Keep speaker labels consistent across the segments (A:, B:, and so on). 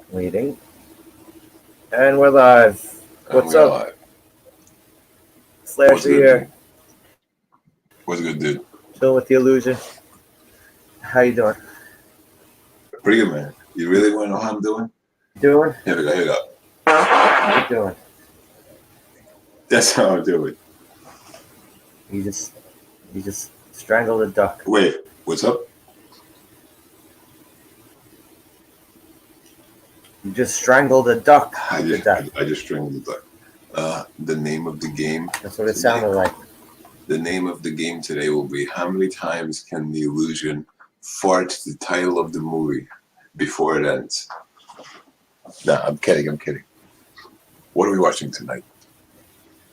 A: Waiting. And we're live. What's
B: we're
A: up?
B: live.
A: Slasher
B: What's good,
A: here.
B: dude? What's good, dude?
A: Chilling with the illusion. How you doing?
B: Pretty good, man. You really want to know how I'm doing?
A: Doing?
B: Here we go, here we go.
A: How you doing?
B: That's how I'm doing.
A: You just strangled a duck.
B: Wait, what's up?
A: You just strangled a duck
B: I
A: to
B: just
A: death.
B: I just strangled the duck. The name of the game.
A: That's what it
B: today,
A: sounded like.
B: The name of the game today will be how many times can the illusion fart the title of the movie before it ends? Nah, I'm kidding. What are we watching tonight?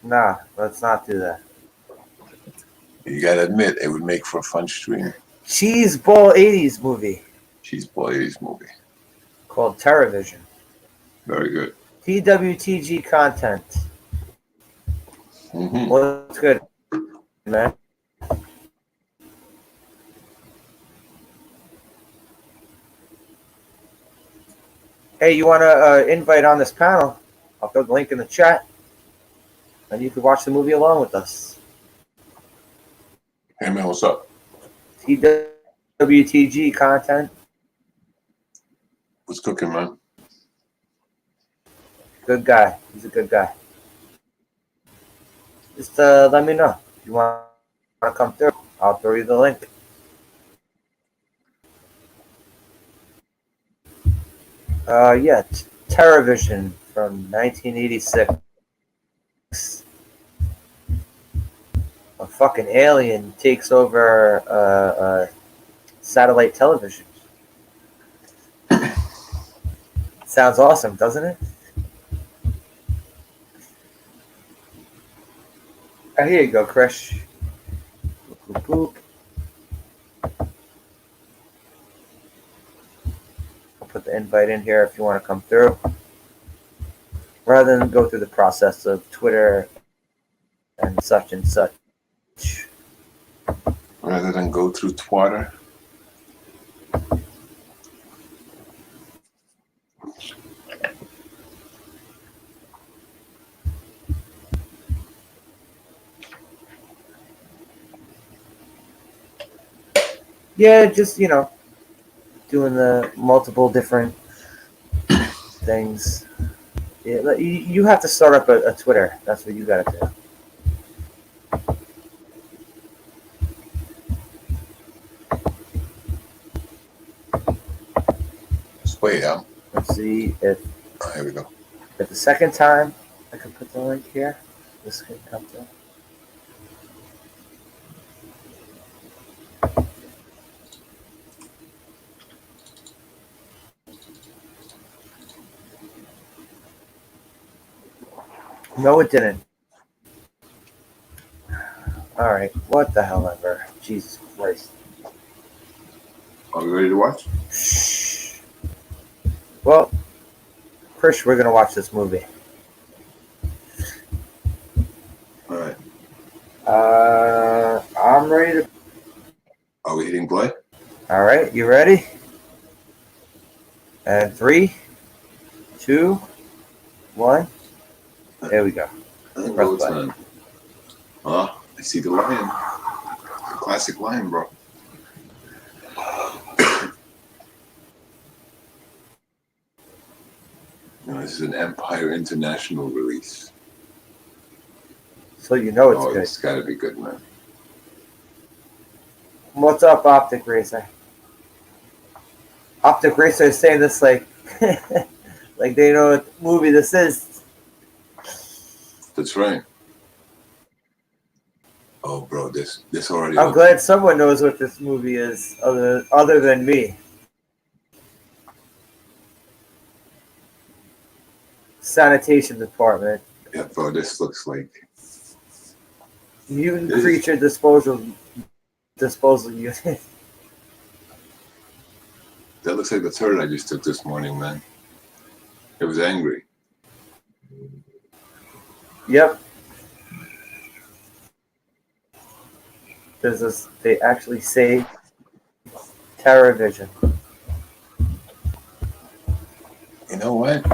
A: Nah, let's not do that.
B: You gotta admit, it would make for a fun stream.
A: Cheese Ball 80s movie
B: She's Boy's movie.
A: called TerrorVision.
B: Very good.
A: TWTG content.
B: Mm-hmm.
A: What's good, man? Hey, you want to invite on this panel? I'll throw the link in the chat, and you can watch the movie along with us.
B: Hey man, what's up?
A: TWTG content.
B: What's cooking, man?
A: Good guy. He's a good guy. Just let me know if you want to come through. I'll throw you the link. Yeah, TerrorVision from 1986. A fucking alien takes over satellite television. Sounds awesome, doesn't it? Oh, here you go, Krish. Boop, boop, boop. I'll put the invite in here if you want to come through. Rather than go through the process of Twitter and such and such.
B: Rather than go through Twitter.
A: Yeah, just, doing the multiple different things. Yeah, you have to start up a Twitter. That's what you got to do.
B: Just wait out.
A: Let's see if
B: Here we go.
A: If the second time I can put the link here, this can come through. No, it didn't. All right, what the hell ever. Jesus Christ.
B: Are we ready to watch?
A: Shh. Well, Chris, we're going to watch this movie.
B: All right.
A: I'm ready to...
B: Are we hitting play?
A: All right, you ready? And 3, 2, 1. There we go.
B: And go time. Ah, I see the lion. The classic lion, bro. No, this is an Empire International release.
A: So you know it's good.
B: It's got to be good, man.
A: What's up, Optic Racer? Optic Racer is saying this like like they know what movie this is.
B: That's right. Oh, bro, this already.
A: I'm glad someone knows what this movie is, other than me. Sanitation Department.
B: Yeah, bro, this looks like
A: Mutant Creature Disposal Unit.
B: That looks like the turd I just took this morning, man. It was angry.
A: Yep. There's this. They actually say TerrorVision.
B: You know what?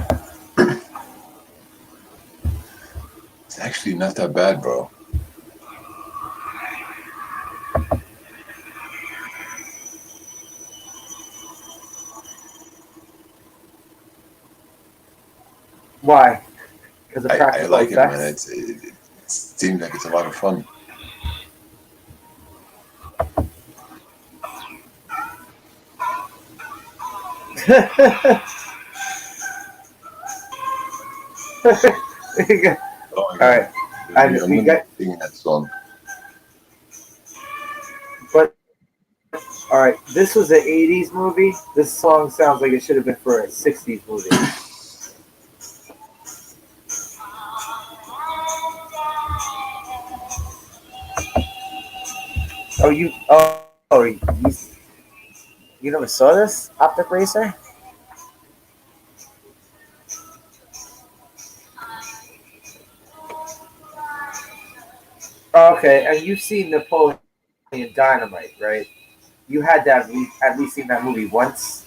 B: It's actually not that bad, bro.
A: Why? Because of
B: I
A: practical
B: like it, man.
A: effects.
B: It seems like it's a lot of fun. Oh my
A: All
B: god.
A: right,
B: I'm
A: we
B: gonna be
A: got,
B: singing that song.
A: but all right. This was an '80s movie. This song sounds like it should have been for a '60s movie. You never saw this Optic Racer? Okay, and you've seen Napoleon Dynamite, right? You had that at least seen that movie once.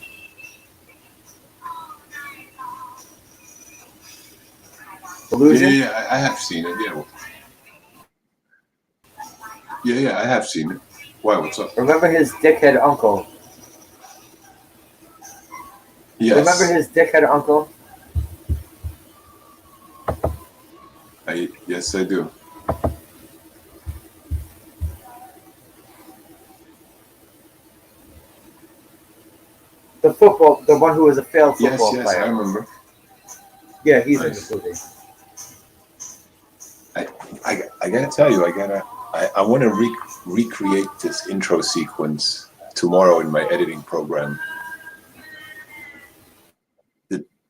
A: Illusion.
B: Yeah. I have seen it. Yeah. I have seen it. Why? What's up?
A: Remember his dickhead uncle? Remember
B: Yes.
A: his dickhead uncle?
B: Yes, I do.
A: The one who was a failed football
B: Yes, I
A: player.
B: remember.
A: Yeah, he's in the
B: Nice.
A: movie.
B: I gotta tell you, I want to recreate this intro sequence tomorrow in my editing program.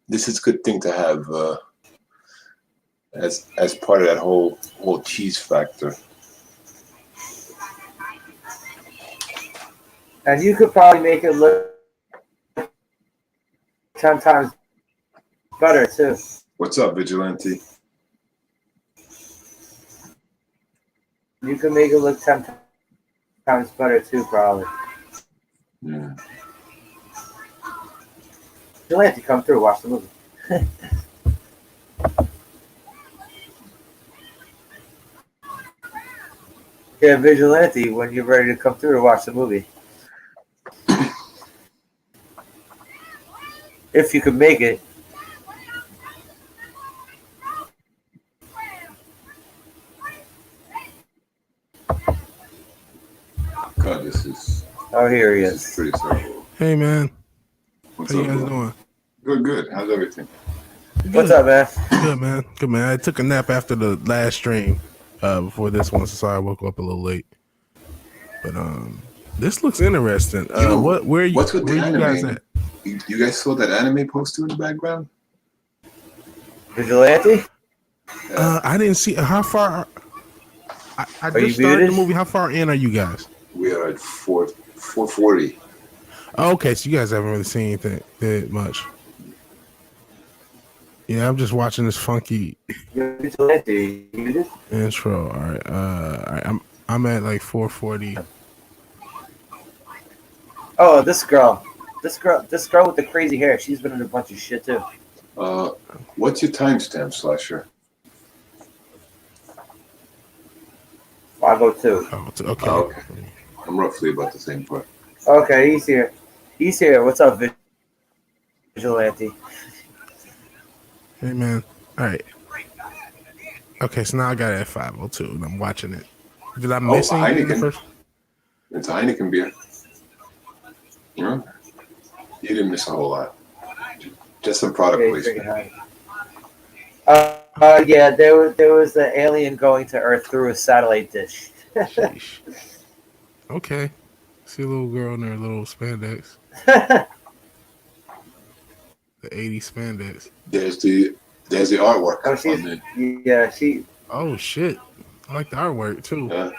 B: This is a good thing to have as part of that whole cheese factor.
A: And you could probably make it look 10 times better too.
B: What's up, Vigilante?
A: You can make it look 10 times better too, probably.
B: Yeah.
A: You'll have to come through, watch the movie. Yeah, Vigilante when you're ready to come through to watch the movie. If you could make it.
B: God, this is
A: Oh, here he is.
B: pretty sorry.
C: Hey man,
B: What's
C: how you
B: up,
C: guys
B: bro?
C: doing?
B: Good. How's everything?
A: What's up, man?
C: Good man. I took a nap after the last stream, before this one, so sorry I woke up a little late. But this looks interesting.
B: What's with
C: where
B: the
C: you guys
B: anime?
C: at?
B: You guys saw that anime poster in the background?
A: Vigilante?
C: I didn't see how far. I
A: Are you
C: just started the
A: muted?
C: movie. How far in are you guys?
B: We are at 440.
C: Oh, okay, so you guys haven't really seen anything that much. Yeah, I'm just watching this funky
A: Vigilante, you muted?
C: intro. All right, I'm at like 440.
A: Oh, this girl with the crazy hair. She's been in a bunch of shit too.
B: What's your timestamp, Slasher?
A: 502.
C: Oh, okay.
B: Oh, okay. I'm roughly about the same part.
A: Okay, he's here. He's here. What's up, Vigilante?
C: Hey man. All right. Okay, so now I got it at 502 and I'm watching it. Did I miss anything in the
B: Heineken.
C: first?
B: It's a Heineken beer. Yeah. You didn't miss a whole lot. Just some product
A: Okay,
B: placement.
A: yeah, there was the alien going to Earth through a satellite dish.
C: Sheesh. Okay. See a little girl in her little spandex. The 80s spandex.
B: There's the artwork.
A: Oh, she.
C: Oh shit. I like the artwork too.
B: Yeah.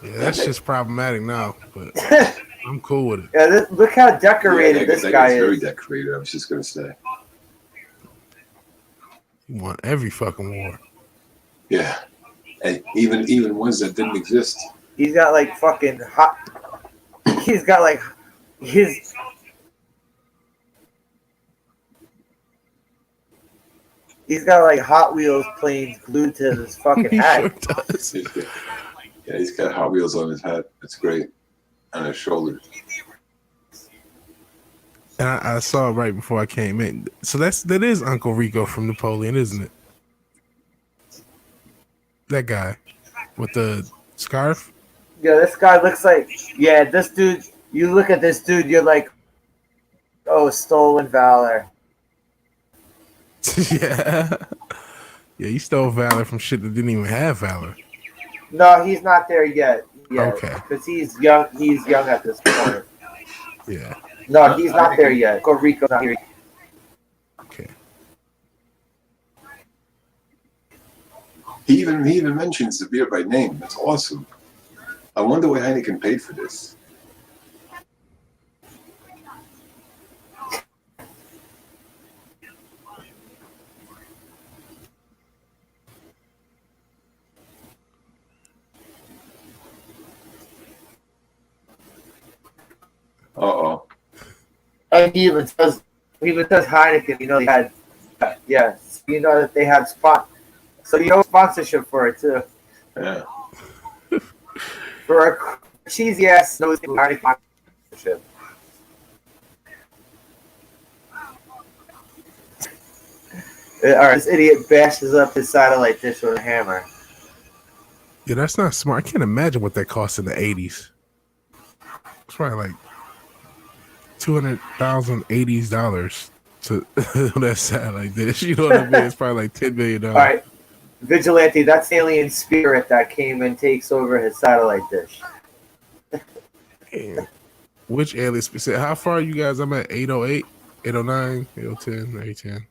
C: Yeah, that's just problematic now, but I'm cool with it.
A: Yeah, look how decorated this
B: that
A: guy
B: guy's very
A: is.
B: decorated. I was just gonna say.
C: You want every fucking war.
B: Yeah. And even ones that didn't exist.
A: He's got like fucking hot. He's got like his. He's got like Hot Wheels planes glued to his fucking
C: He sure
A: hat.
C: does.
B: Yeah, he's got Hot Wheels on his hat. That's great. On his shoulders.
C: And I saw it right before I came in. So that is Uncle Rico from Napoleon, isn't it? That guy with the scarf.
A: Yeah, this guy looks like, yeah, this dude, you look at this dude, you're like, oh, stolen valor.
C: Yeah. Yeah, he stole valor from shit that didn't even have valor.
A: No, he's not there yet.
C: Okay.
A: Because he's young. He's young at this point.
C: Yeah.
A: No, he's not there yet. Puerto Rico's not here.
C: Okay.
B: He even mentions the beer by name. That's awesome. I wonder what Heineken paid for this. Uh-oh.
A: And he even says Heineken. You know they had, yeah. You know that they had spot. So you know sponsorship for it too.
B: Yeah.
A: For a cheesy ass nose Heineken sponsorship. Alright, this idiot bashes up his satellite dish with a hammer.
C: Yeah, that's not smart. I can't imagine what that cost in the 80s. It's probably like $200,000 to that satellite dish. You know what I mean? It's probably like $10 million.
A: Alright. Vigilante, that's alien spirit that came and takes over his satellite dish.
C: Damn. Which alien specific? How far are you guys? I'm at 808, 809, 810, 810.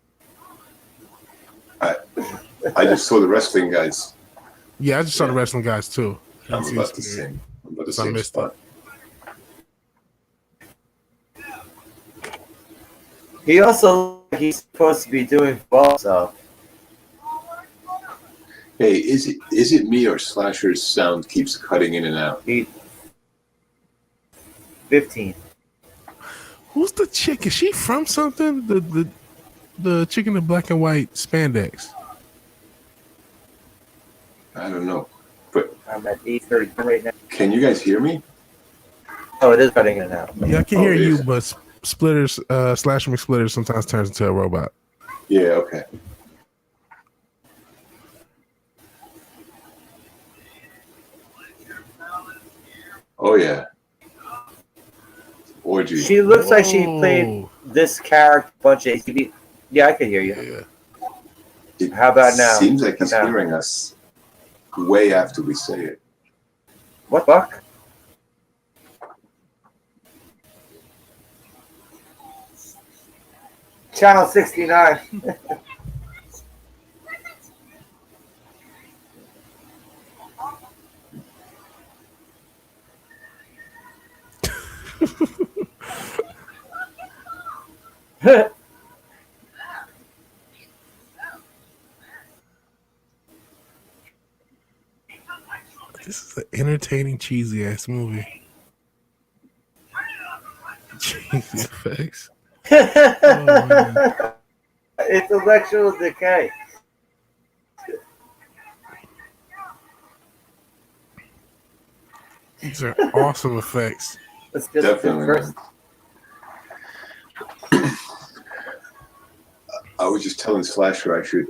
B: I just saw the wrestling guys.
C: Yeah, I just saw the wrestling guys too.
B: I'm about the same. I'm about the same spot.
A: He also he's supposed to be doing well, so.
B: Hey, is it me or Slasher's sound keeps cutting in and out?
A: 15.
C: Who's the chick? Is she from something? The chick in the black and white spandex.
B: I don't know. But
A: I'm at 8:30 right now.
B: can you guys hear me?
A: Oh, it is cutting in and out.
C: Yeah, I can hear you, but Splitters, Slasher McSplitters sometimes turns into a robot.
B: Yeah, okay. Oh yeah. Orgy.
A: She looks like she played this character a bunch of ACB. Yeah, I can hear you.
B: It
A: How about now?
B: Seems like he's hearing us way after we say it.
A: What the fuck? Channel 69.
C: This is an entertaining, cheesy ass movie. Cheesy effects.
A: Intellectual decay.
C: These are awesome effects.
A: Let's just
B: Definitely.
A: first.
B: I was just telling Slasher I should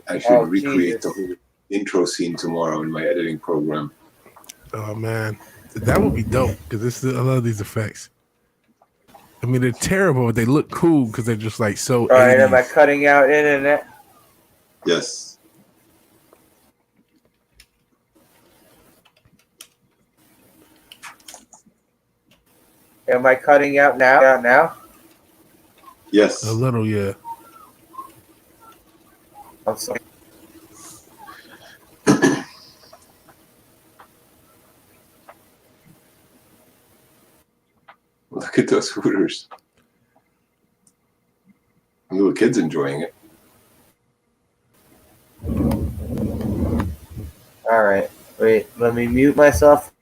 B: recreate the whole intro scene tomorrow in my editing program.
C: Oh man, that would be dope because I love these effects. I mean, they're terrible, but they look cool because they're just like so.
A: All right,
C: 80s.
A: am I cutting out internet?
B: Yes.
A: Am I cutting out now?
B: Yes.
C: A little, yeah.
A: I'm sorry.
B: Look at those Hooters. The little kid's enjoying it.
A: All right, wait. Let me mute myself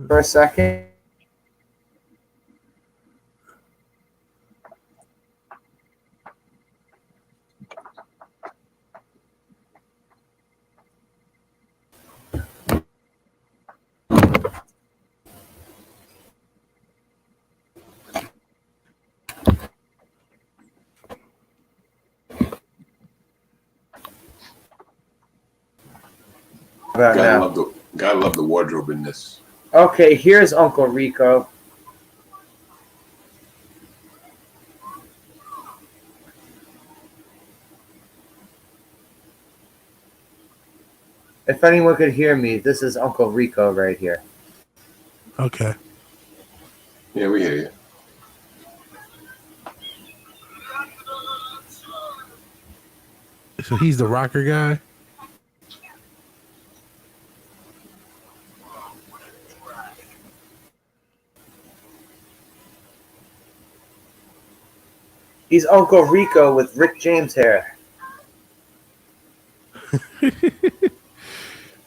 A: for a second. about
B: Gotta
A: now?
B: love the wardrobe in this.
A: Okay, here's Uncle Rico. If anyone could hear me, this is Uncle Rico right here.
C: Okay.
B: Yeah, we hear you.
C: So he's the rocker guy.
A: He's Uncle Rico with Rick James hair.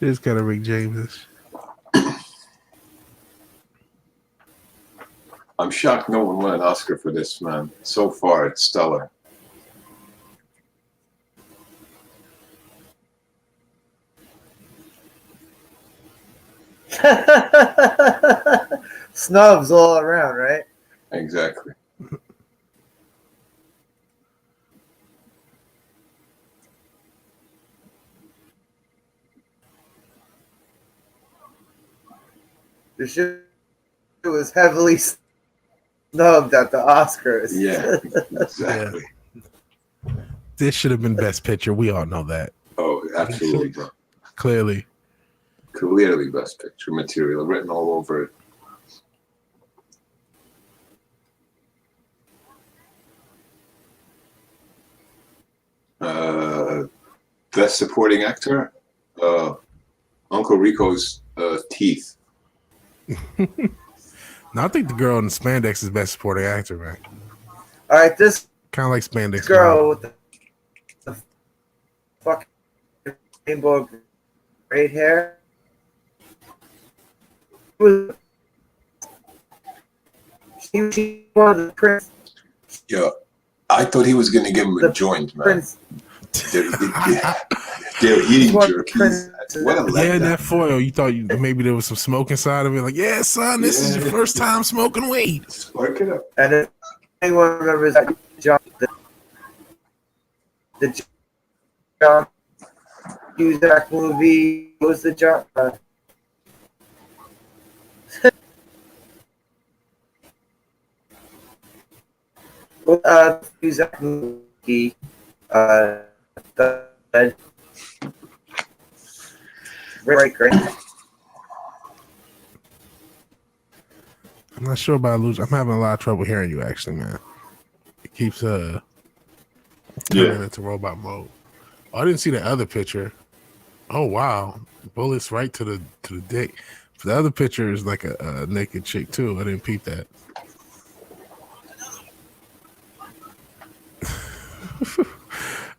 C: It's kind of Rick James.
B: I'm shocked no one won an Oscar for this, man. So far, it's stellar.
A: Snubs all around, right?
B: Exactly.
A: The shit was heavily snubbed at the Oscars.
B: Yeah, exactly.
C: Yeah. This should have been Best Picture. We all know that.
B: Oh, absolutely, bro.
C: Clearly.
B: Clearly Best Picture material written all over it. Best Supporting Actor? Uncle Rico's teeth.
C: No, I think the girl in spandex is Best Supporting Actor, man.
A: All right, this
C: Kind of like spandex.
A: girl with the fucking rainbow braid hair she wanted the prince.
B: Yeah, I thought he was going to give him a
A: The
B: joint, man.
A: Prince.
B: They're eating
A: What
B: jerkies. What a
C: Yeah, in
B: letdown.
C: that foil, you thought maybe there was some smoke inside of it. Like, yeah, son, this is your first time smoking weed.
B: Spark it up.
A: And if anyone remembers that John, the John Cusack movie, what was the John? Cusack movie, the great.
C: I'm not sure about illusion. I'm having a lot of trouble hearing you, actually, man. It keeps turning into robot mode. Oh, I didn't see the other picture. Oh wow, bullets right to the dick. The other picture is like a naked chick too. I didn't peep that.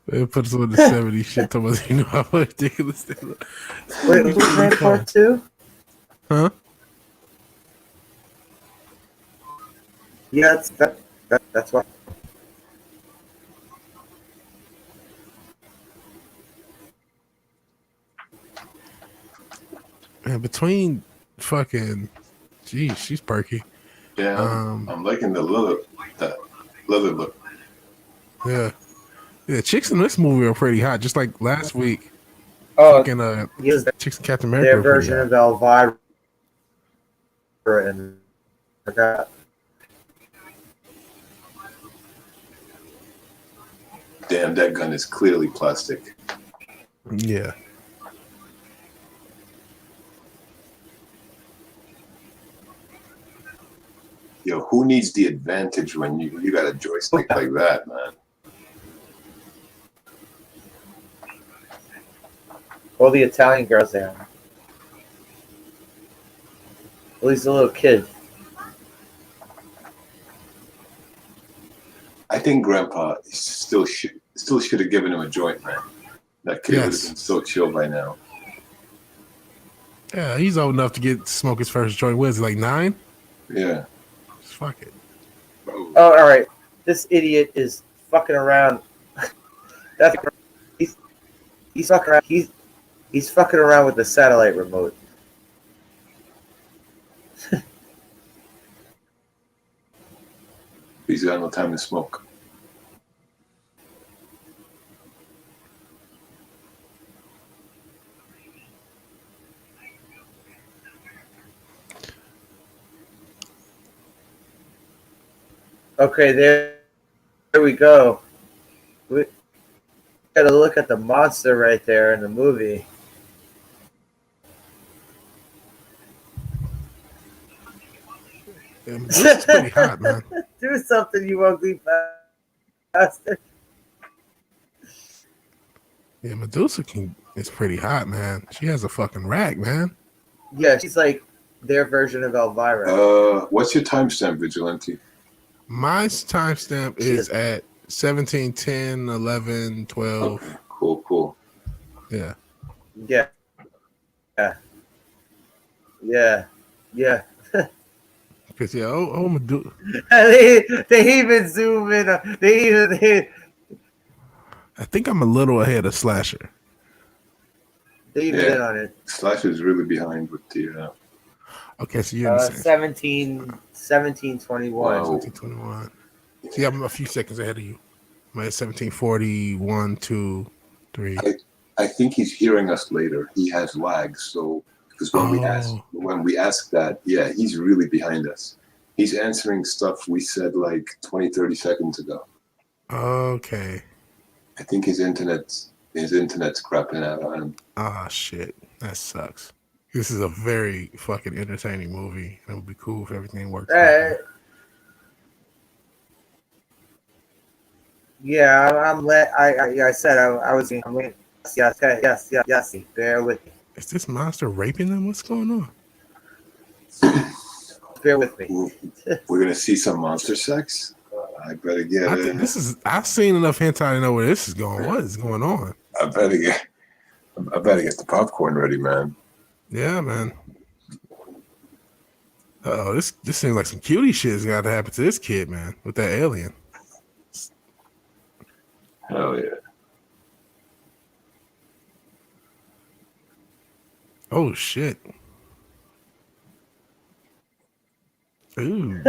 C: It puts on the 70s shit. Talking about, you know how ridiculous they look.
A: Wait, was that part two?
C: Huh?
A: Yeah, that's why.
C: Man, between fucking, geez, she's perky.
B: Yeah, I'm liking the leather look.
C: Yeah, chicks in this movie are pretty hot. Just like last week.
A: Oh,
C: fucking chicks in Captain America.
A: Their version of Elvira and forgot.
B: Damn, that gun is clearly plastic.
C: Yeah.
B: Yo, who needs the advantage when you got a joystick like that, man?
A: All the Italian girls there. Well, he's a little kid.
B: I think Grandpa still should have given him a joint, man. That kid would have been so chill by now.
C: Yeah, he's old enough to smoke his first joint. What is it, like 9?
B: Yeah.
C: Fuck it.
A: Oh, all right. This idiot is fucking around. That's he's fucking around. He's fucking around with the satellite remote.
B: He's got no time to smoke.
A: Okay, there we go. We got to look at the monster right there in the movie.
C: Yeah, Medusa's pretty hot, man.
A: Do something, you ugly bastard.
C: Yeah, Medusa is pretty hot, man. She has a fucking rack, man.
A: Yeah, she's like their version of Elvira.
B: What's your timestamp, Vigilante?
C: My timestamp
A: She
C: is
A: is.
C: at 17, 10, 11, 12.
B: Okay, cool.
C: Yeah.
A: Yeah, yeah, yeah, yeah.
C: Because, yeah, oh, Medusa.
A: They even zoom in. They
C: I think I'm a little ahead of Slasher.
A: even
B: Yeah,
A: in on it.
B: Slash is really behind with the.
C: Okay, so you're in the same.
A: 1721.
B: Wow.
C: 1721. See, I'm a few seconds ahead of you. I'm at 1740, 1, 2, 3.
B: I think he's hearing us later. He has lag, so because when we ask that, yeah, he's really behind us. He's answering stuff we said like 20, 30 seconds ago.
C: Okay.
B: I think his internet's crapping out on him.
C: Ah, shit. That sucks. This is a very fucking entertaining movie. It would be cool if everything worked properly.
A: Yeah, I said I was. I'm waiting. Yes, okay, yes. Bear with me.
C: Is this monster raping them? What's going on?
A: Bear with me.
B: We're gonna see some monster sex. I better get
C: I
B: it.
C: think this is. I've seen enough hentai to know where this is going. What is going on?
B: I better get the popcorn ready, man.
C: Yeah, man. Oh, this seems like some cutie shit has got to happen to this kid, man, with that alien.
B: Hell yeah.
C: Oh shit. Ooh.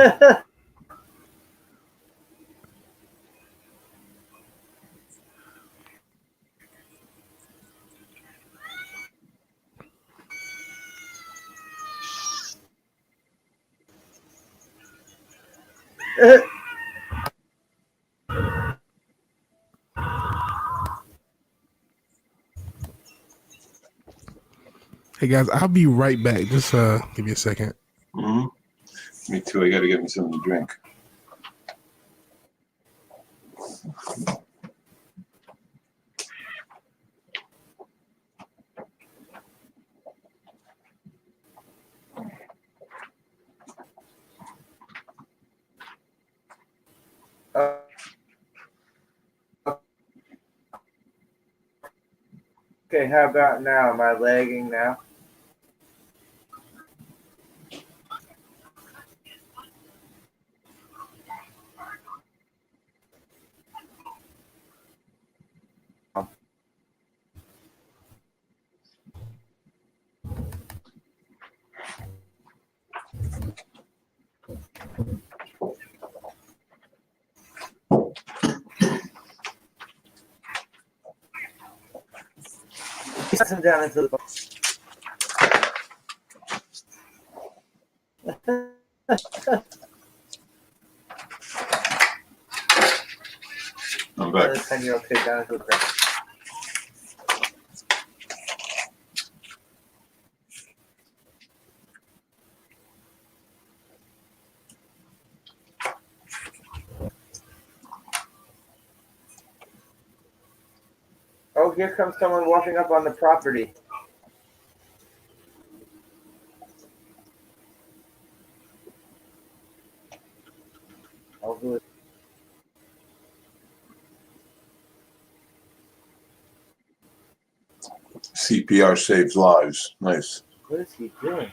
C: Hey guys, I'll be right back. Just give me a second.
B: Me too. I gotta get me something to drink.
A: Okay, how about now? Am I lagging now? Sit down into the.
B: I'm back.
A: 10-year-old kid down into the ground. Oh, here comes someone walking up on the property. Oh, who is
B: CPR saves lives. Nice.
A: What is he doing?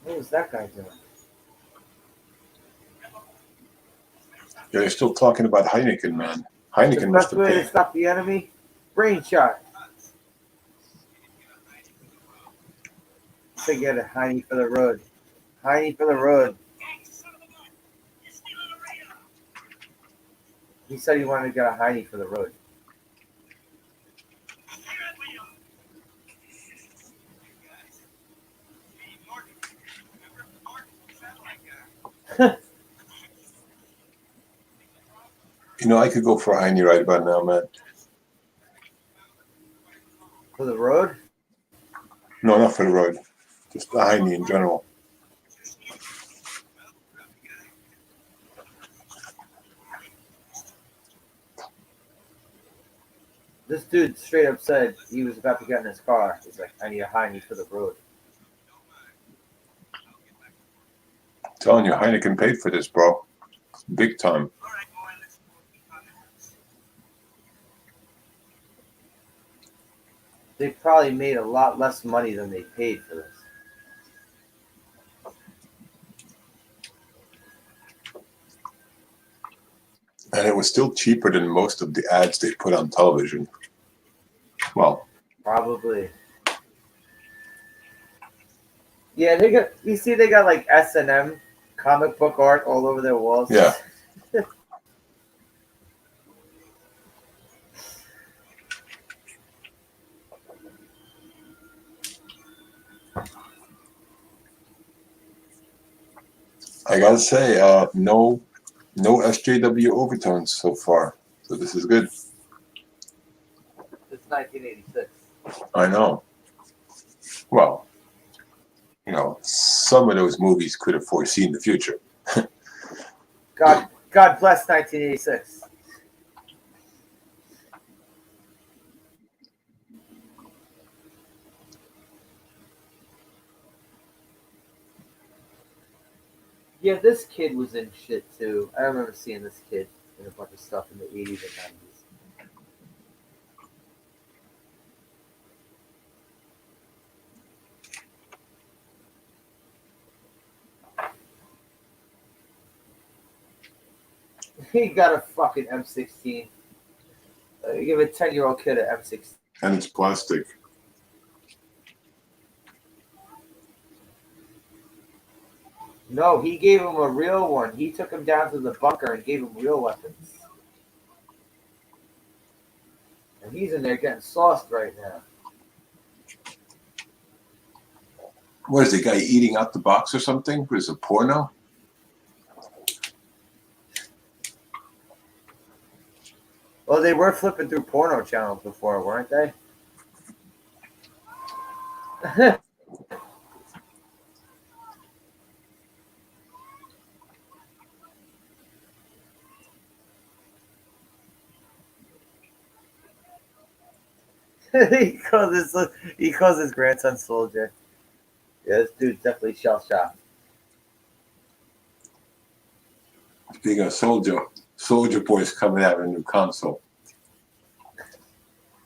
A: What is that guy doing?
B: Yeah, they're still talking about Heineken, man.
A: The
B: Heineken must
A: best
B: have
A: way to
B: paid.
A: stop the enemy? Brain shot. To get a Heine for the road. Heine for the road. He said he wanted to get a Heine for the road.
B: You know, I could go for a Heine right about now, man.
A: For the road?
B: No, not for the road. Just the Heine in general.
A: This dude straight up said he was about to get in his car. He's like, I need a Heine for the road.
B: I'm telling you, Heineken paid for this, bro. Big time.
A: They probably made a lot less money than they paid for this.
B: And it was still cheaper than most of the ads they put on television. Well,
A: probably. Yeah, they got. You see, they got like S&M comic book art all over their walls.
B: yeah. I gotta say, no SJW overtones so far. So this is good.
A: It's 1986.
B: I know. Well, you know, some of those movies could have foreseen the future.
A: God bless 1986. Yeah, this kid was in shit too. I remember seeing this kid in a bunch of stuff in the 80s and 90s. He got a fucking M16. You give a 10-year-old kid an M16.
B: And it's plastic.
A: No, he gave him a real one. He took him down to the bunker and gave him real weapons. And he's in there getting sauced right now.
B: What is the guy eating out the box or something? What is it, porno?
A: Well, they were flipping through porno channels before, weren't they? he calls his grandson Soldier. Yeah, this dude's definitely shell shocked.
B: Speaking of Soldier Boy's coming out with a new console.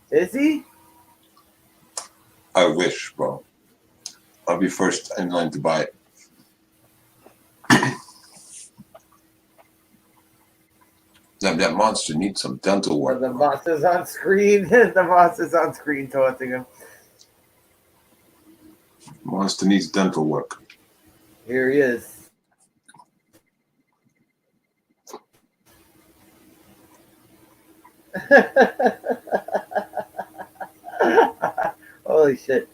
A: Is he?
B: I wish, bro. I'll be first in line to buy it. That monster needs some dental work.
A: The monster's on screen. The monster's on screen taunting him.
B: Monster needs dental work.
A: Here he is. Holy shit.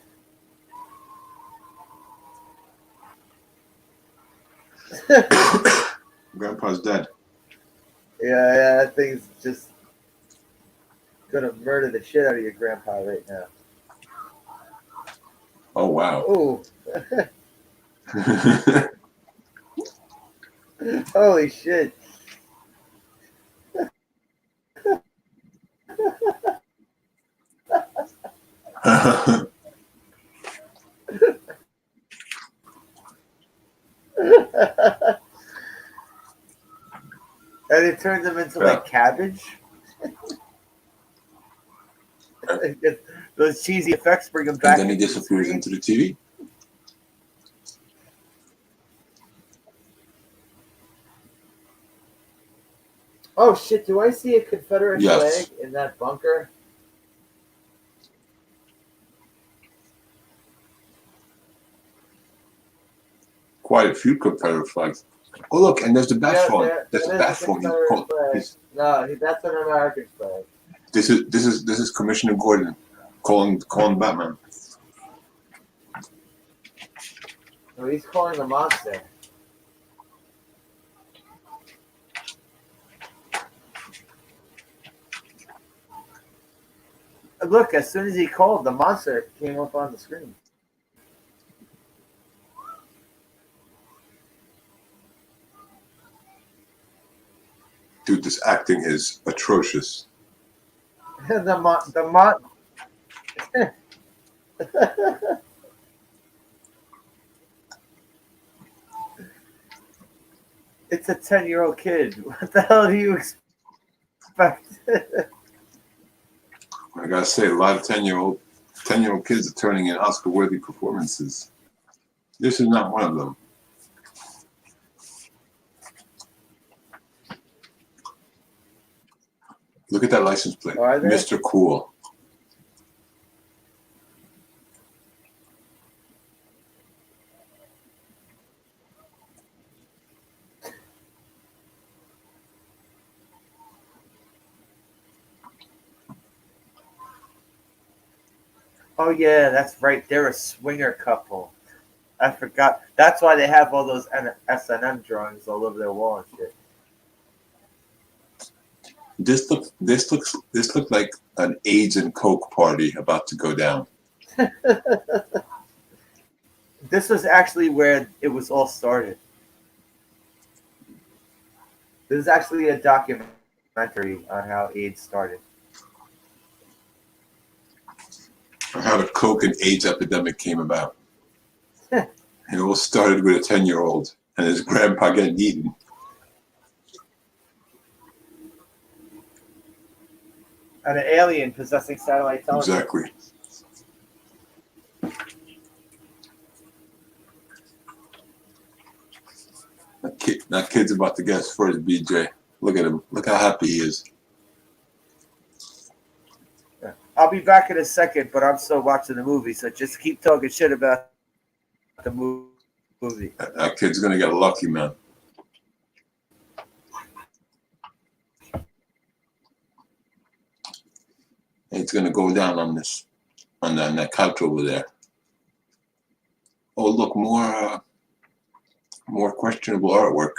B: Grandpa's dead.
A: Yeah, that thing's just gonna murder the shit out of your grandpa right now.
B: Oh, wow.
A: Ooh. Holy shit. And it turns them into like cabbage. Those cheesy effects bring them back.
B: And then he disappears into the TV.
A: Oh shit, do I see a Confederate
B: Yes.
A: flag in that bunker?
B: Quite a few Confederate flags. Oh, look, and there's the bat phone. There's the bat phone.
A: No, that's an American flag.
B: This is Commissioner Gordon calling Batman.
A: No, he's calling the monster. Look, as soon as he called, the monster came up on the screen.
B: Dude, this acting is atrocious.
A: the It's a 10-year-old kid. What the hell do you expect?
B: I gotta say, a lot of 10-year-old kids are turning in Oscar-worthy performances. This is not one of them. Look at that license plate, Mr. Cool.
A: Oh yeah, that's right. They're a swinger couple. I forgot. That's why they have all those S&M drawings all over their wall and shit.
B: This looked like an AIDS and Coke party about to go down.
A: This was actually where it was all started. This is actually a documentary on how AIDS started.
B: How the Coke and AIDS epidemic came about. It all started with a 10-year-old and his grandpa getting eaten.
A: And an alien possessing satellite television.
B: Exactly. That kid's about to guess first, BJ. Look at him. Look how happy he is.
A: I'll be back in a second, but I'm still watching the movie, so just keep talking shit about the movie.
B: That kid's gonna get lucky, man. It's gonna go down on this, on that couch over there. Oh, look, more questionable artwork.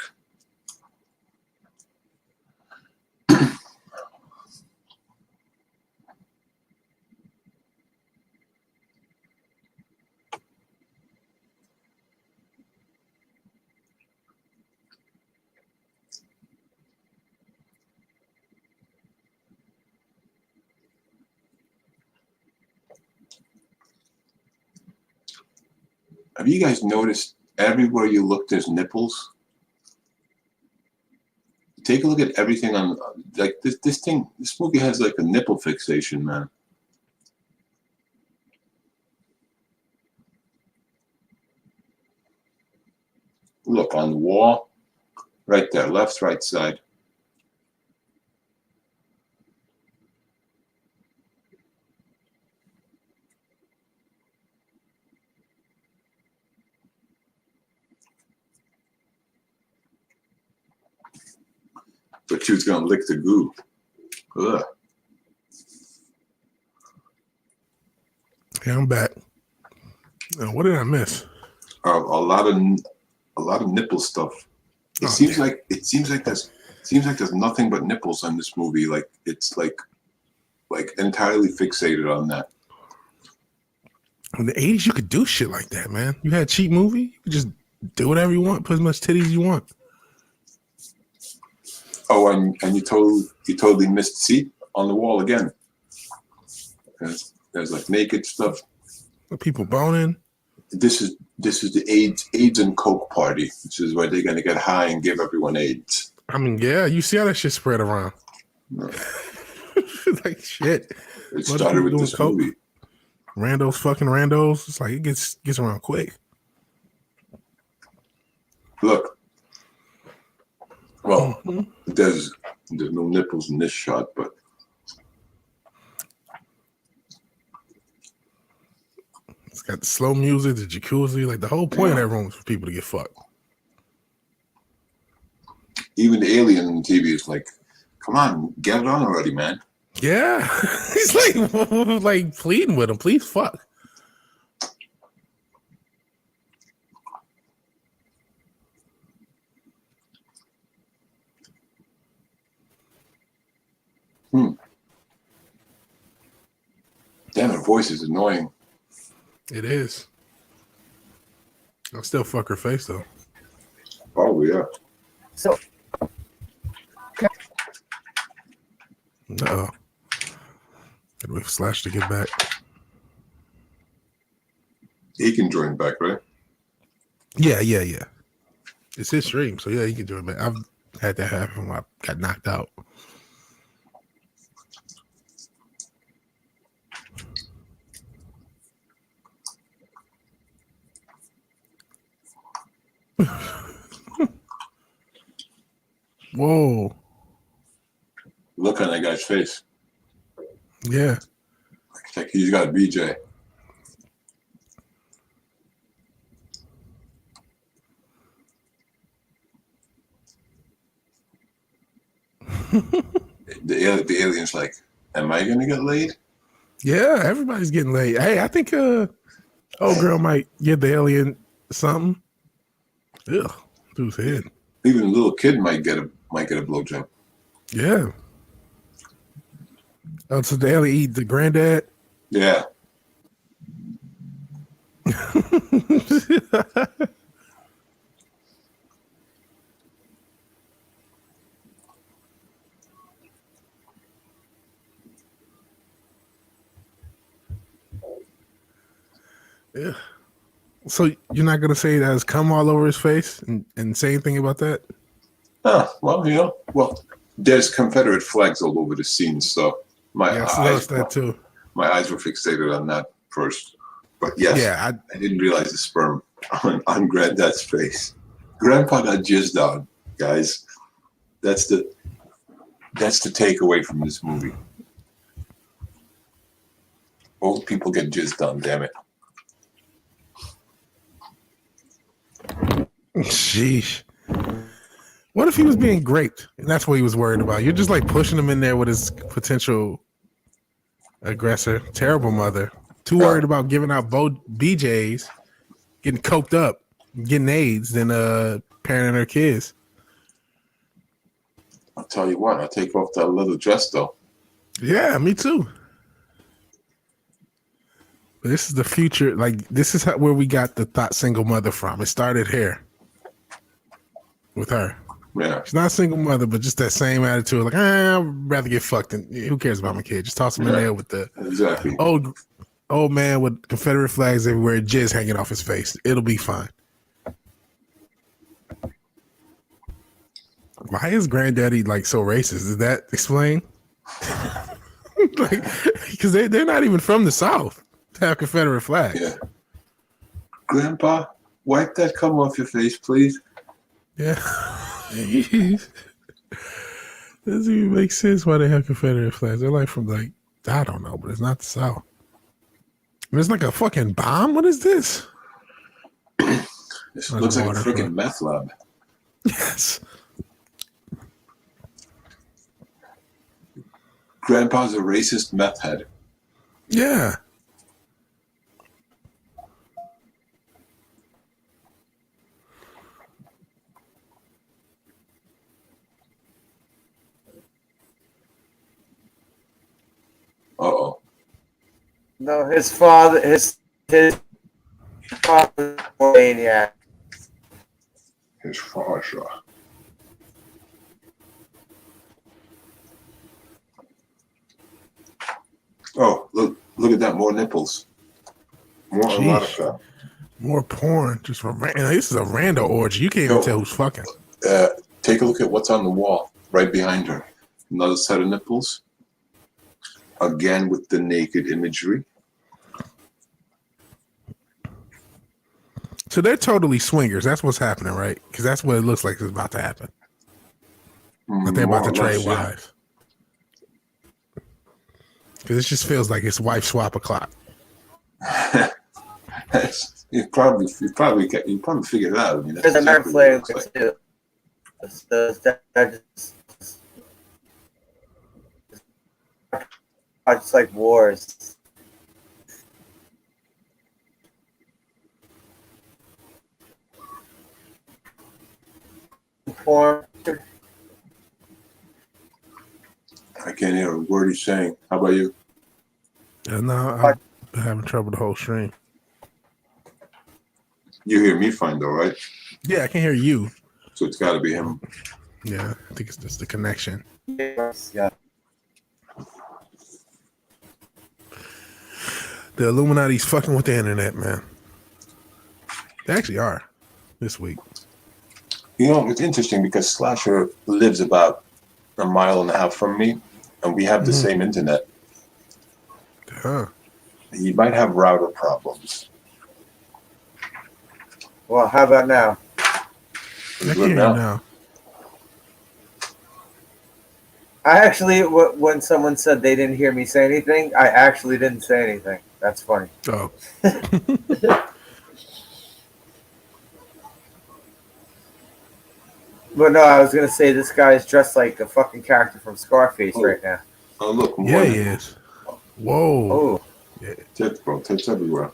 B: Have you guys noticed everywhere you look there's nipples? Take a look at everything on, like, this movie has like a nipple fixation, man. Look on the wall, right there, left, right side. But she was gonna lick the goo. Ugh.
C: Yeah, I'm back. What did I miss?
B: A lot of nipple stuff. It seems like there's nothing but nipples on this movie. Like it's like entirely fixated on that.
C: In the 80s, you could do shit like that, man. You had a cheap movie, you could just do whatever you want, put as much titties you want.
B: Oh, and you totally missed the seat on the wall again. There's like naked stuff.
C: People boning.
B: This is the AIDS and Coke party. This is where they're gonna get high and give everyone AIDS.
C: I mean, yeah, you see how that shit spread around.
B: No.
C: Like shit.
B: It started with this
C: Coke.
B: movie.
C: Randos fucking randos. It's like it gets around quick.
B: Look. Well, there's no nipples in this shot, but
C: it's got the slow music, the jacuzzi. Like the whole point of that room is for people to get fucked.
B: Even the alien on the TV is like, "Come on, get it on already, man."
C: Yeah, he's like pleading with him, please fuck.
B: Damn, her voice is annoying.
C: It is. I'll still fuck her face though.
B: Oh yeah.
A: So
C: Uh-oh. Gotta wait for Slash to get back.
B: He can join back, right?
C: Yeah. It's his stream, so yeah, he can join back. I've had that happen when I got knocked out. Whoa.
B: Look on that guy's face.
C: Yeah.
B: Like he's got a BJ. The alien's like, am I gonna get laid?
C: Yeah, everybody's getting laid. Hey, I think old girl might give the alien something. Ugh, through his head.
B: Even a little kid might get a blowjob.
C: Yeah. Oh, so the alien eat the granddad?
B: Yeah.
C: Yeah. So you're not gonna say that has come all over his face and say anything about that?
B: Well, there's Confederate flags all over the scene, so my eyes
C: too.
B: My eyes were fixated on that first. But yes,
C: yeah,
B: I didn't realize the sperm on Granddad's face. Grandpa got jizzed on, guys. That's the takeaway from this movie. Old people get jizzed on, damn it.
C: Sheesh. What if he was being raped and that's what he was worried about? You're just like pushing him in there with his potential aggressor, terrible mother. Too worried about giving out BJs, getting coked up, getting AIDS, than parenting her kids.
B: I'll tell you what, I'll take off that little dress though.
C: Yeah, me too. But this is the future. Like, this is where we got the thought single mother from. It started here with her.
B: Yeah.
C: She's not a single mother, but just that same attitude. Like, I'd rather get fucked than who cares about my kid? Just toss him in there with the old man with Confederate flags everywhere, jizz hanging off his face. It'll be fine. Why is granddaddy like so racist? Does that explain? Like, because they're not even from the South to have Confederate flags.
B: Yeah. Grandpa, wipe that cum off your face, please.
C: Yeah. Doesn't even make sense why they have Confederate flags. They're like from like, I don't know, but it's not the South. It's like a fucking bomb. What is this?
B: This looks like a freaking meth lab.
C: Yes.
B: Grandpa's a racist meth head.
C: Yeah.
B: Uh-oh.
A: No, his father was a maniac.
B: His father. Oh, look at that. More nipples. More erotica.
C: More porn. Just for this is a random orgy. You can't even tell who's fucking.
B: Take a look at what's on the wall right behind her. Another set of nipples. Again with the naked imagery.
C: So they're totally swingers. That's what's happening, right? Because that's what it looks like is about to happen. That they're about to trade wives. Because it just feels like it's wife swap o'clock.
B: you probably figured it out. I mean,
A: There's a American flag too. It's like wars. Porn.
B: I can't hear a word he's saying. How about you?
C: No, I've been having trouble the whole stream.
B: You hear me fine though, right?
C: Yeah, I can hear you.
B: So it's got to be him.
C: Yeah, I think it's just the connection.
A: Yeah.
C: The Illuminati's fucking with the internet, man. They actually are this week.
B: You know, it's interesting because Slasher lives about a mile and a half from me, and we have the same internet.
C: Huh.
B: He might have router problems.
A: Well, how about now?
C: I can hear you now.
A: I actually, when someone said they didn't hear me say anything, I actually didn't say anything. That's funny.
C: Oh.
A: But no, I was gonna say this guy is dressed like a fucking character from Scarface right now.
B: Oh, look.
C: Yeah, he is. Whoa.
A: Oh.
B: Yeah. Tits, bro. Tits everywhere.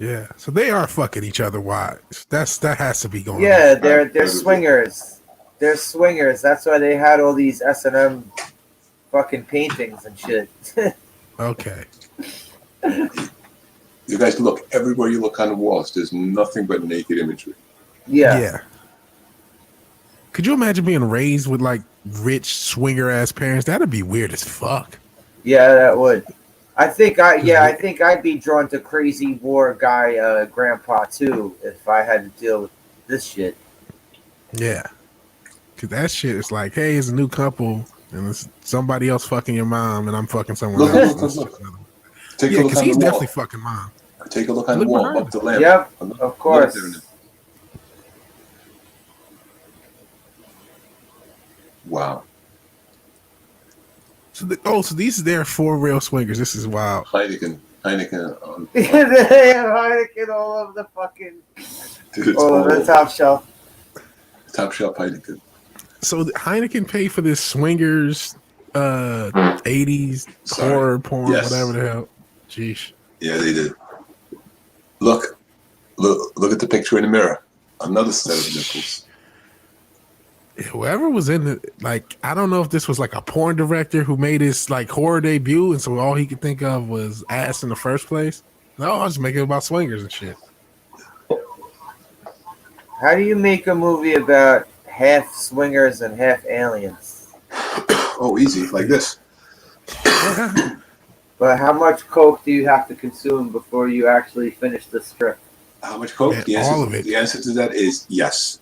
C: Yeah. So they are fucking each other wives. That has to be going on.
A: Yeah, they're swingers. They're swingers. That's why they had all these S&M fucking paintings and shit.
C: Okay.
B: You guys look everywhere you look on the walls. There's nothing but naked imagery.
A: Yeah.
C: Could you imagine being raised with like rich swinger ass parents? That'd be weird as fuck.
A: Yeah, that would. I think I'd be drawn to crazy war guy grandpa too if I had to deal with this shit.
C: Yeah. Cause that shit is like, hey, it's a new couple and it's somebody else fucking your mom and I'm fucking someone else.
B: Look.
C: Take a look because he's definitely fucking mom.
B: Take a look on the wall, up the lamp.
A: Yep, of course.
B: Wow.
C: So these are their 4 real swingers. This is wild.
B: Heineken.
A: They have Heineken all over the fucking all over the top shelf.
B: Top shelf Heineken.
C: So Heineken paid for this swingers 80s horror porn, whatever the hell. Jeez.
B: Yeah, they did. Look at the picture in the mirror. Another set of nipples.
C: Whoever was in it, like, I don't know if this was like a porn director who made his like horror debut, and so all he could think of was ass in the first place. No, I was making it about swingers and shit.
A: How do you make a movie about half swingers and half aliens?
B: Oh, easy, like this.
A: But how much coke do you have to consume before you actually finish the script?
B: How much coke?
C: Man, all of it.
B: The answer to that is yes.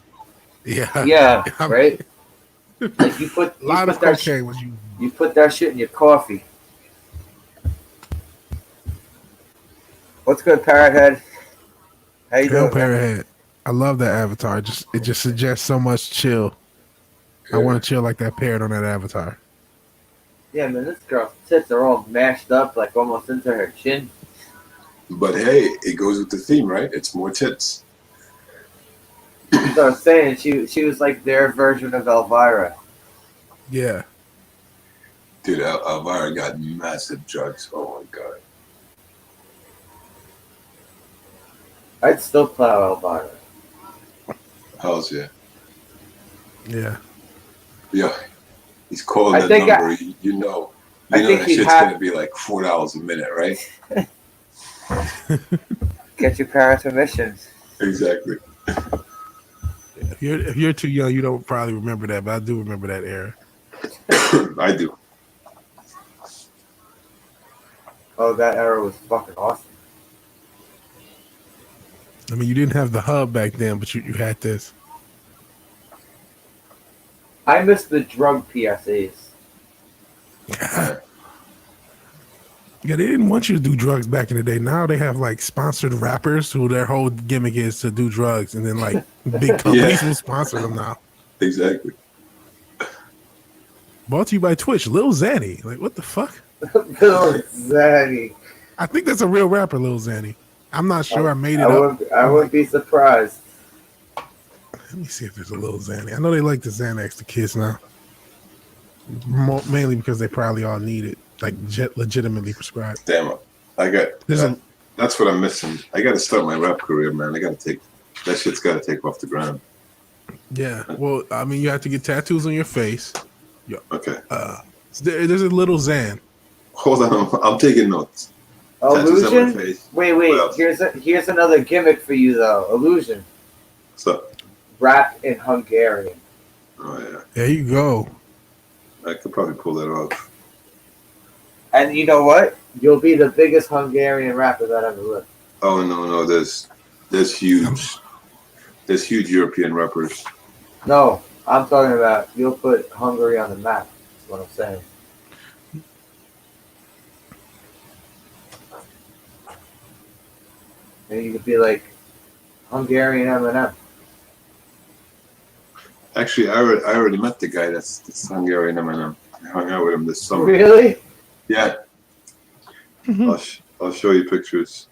A: Yeah, right. Like you put
C: a lot of cocaine was
A: you put that shit in your coffee. What's good, Parrothead? How you doing,
C: Parrothead? I love that avatar. It just suggests so much chill. I want to chill like that parrot on that avatar.
A: Yeah, man, this girl's tits are all mashed up, like almost into her chin.
B: But hey, it goes with the theme, right? It's more tits.
A: That's what I'm saying. She was like their version of Elvira.
C: Yeah.
B: Dude, Elvira got massive jugs. Oh my god.
A: I'd still plow Elvira.
B: Hells yeah.
C: Yeah.
B: Yeah. He's calling that number. You know that shit's gonna be like $4 a minute, right?
A: Get your parents' permission.
B: Exactly.
C: If you're too young, you don't probably remember that, but I do remember that era.
B: I do.
A: Oh, that era was fucking awesome.
C: I mean, you didn't have the hub back then, but you had this.
A: I miss the drug PSAs.
C: Yeah, they didn't want you to do drugs back in the day. Now they have like sponsored rappers who their whole gimmick is to do drugs, and then like big companies will sponsor them now.
B: Exactly.
C: Brought to you by Twitch, Lil Xanny. Like, what the fuck?
A: Lil Xanny.
C: I think that's a real rapper, Lil Xanny. I'm not sure. I made it up.
A: I wouldn't be surprised.
C: Let me see if there's a Lil Xanny. I know they like the Xanax, the kids now. Mainly because they probably all need it. Like legitimately prescribed.
B: Damn it! That's what I'm missing. I got to start my rap career, man. That shit's got to take off the ground.
C: Yeah. Well, I mean, you have to get tattoos on your face. Yeah.
B: Okay.
C: There's a little Xan.
B: Hold on, I'm taking notes. Tattoos on my
A: Illusion?
B: face.
A: Wait.
B: What else?
A: Here's another gimmick for you though. Illusion.
B: So,
A: Rap in Hungarian.
B: oh yeah,
C: There you go.
B: I could probably pull that off.
A: And you know what? You'll be the biggest Hungarian rapper that ever lived.
B: Oh no, there's huge European rappers.
A: No, I'm talking about you'll put Hungary on the map. That's what I'm saying. And you could be like Hungarian Eminem.
B: Actually, I already met the guy that's Hungarian Eminem. I hung out with him this summer.
A: Really?
B: Yeah, I'll show you pictures.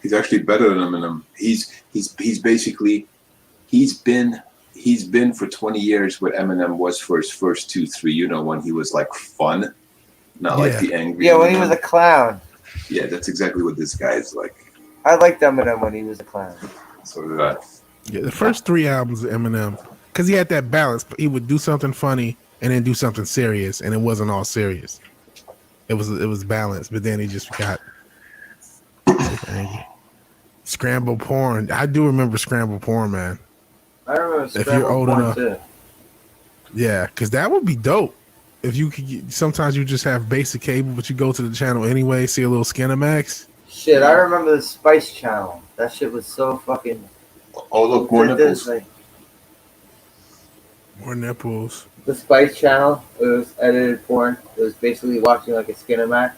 B: He's actually better than Eminem. He's basically he's been for 20 years what Eminem was for his first 2-3. You know, when he was like fun, not like the angry.
A: Yeah, when he was a clown.
B: Yeah, that's exactly what this guy is like.
A: I liked Eminem when he was a clown.
B: So did I.
C: Yeah, the first 3 albums of Eminem, because he had that balance. But he would do something funny and then do something serious, and it wasn't all serious. It was balanced, but then he just got angry. Scramble porn. I do remember Scramble porn, man.
A: I remember
C: If you're old
A: porn
C: enough,
A: too.
C: yeah, because that would be dope. If you could, sometimes you just have basic cable, but you go to the channel anyway, see a little Skinamax.
A: Shit, I remember the Spice Channel. That shit was so fucking.
B: Oh look, more nipples.
A: Like,
C: More nipples.
A: the Spice Channel. It was edited porn. It was basically watching like a Skinamax.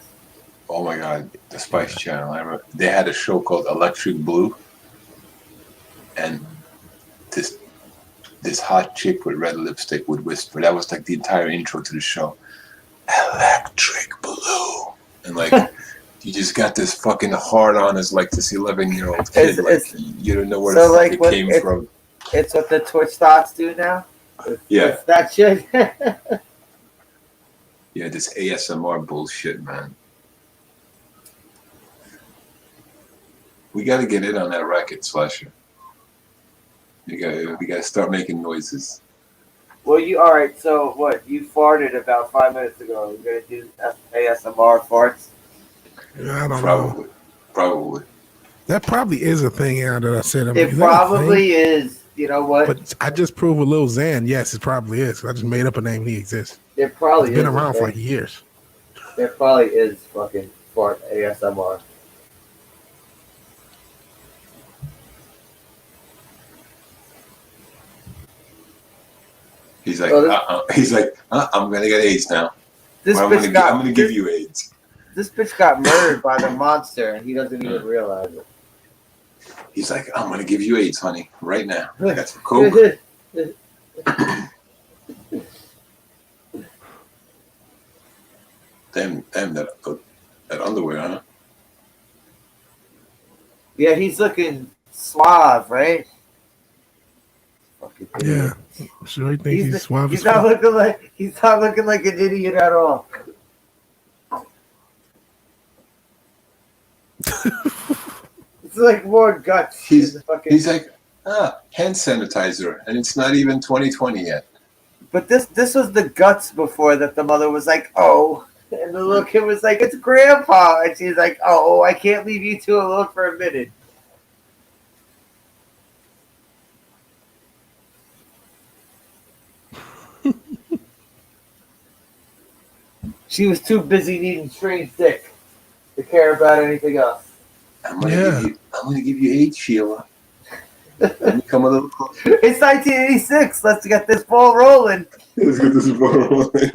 B: Oh my god, the Spice Channel. I remember they had a show called Electric Blue, and this hot chick with red lipstick would whisper. That was like the entire intro to the show. Electric Blue, and like you just got this fucking hard on as like this 11-year-old kid. You don't know where
A: so
B: the fuck it came from.
A: It's what the Twitch stocks do now.
B: Yeah,
A: it's that shit.
B: yeah, this ASMR bullshit, man. We got to get in on that racket, Slasher. We got to start making noises.
A: Well, all right. So what? You farted about 5 minutes ago. You're gonna do ASMR farts?
C: I don't know.
B: Probably.
C: That probably is a thing now that I said.
A: It probably is. You know what?
C: But I just proved with Lil Xan. Yes, it probably is. I just made up a name. He exists.
A: It probably
C: It's been around for like years.
A: It probably is fucking fart ASMR.
B: He's like, I'm gonna get AIDS now. I'm gonna give you AIDS.
A: This bitch got murdered by the monster, and he doesn't even realize it.
B: He's like, I'm gonna give you AIDS, honey, right now. I got some coke. Damn, that underwear, huh?
A: Yeah, he's looking suave, right? Fucking
C: yeah, I'm sure he thinks he's suave.
A: He's not looking like an idiot at all. It's like more guts.
B: He's like, hand sanitizer, and it's not even 2020 yet.
A: But this was the guts before that the mother was like, oh, and the little kid was like, it's grandpa, and she's like, oh, I can't leave you two alone for a minute. She was too busy needing strange dick to care about anything else.
B: I'm gonna give you AIDS, Sheila. Let me come a little closer.
A: It's 1986. Let's get this ball rolling.
B: Let's get this ball rolling.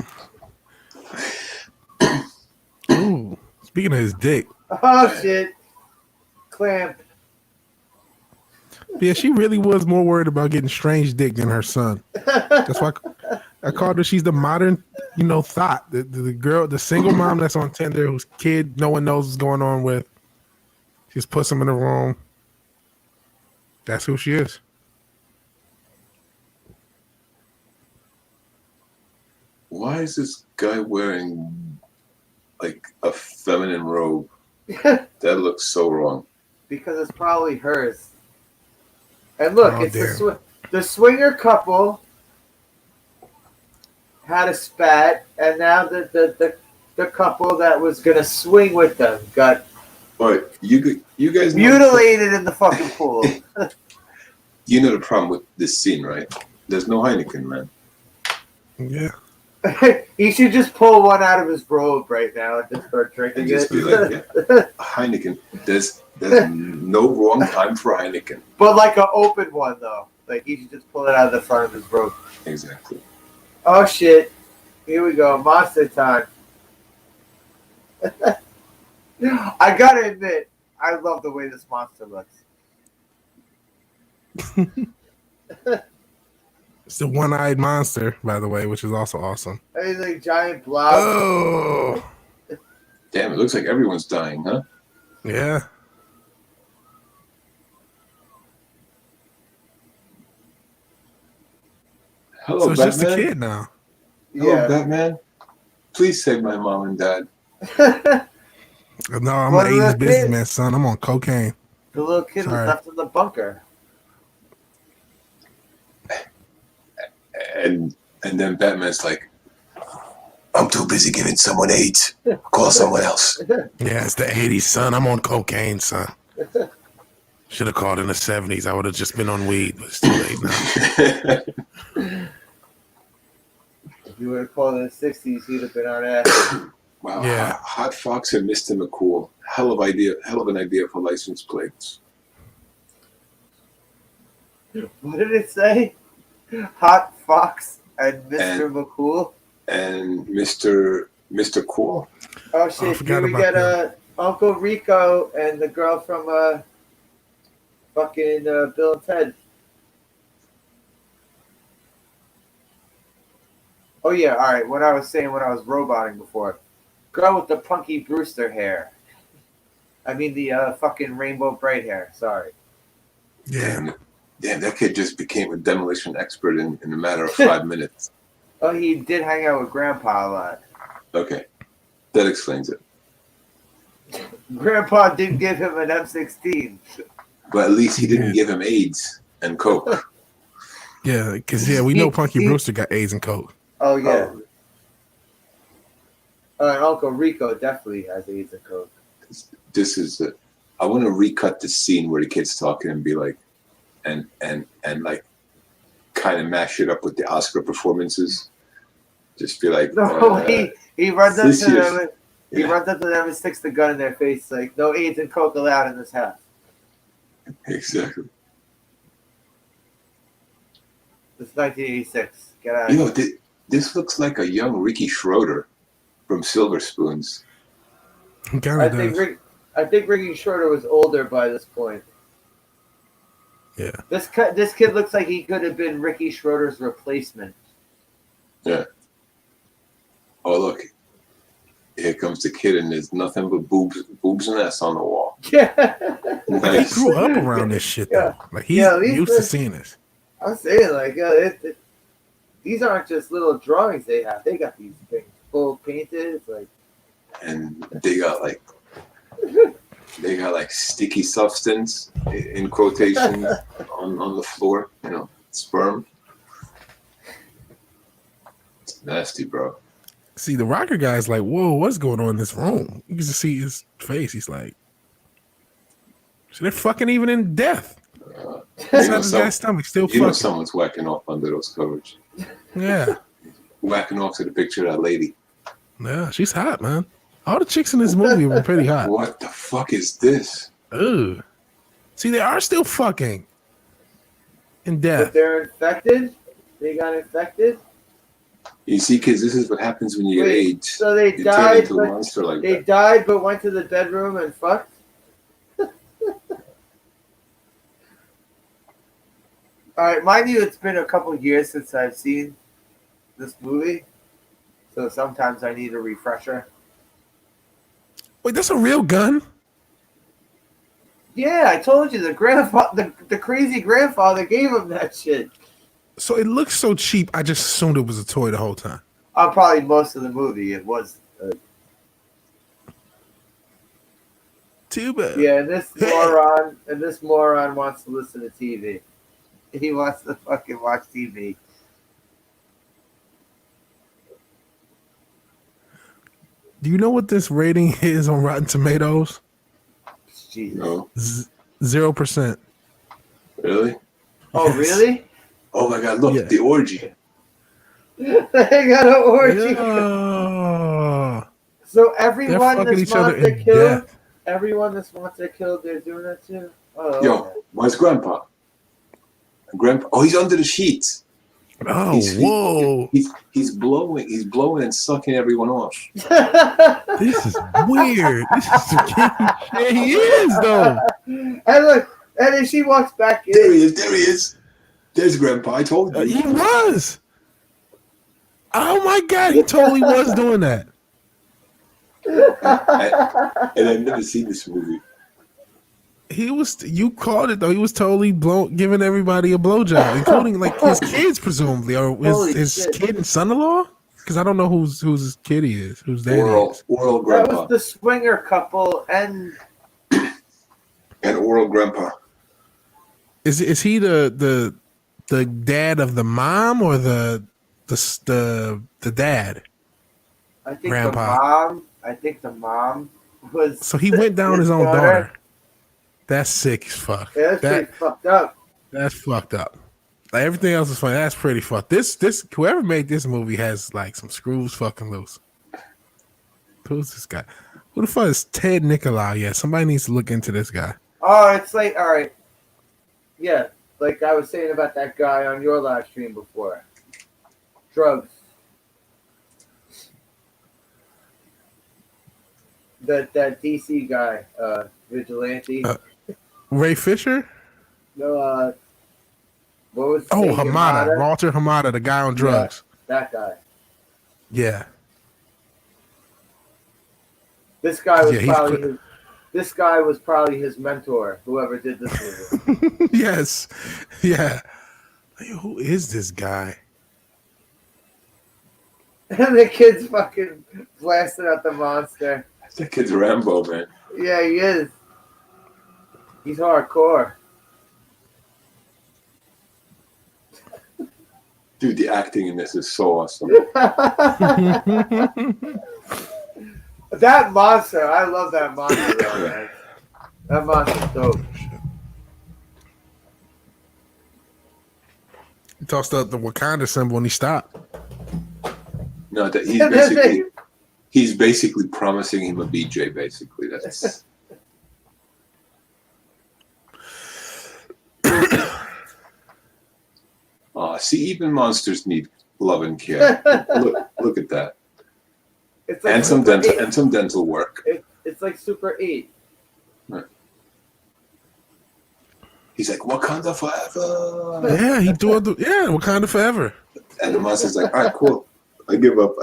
C: Ooh, speaking of his dick.
A: Oh shit. Clamp.
C: Yeah, she really was more worried about getting strange dick than her son. That's why I called her. She's the modern, thought. The girl, the single mom that's on Tinder, whose kid no one knows what's going on with. Just puts him in the room. That's who she is.
B: Why is this guy wearing like a feminine robe? That looks so wrong.
A: Because it's probably hers. And look, it's the swinger couple had a spat, and now the couple that was gonna swing with them got
B: But you guys know
A: mutilated in the fucking pool.
B: you know the problem with this scene, right? There's no Heineken, man.
C: Yeah.
A: He should just pull one out of his robe right now and just start drinking
B: And just
A: it.
B: be like, yeah, Heineken. There's no wrong time for Heineken.
A: But like an open one though. Like he should just pull it out of the front of his robe.
B: Exactly.
A: Oh shit. Here we go. Monster time. I gotta admit, I love the way this monster looks.
C: It's the one-eyed monster, by the way, which is also awesome.
A: He's like giant blob.
C: Oh,
B: Damn, it looks like everyone's dying, huh?
C: yeah.
B: Hello,
C: So it's
B: Batman.
C: just a kid now.
B: Hello,
A: Yeah.
B: Batman. Please save my mom and dad.
C: No, I'm
A: What
C: an
A: are
C: 80s
A: the
C: businessman,
A: kids?
C: son. I'm on cocaine.
A: The little kid was
C: Sorry.
A: left in the bunker.
B: And then Batman's like, I'm too busy giving someone AIDS. Call someone else.
C: Yeah, it's the 80s, son. I'm on cocaine, son. Should have called in the 70s. I would have just been on weed, but it's too late now.
A: If you would have called in the 60s, he'd have been on acid.
B: Wow,
C: Yeah.
B: Hot Fox and Mr. McCool. Hell of an idea for license plates.
A: What did it say? Hot Fox and Mr. McCool?
B: And Mr. Cool.
A: Oh
C: I
A: shit,
C: forgot
A: here we
C: about
A: get Uncle Rico and the girl from fucking Bill and Ted. Oh yeah, alright, what I was saying when I was roboting before. Girl with the Punky Brewster hair. I mean the fucking rainbow bright hair, sorry.
C: Yeah.
B: Damn, that kid just became a demolition expert in a matter of 5 minutes.
A: Oh, he did hang out with Grandpa a lot.
B: Okay, that explains it.
A: Grandpa did give him an M16.
B: But at least he didn't give him AIDS and coke.
C: Yeah, because, we know Punky Brewster got AIDS and coke.
A: Oh, yeah. And Uncle Rico definitely has AIDS and coke.
B: This is I want to recut the scene where the kid's talking and be like, and like, kind of mash it up with the Oscar performances. Just be like,
A: No, he runs up to them. And,
B: yeah.
A: He runs up to them and sticks the gun in their face, like, no AIDS and coke allowed in this house.
B: Exactly.
A: It's 1986. Get out of
B: You
A: here.
B: know, this looks like a young Ricky Schroeder from Silver Spoons.
C: He kind of does.
A: I think Ricky Schroeder was older by this point.
C: Yeah.
A: This kid looks like he could have been Ricky Schroeder's replacement.
B: Yeah. Oh, look. Here comes the kid, and there's nothing but boobs and ass on the wall.
A: Yeah.
C: He
B: Nice.
C: grew up around this shit, though. Like, he's used to seeing this.
A: I'm saying, like, these aren't just little drawings they have. They got these things full painted. Like,
B: And they got like sticky substance in quotations on the floor. You know, sperm. It's nasty, bro.
C: See, the rocker guy's like, whoa, what's going on in this room? You can just see his face. He's like, so they're fucking even in death. Inside this guy's stomach, still
B: You know
C: fucking.
B: someone's whacking off under those covers.
C: Yeah.
B: Whacking off to the picture of that lady.
C: Yeah, she's hot, man. All the chicks in this movie were pretty hot.
B: What the fuck is this?
C: Ooh. See, they are still fucking in
A: but
C: death.
A: they're infected. They got infected.
B: You see, kids, this is what happens when you get AIDS.
A: So they
B: You turn
A: died,
B: into a
A: but
B: monster like
A: they
B: that.
A: died, but went to the bedroom and fucked. All right, mind you, it's been a couple years since I've seen this movie, so sometimes I need a refresher.
C: Wait, that's a real gun?
A: Yeah, I told you the crazy grandfather gave him that shit.
C: So it looks so cheap, I just assumed it was a toy the whole time.
A: Probably most of the movie it was.
C: Too bad.
A: Yeah, and this moron wants to listen to TV. He wants to fucking watch TV.
C: Do you know what this rating is on Rotten Tomatoes?
A: Jesus.
B: No.
C: 0%.
B: Really?
A: Oh, really?
B: Oh my God! Look,
C: Yeah.
B: the orgy.
A: They got an orgy.
C: Yeah.
A: So
C: They're
A: everyone
C: fucking
A: this
C: each other
A: monster
C: in
A: killed,
C: death.
A: everyone this monster killed, they're doing that too. Oh,
B: Yo,
A: okay.
B: where's Grandpa? Grandpa. Oh, he's under the sheets.
C: Oh,
B: He's
C: whoa.
B: he's blowing and sucking everyone off.
C: This is weird. This is some kinky shit. He is, though.
A: And look, and then she walks back in.
B: There he is. There he is. There's Grandpa. I told you.
C: He was. Oh, my God. He totally was doing that.
B: And I've never seen this movie.
C: He was. You called it, though. He was totally giving everybody a blowjob, including like his kids, presumably, or his kid and son-in-law. Because I don't know whose his kid he is, whose dad is.
B: Oral
A: That
B: Grandpa.
A: was the swinger couple, and
B: Oral Grandpa.
C: Is he the dad of the mom or the dad?
A: I think
C: Grandpa.
A: the mom was.
C: So he went down his own daughter. That's sick as fuck.
A: Yeah, that's pretty fucked up.
C: That's fucked up. Like everything else is funny. That's pretty fucked. This whoever made this movie has like some screws fucking loose. Who's this guy? Who the fuck is Ted Nicolau? Yeah, somebody needs to look into this guy.
A: Oh, it's like, all right. Yeah, like I was saying about that guy on your live stream before. Drugs. That DC guy, vigilante.
C: Ray Fisher?
A: No, what was?
C: Oh, Hamada. Walter Hamada, the guy on drugs.
A: Yeah, that guy.
C: Yeah.
A: This guy was this guy was probably his mentor, whoever did this movie.
C: Yes. Yeah. Who is this guy?
A: And the kid's fucking blasting out the monster.
B: That kid's Rambo, man.
A: Yeah, he is. He's hardcore.
B: Dude, the acting in this is so awesome.
A: That monster, I love that monster, though, man. That monster's dope.
C: He tossed out the Wakanda symbol and he stopped.
B: No, that he's basically promising him a BJ. Basically, that's. See, even monsters need love and care. Look at that.
A: It's like
B: some dental work.
A: It's like Super 8.
B: Right. He's like, Wakanda forever.
C: Yeah, he threw Wakanda forever.
B: And the monster's like, all right, cool. I give up.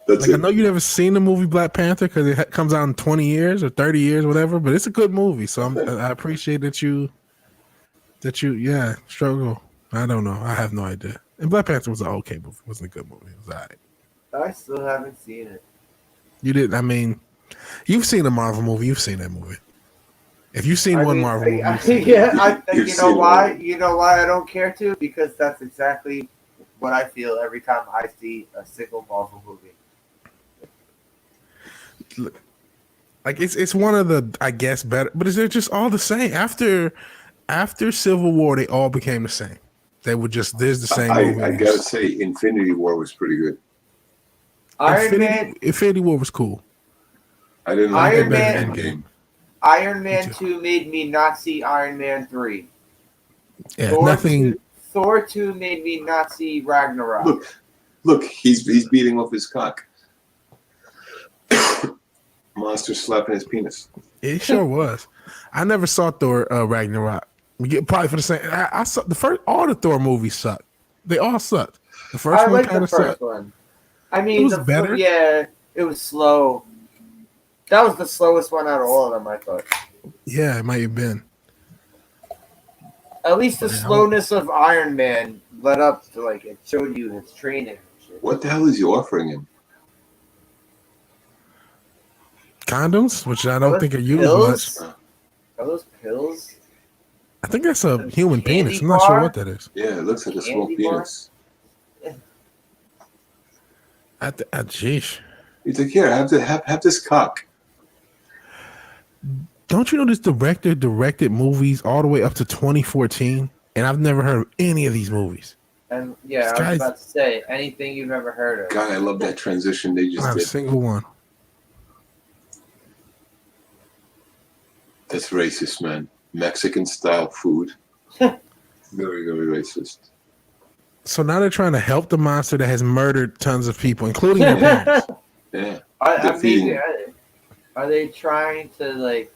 B: That's
C: like,
B: it.
C: I know you never seen the movie Black Panther because it comes out in 20 years or 30 years, whatever. But it's a good movie, so I appreciate that you struggle. I don't know. I have no idea. And Black Panther was an okay movie. It wasn't a good movie. It was all right.
A: I still haven't seen it.
C: You didn't. I mean, you've seen a Marvel movie. You've seen that movie. If you've seen one Marvel movie,
A: you know why? You know why I don't care to? Because that's exactly what I feel every time I see a single Marvel movie.
C: Like it's one of the, I guess, better, but they're just all the same. After Civil War, they all became the same. They were just there's the same movie.
B: I gotta say, Infinity War was pretty good.
C: Infinity War was cool.
B: I didn't like
A: Iron
B: that
A: Man
B: Endgame.
A: Iron Man 2 made me not see Iron Man 3.
C: Yeah,
A: Thor 2 made me not see Ragnarok.
B: Look, he's beating off his cock. Monster slapping his penis.
C: It sure was. I never saw Thor Ragnarok. Probably for the same. I saw all the Thor movies sucked. They all sucked. The first one kind of sucked.
A: One. I mean,
C: it was better.
A: Yeah, it was slow. That was the slowest one out of all of them, I thought.
C: Yeah, it might have been.
A: At least the slowness of Iron Man led up to, like, it showed you his training. And shit.
B: What the hell is he offering him?
C: Condoms, which I don't think are used much.
A: Are those pills?
C: I think that's a human penis. I'm not sure what that is.
B: Yeah, it looks like a small penis.
C: Jeez.
B: He's like, here, have this cock.
C: Don't you know this director directed movies all the way up to 2014, and I've never heard of any of these movies.
A: And yeah, I was about to say anything you've ever heard of.
B: God, I love that transition they just
C: Not a
B: did.
C: single one.
B: That's racist, man. Mexican style food. Very, very racist.
C: So now they're trying to help the monster that has murdered tons of people, including their parents.
B: Yeah.
A: Are they trying to like?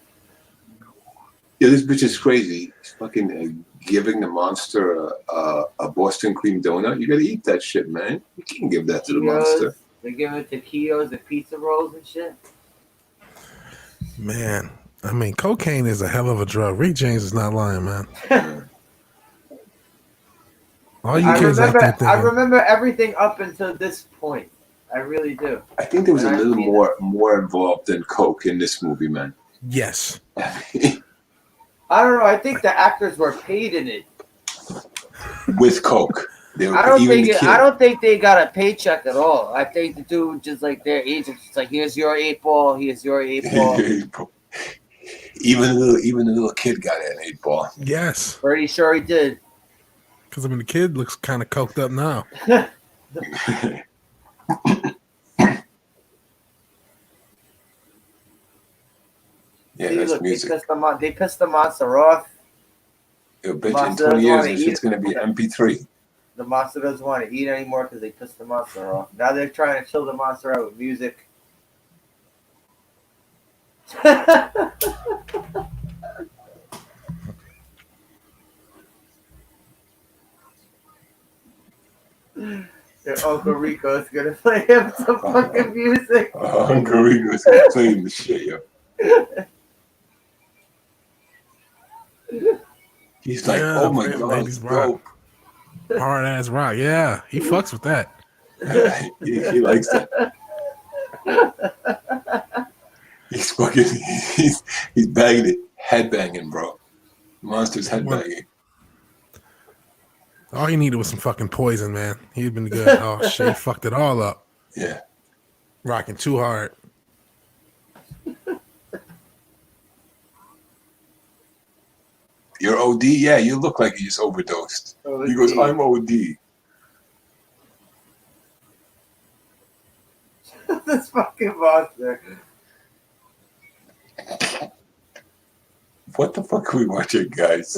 B: Yeah, this bitch is crazy. He's fucking giving the monster a Boston cream donut. You gotta eat that shit, man. You can't give that to the monster.
A: They give it taquitos and pizza rolls and shit.
C: Man, I mean, cocaine is a hell of a drug. Rick James is not lying, man. All you kids out there thinking.
A: I remember everything up until this point. I really do.
B: I think there was a little more involved than coke in this movie, man.
C: Yes.
A: I don't know. I think the actors were paid in it.
B: With coke.
A: I don't think they got a paycheck at all. I think the dude just like their agent, just like, here's your 8-ball, here's your 8-ball.
B: Even the little kid got an 8-ball.
C: Yes.
A: Pretty sure he did.
C: Because I mean, the kid looks kind of coked up now.
B: Yeah,
A: see,
B: that's
A: look,
B: music.
A: They pissed the monster off.
B: Yo, bitch, in 20 years, this shit's going to be MP3.
A: The monster doesn't want to eat anymore because they pissed the monster off. Now they're trying to chill the monster out with music. Your Uncle Rico's going to play him some fucking music.
B: Uncle Rico's going to play him the shit, yo. He's like, oh my God, bro.
C: Hard ass rock. Yeah, he fucks with that.
B: he likes that. He's fucking, he's bagging it, headbanging, bro. Monster's headbanging.
C: All he needed was some fucking poison, man. He'd been good. Oh shit, he fucked it all up.
B: Yeah.
C: Rocking too hard.
B: You're OD? Yeah, you look like you just overdosed.
A: OD.
B: He goes, I'm OD.
A: This fucking monster.
B: What the fuck are we watching, guys?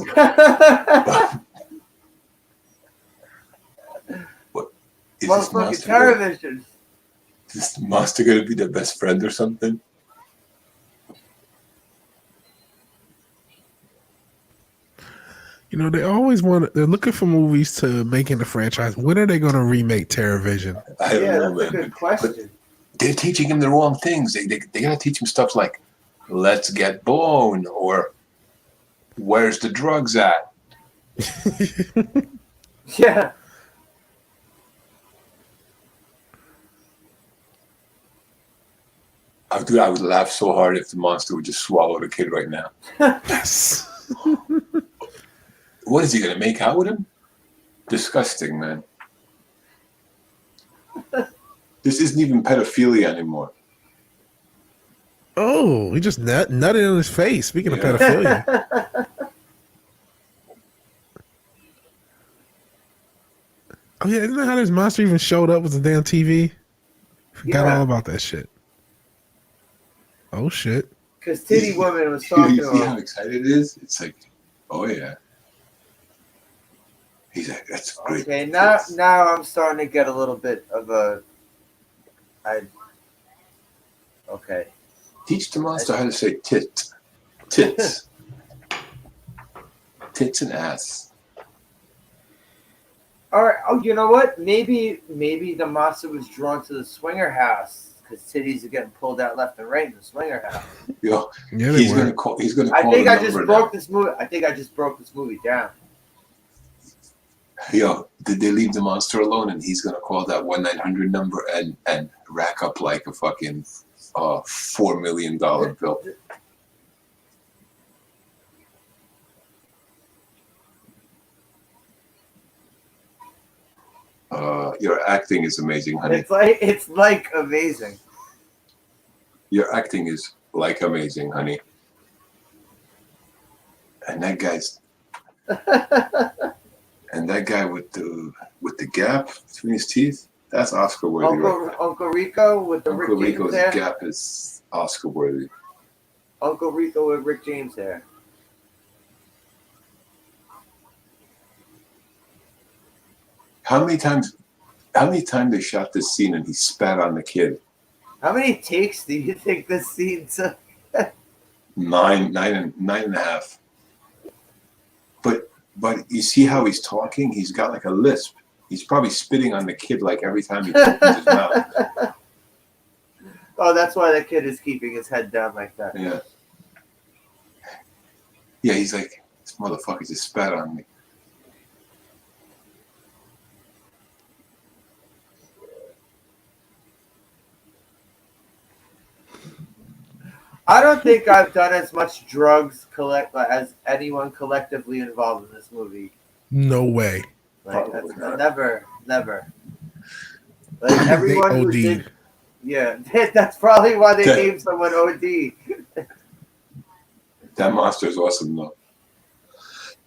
B: What is this monster?
A: TerrorVision.
B: Is this monster gonna be their best friend or something?
C: You know, they always they're looking for movies to make in the franchise. When are they going to remake TerrorVision?
B: I don't know,
A: that's a good question.
B: But they're teaching him the wrong things. They gotta teach him stuff like, let's get bone, or where's the drugs at?
A: Yeah.
B: I would laugh so hard if the monster would just swallow the kid right now.
C: Yes.
B: What is he gonna make out with him? Disgusting, man. This isn't even pedophilia anymore.
C: Oh, he just nutted in his face. Speaking of pedophilia. Oh yeah, isn't that how this monster even showed up with the damn TV? Forgot all about that shit. Oh shit.
A: Because Titty Woman was talking
B: You see how excited it is? It's like, oh yeah. He's like, that's great.
A: Okay, now I'm starting to get a little bit of a. Okay.
B: Teach the monster how to say tit. Tits. Tits and ass.
A: All right. Oh, you know what? Maybe the monster was drawn to the swinger house because titties are getting pulled out left and right in the swinger house.
B: Yo,
C: Yeah,
B: he's gonna call. He's gonna.
A: I
B: Call
A: think
B: the
A: I just
B: number
A: broke
B: now.
A: this movie. I think I just broke this movie down.
B: Yo, did they leave the monster alone? And he's gonna call that 1-900 number and rack up like a fucking $4 million bill. Your acting is amazing, honey.
A: It's like amazing.
B: Your acting is like amazing, honey. And that guy with the gap between his teeth, that's Oscar worthy.
A: Uncle Rico with the
B: Uncle
A: Rick James
B: Rico's
A: hair.
B: gap is Oscar worthy.
A: Uncle Rico with Rick James hair.
B: How many times they shot this scene and he spat on the kid?
A: How many takes do you think this scene took?
B: Nine and a half. But you see how he's talking? He's got like a lisp. He's probably spitting on the kid like every time he opens his mouth.
A: Oh, that's why the kid is keeping his head down like that.
B: Yeah. Yeah, he's like, this motherfucker just spat on me.
A: I don't think I've done as much drugs as anyone collectively involved in this movie.
C: No way.
A: Like never. Like everyone who did, yeah, that's probably why they named someone OD.
B: That monster is awesome, though.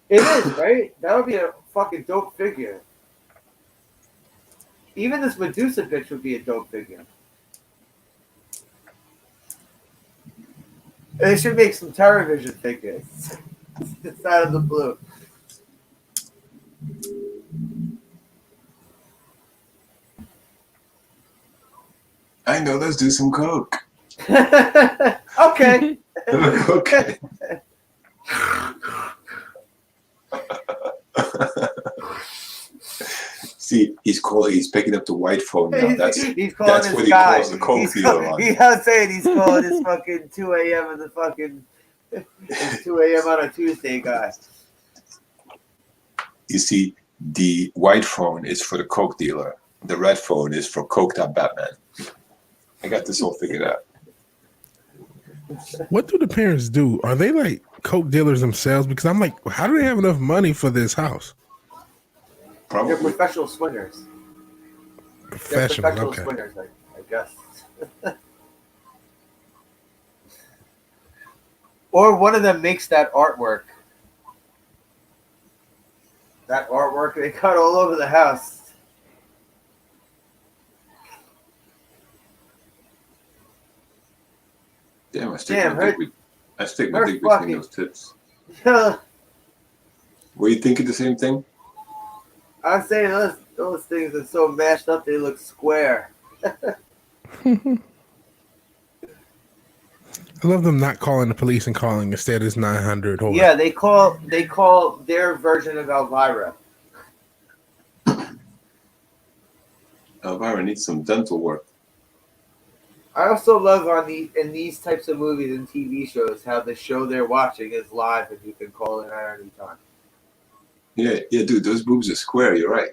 A: It is, right? That would be a fucking dope figure. Even this Medusa bitch would be a dope figure. They should make some TerrorVision figures. It's out of the blue.
B: I know, let's do some coke.
A: Okay.
B: Okay. See, he's picking up the white phone now. That's what he calls the coke dealer on.
A: I'm saying he's calling his fucking 2 a.m. in the fucking 2 a.m. on a Tuesday guy.
B: You see, the white phone is for the coke dealer. The red phone is for Coke.Batman. I got this all figured out.
C: What do the parents do? Are they like coke dealers themselves? Because I'm like, how do they have enough money for this house?
B: Probably.
A: They're professional swingers.
C: Professional, okay.
A: Swingers, I guess. Or one of them makes that artwork. That artwork they cut all over the house.
B: Damn, I stick my dick between those tits.
A: Yeah.
B: Were you thinking the same thing?
A: I'm saying those things are so mashed up they look square.
C: I love them not calling the police and calling instead it's 900.
A: Yeah, they call their version of Elvira.
B: Elvira needs some dental work.
A: I also love in these types of movies and TV shows how the show they're watching is live and you can call it at any time.
B: Yeah, dude, those boobs are square. You're right.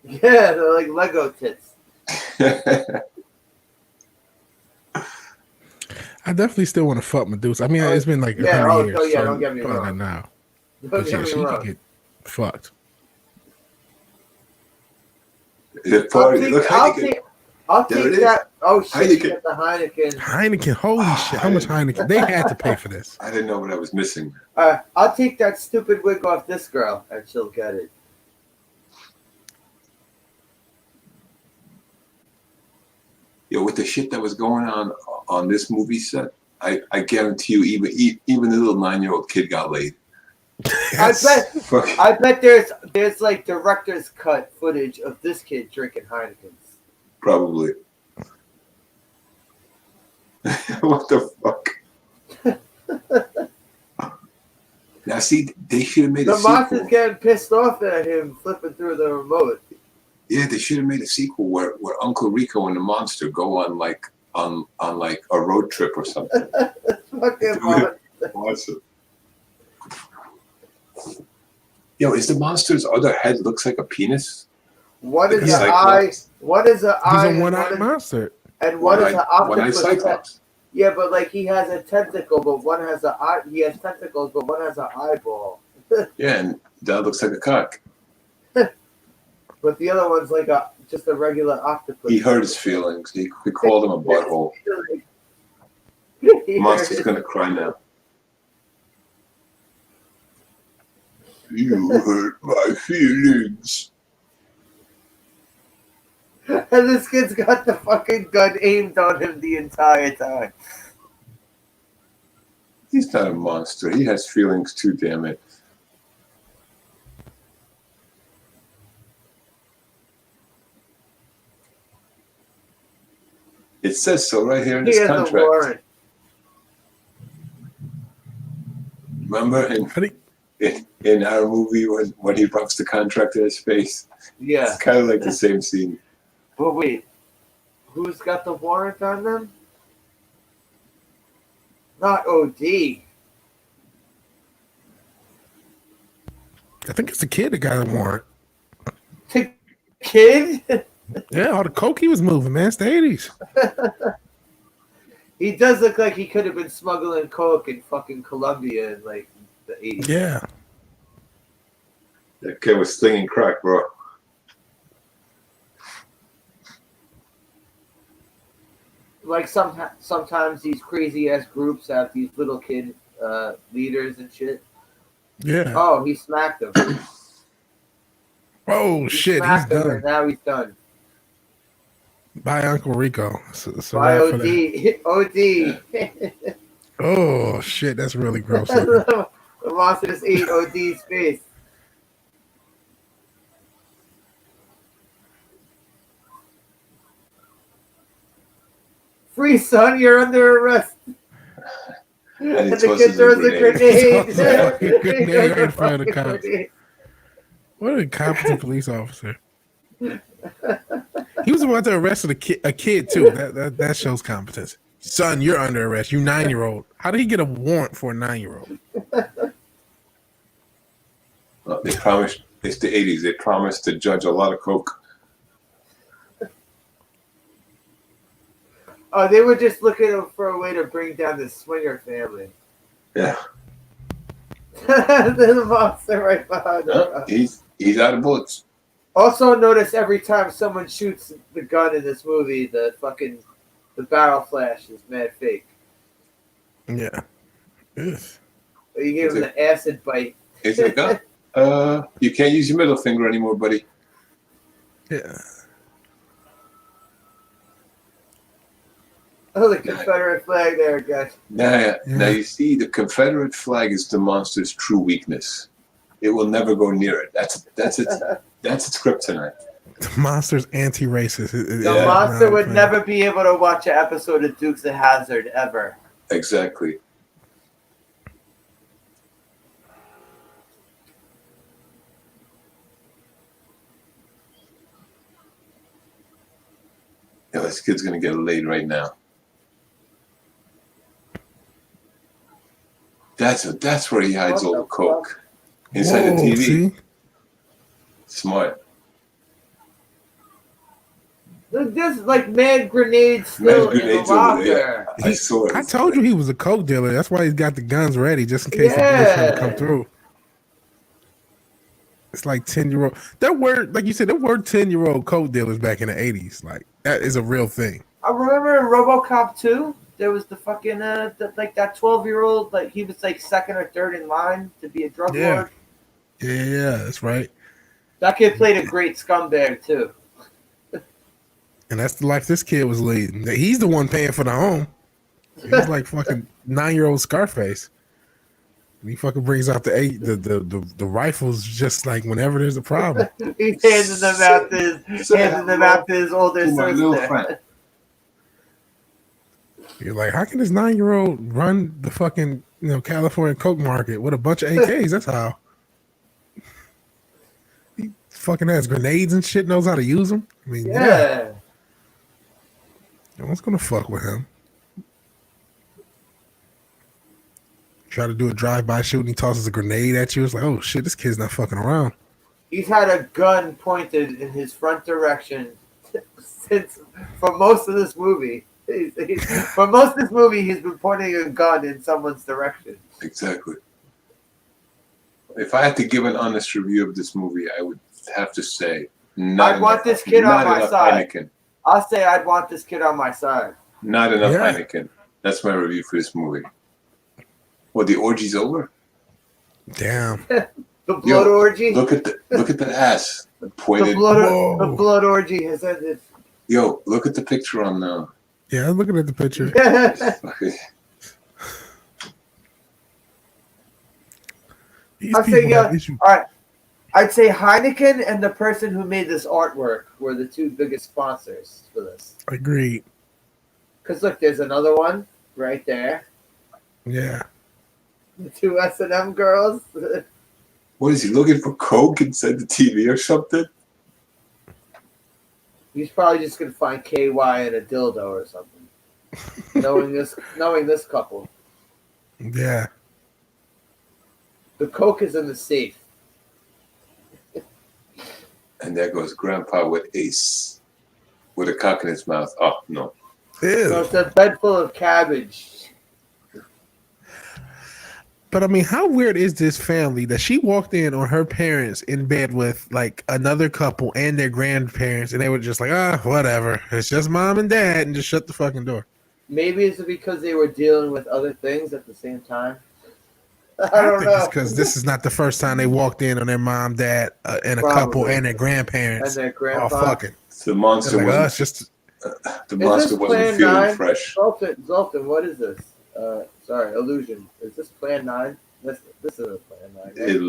A: Yeah, they're like Lego tits.
C: I definitely still want to fuck Medusa. I mean, it's been like 100 years.
A: Oh, yeah,
C: so
A: don't get me wrong.
C: Now.
A: Don't get me
C: she
A: wrong.
C: can get fucked.
A: I'll take that. Oh shit!
B: Heineken.
A: You got the Heineken.
C: Heineken, holy shit! How much Heineken? They had to pay for this.
B: I didn't know what I was missing.
A: I'll take that stupid wig off this girl, and she'll get it.
B: Yo, with the shit that was going on this movie set, I guarantee you, even the little 9-year-old kid got laid.
A: I bet there's like director's cut footage of this kid drinking Heinekens.
B: Probably. What the fuck? Now, see, they should have made a sequel. The
A: monster's getting pissed off at him flipping through the remote.
B: Yeah, they should have made a sequel where Uncle Rico and the monster go on like a road trip or something.
A: Fucking
B: monster. Yo, is the monster's other head looks like a penis?
A: What is the eye? What is the eye?
C: He's a one-eyed monster.
A: And what is the octopus?
B: One-eyed cyclops.
A: Yeah, but like he has a tentacle, but one has an eye. He has tentacles, but one has an eyeball.
B: Yeah, and that looks like a cock.
A: But the other one's like just a regular octopus.
B: He hurt his feelings. He called him a butthole. Monster's gonna cry now. You hurt my feelings.
A: And this kid's got the fucking gun aimed on him the entire time.
B: He's not a monster. He has feelings too, damn it. It says so right here in
A: He
B: this
A: has a
B: contract.
A: warrant.
B: Remember in our movie when he rubs the contract in his face?
A: Yeah.
B: It's kind of like the same scene.
A: But wait, who's got the warrant on them? Not OD.
C: I think it's the kid that got a warrant.
A: The kid?
C: Yeah, all the coke he was moving, man. It's the 80s.
A: He does look like he could have been smuggling coke in fucking Colombia in like the 80s.
C: Yeah.
B: That kid was slinging crack, bro.
A: Like sometimes these crazy ass groups have these little kid leaders and shit.
C: Yeah.
A: Oh, he smacked him.
C: Oh, shit. He's
A: Smacked him,
C: done.
A: and now he's done.
C: By Uncle Rico. It's a
A: By
C: wrap for that.
A: OD.
C: Oh, shit. That's really gross.
A: The monster just ate OD's face. Free, son, you're under arrest.
B: And he
A: And the
B: tosses
A: kid throws a grenade.
C: He throws a fucking grenade
A: He throws
C: right
A: a
C: in front of the
A: fucking
C: cops.
A: grenade.
C: What an incompetent police officer. He was about to arrest a kid too. That shows competence. Son, you're under arrest. You 9-year-old. How did he get a warrant for a 9-year-old?
B: Well, they promised, it's the 80s, they promised to judge a lot of coke.
A: Oh, they were just looking for a way to bring down the Swinger family.
B: Yeah.
A: There's a monster right behind him.
B: He's out of bullets.
A: Also, notice every time someone shoots the gun in this movie, the barrel flash is mad fake.
C: Yeah. Ugh.
A: You give him the acid bite.
B: It's a gun. You can't use your middle finger anymore, buddy.
C: Yeah.
A: Oh, the Confederate flag there, guys.
B: Now you see, the Confederate flag is the monster's true weakness. It will never go near it. That's its kryptonite.
C: The monster's anti-racist.
A: The monster would never be able to watch an episode of Dukes of Hazzard ever.
B: Exactly. Yo, this kid's gonna get laid right now. That's where he hides all the coke. Inside the TV.
C: See?
B: Smart.
A: There's like mad grenades still in the locker.
B: I saw it.
C: I told you he was a coke dealer. That's why he's got the guns ready, just in case the police ever come through. It's like 10-year-old. There were, like you said, there were 10-year-old coke dealers back in the 80s. Like, that is a real thing.
A: I remember in RoboCop 2, there was the fucking that 12-year-old, like he was like second or third in line to be a drug lord.
C: Yeah, that's right.
A: That kid played a great scumbag too.
C: And that's the life this kid was leading. He's the one paying for the home. He's like fucking 9-year-old Scarface. And he fucking brings out the rifles just like whenever there's a problem.
A: He's handing them out to his older sister.
C: You're like, how can this 9-year-old run the fucking California coke market with a bunch of AKs? That's how. He fucking has grenades and shit. Knows how to use them. I mean, yeah. No one's gonna fuck with him. Try to do a drive-by shoot and he tosses a grenade at you. It's like, oh shit, this kid's not fucking around.
A: He's had a gun pointed in his front direction for most of this movie. For most of this movie, he's been pointing a gun in someone's direction.
B: Exactly. If I had to give an honest review of this movie, I would have to say,
A: I'd want this kid on my side.
B: Heineken.
A: I'll say I'd want this kid on my side.
B: Not enough Heineken. That's my review for this movie. Well, the orgy's over.
C: Damn.
A: The blood orgy.
B: Look at the ass pointed.
A: The blood orgy has ended.
B: Yo, look at the picture on the.
C: Yeah, I'm looking at the picture.
A: I'd say all right. I'd say Heineken and the person who made this artwork were the two biggest sponsors for this.
C: Agreed.
A: Because look, there's another one right there.
C: Yeah.
A: The two S&M girls.
B: What is he looking for? Coke inside the TV or something?
A: He's probably just gonna find KY and a dildo or something. knowing this couple.
C: Yeah.
A: The Coke is in the safe.
B: And there goes Grandpa with Ace, with a cock in his mouth. Oh no!
C: Ew.
A: So it's a bed full of cabbage.
C: But I mean, how weird is this family that she walked in on her parents in bed with like another couple and their grandparents, and they were just like, whatever. It's just mom and dad, and just shut the fucking door.
A: Maybe it's because they were dealing with other things at the same time. I don't know.
C: It's because this is not the first time they walked in on their mom, dad, and a couple and their grandparents.
A: And their grandpa.
C: All fucking.
B: The monster
C: like,
B: wasn't.
C: Just
B: the monster wasn't feeling
A: 9?
B: fresh.
A: Zoltan, what is this? Sorry, illusion. Is this Plan 9? This isn't Plan 9. Right?
B: It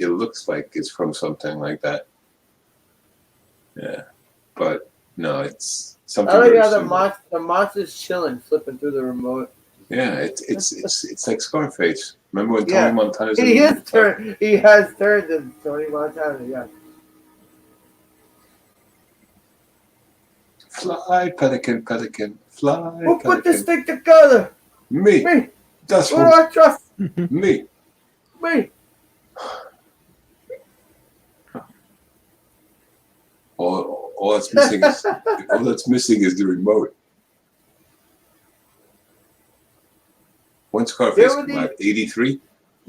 B: looks like it's from something like that. Yeah, but no, it's something.
A: I like how the monster's chilling, flipping through the remote.
B: Yeah, it's like Scarface. Remember when Tony Montana?
A: He has turned into Tony Montana. Yeah.
B: Fly, pelican, fly.
A: Who put this thing together?
B: Me. That's
A: who do I trust?
B: Me. All that's missing is the remote. When Scarface came out, 83?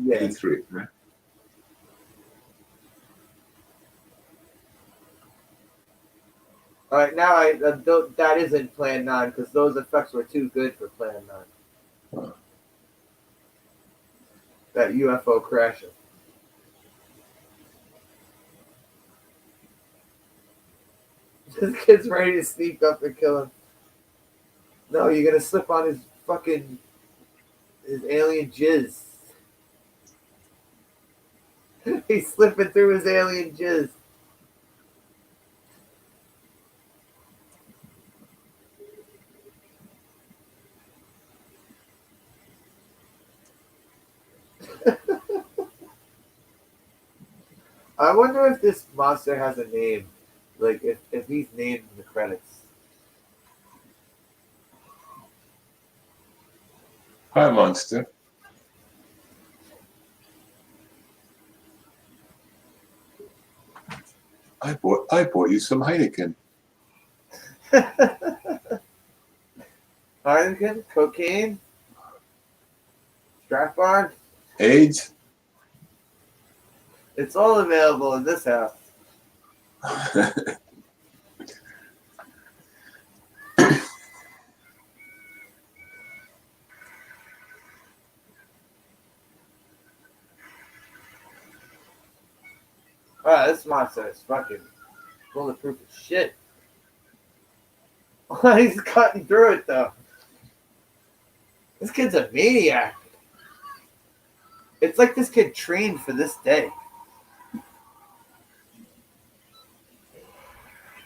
A: Yeah.
B: 83, right?
A: All right, now that isn't Plan 9 because those effects were too good for Plan 9.
B: Huh.
A: That UFO crashing. This kid's ready to sneak up and kill him. No, you're gonna slip on his alien jizz. He's slipping through his alien jizz. I wonder if this monster has a name. Like, if he's named in the credits.
B: Hi, monster. I bought you some Heineken.
A: Heineken, cocaine, strap on.
B: AIDS.
A: It's all available in this house. Wow, this monster is fucking bulletproof as shit. He's cutting through it though. This kid's a maniac. It's like this kid trained for this day.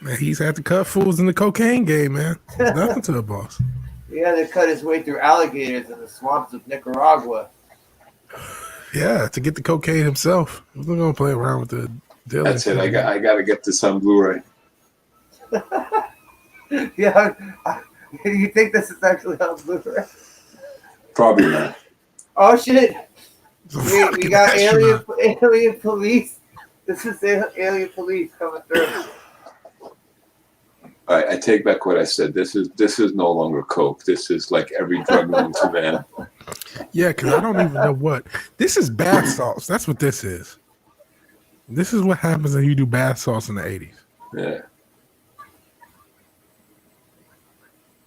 C: Man, he's had to cut fools in the cocaine game, man. It's nothing to the boss.
A: He had to cut his way through alligators in the swamps of Nicaragua.
C: Yeah, to get the cocaine himself. He's not gonna play around with the deal.
B: That's it. I got to get this on Blu-ray.
A: Yeah, you think this is actually on Blu-ray?
B: Probably not.
A: Oh shit! We got alien police. This is alien police coming through.
B: All right, I take back what I said. This is no longer coke. This is like every drug known to man.
C: Yeah, because I don't even know what. This is bath salts. That's what this is. This is what happens when you do bath salts in the 80s.
B: Yeah.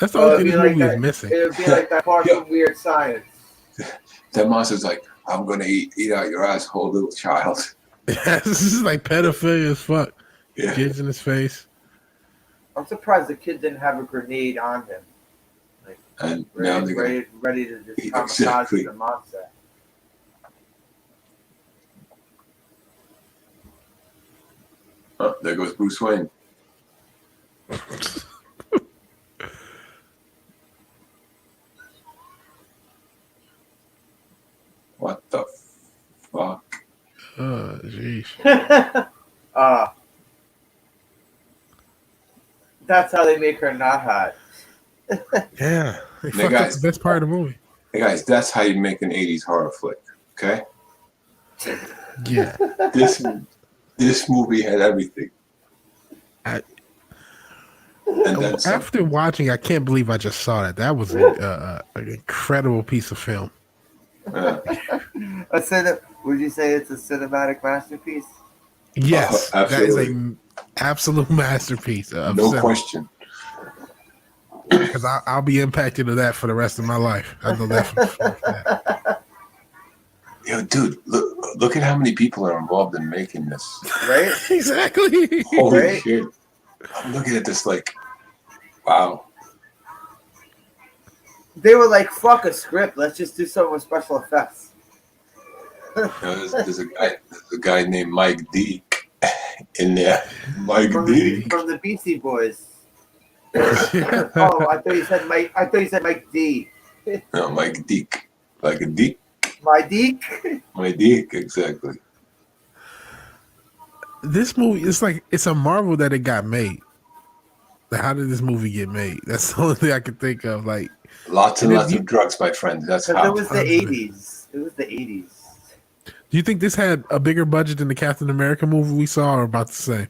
C: That's the only thing
A: It'd
C: this
A: be like
C: movie is
A: that.
C: missing.
A: It would be like that part
B: Yeah.
A: from Weird Science.
B: That monster's like, I'm gonna eat out your asshole, little child.
C: This is like pedophilia as fuck.
B: Yeah.
C: Kids in his face.
A: I'm surprised the kid didn't have a grenade on him. Like,
B: And now they're gonna
A: ready to just kamikaze
B: Exactly.
A: the monster.
B: oh, there goes Bruce Wayne. What the fuck?
C: Oh, jeez.
A: That's how they make her not hot.
C: Yeah. They
B: Hey,
C: fucked up
B: guys.
C: the best part of the movie.
B: Hey guys, that's how you make an 80s horror flick, okay?
C: Yeah.
B: This movie had everything.
C: I-
B: And then some.
C: After watching, I can't believe I just saw that. That was an incredible piece of film.
A: Would you say it's a cinematic masterpiece?
C: Yes, that is
B: absolutely.
C: a absolute masterpiece of
B: No
C: cinema.
B: question.
C: Because I'll be impacted to that for the rest of my life. I know that for that.
B: Yo, dude, look at how many people are involved in making this.
A: Right?
C: Exactly.
B: Holy
A: Right?
B: shit. I'm looking at this like, wow.
A: They were like, fuck a script. Let's just do something with special effects.
B: You know, there's a guy named Mike D in there. Mike D.
A: From the Beastie Boys. Oh, I thought you said Mike. I thought you said Mike D.
B: No, Mike Deek. Like a Deek.
A: My Deke.
B: My Deek, exactly.
C: This movie, it's a marvel that it got made. Like, how did this movie get made? That's the only thing I can think of. Like,
B: Lots and lots of drugs, my friend. That's
A: Because
B: how.
A: it was the 80s. It was the 80s.
C: do you think this had a bigger budget than the Captain America movie we saw, or about the same?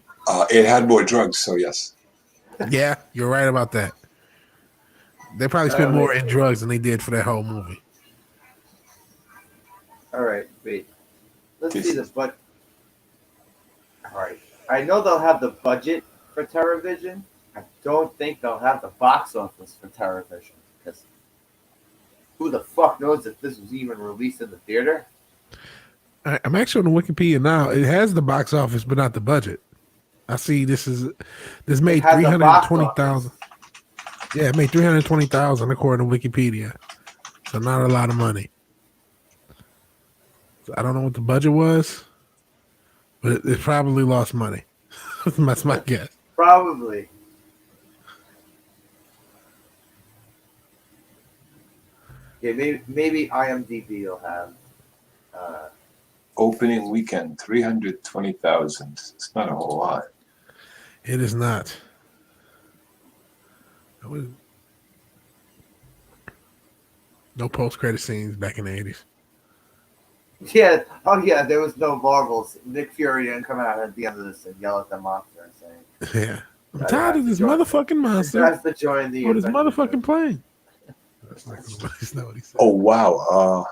B: It had more drugs, so yes.
C: Yeah, you're right about that. They probably spent more in drugs than they did for that whole movie.
A: All right, wait. Let's see the budget. All right. I know they'll have the budget for TerrorVision. I don't think they'll have the box office for TerrorVision. Because who the fuck knows if this was even released in the theater?
C: I'm actually on the Wikipedia now. It has the box office, but not the budget. I see this made
A: It has a box
C: 320,000. Yeah, it made 320,000 according to Wikipedia. So not a lot of money. So I don't know what the budget was, but it probably lost money. That's my guess.
A: Probably. Yeah, maybe IMDb will have.
B: Opening weekend, 320,000. It's not a whole lot.
C: It is not. No post-credit scenes back in the 80s.
A: Yeah. Oh, yeah. There was no Marvels. Nick Fury didn't come out at the end of this and yell at the monster and say,
C: Yeah. I'm tired of this motherfucking monster.
A: That's the joy in the
C: Oh, this motherfucking plane. That's not what he said.
B: Oh, wow.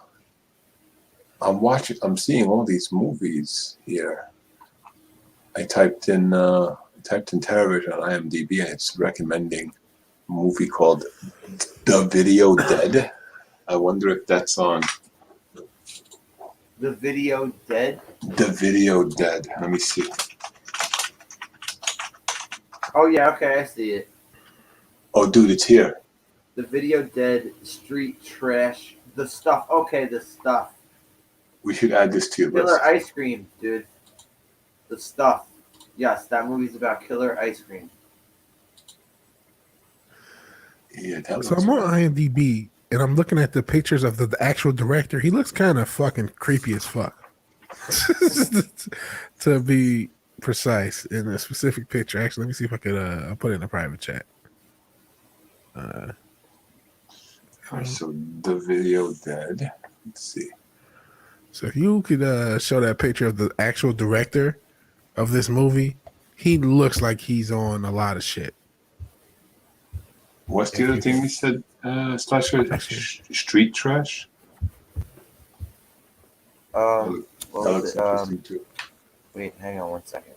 B: I'm seeing all these movies here. I typed in TerrorVision on IMDb, and it's recommending a movie called The Video Dead. I wonder if that's on
A: The Video Dead.
B: The Video Dead. Let me see.
A: Oh yeah, okay, I see it.
B: Oh, dude, it's here.
A: The Video Dead, Street Trash, The Stuff. Okay, The Stuff.
B: We should add this to your list.
A: Killer Ice Cream, dude. The Stuff. Yes, that movie's about killer ice cream.
B: Yeah, that
C: So I'm on IMDb and I'm looking at the pictures of the actual director. He looks kind of fucking creepy as fuck. To be precise, in a specific picture. Actually, let me see if I could I'll put it in a private chat.
B: So The Video Dead. Let's see.
C: So if you could show that picture of the actual director of this movie, he looks like he's on a lot of shit.
B: What's the other thing we said? Street Trash?
A: What
B: That
A: was
B: looks
A: it?
B: interesting too.
A: Wait, hang on one second.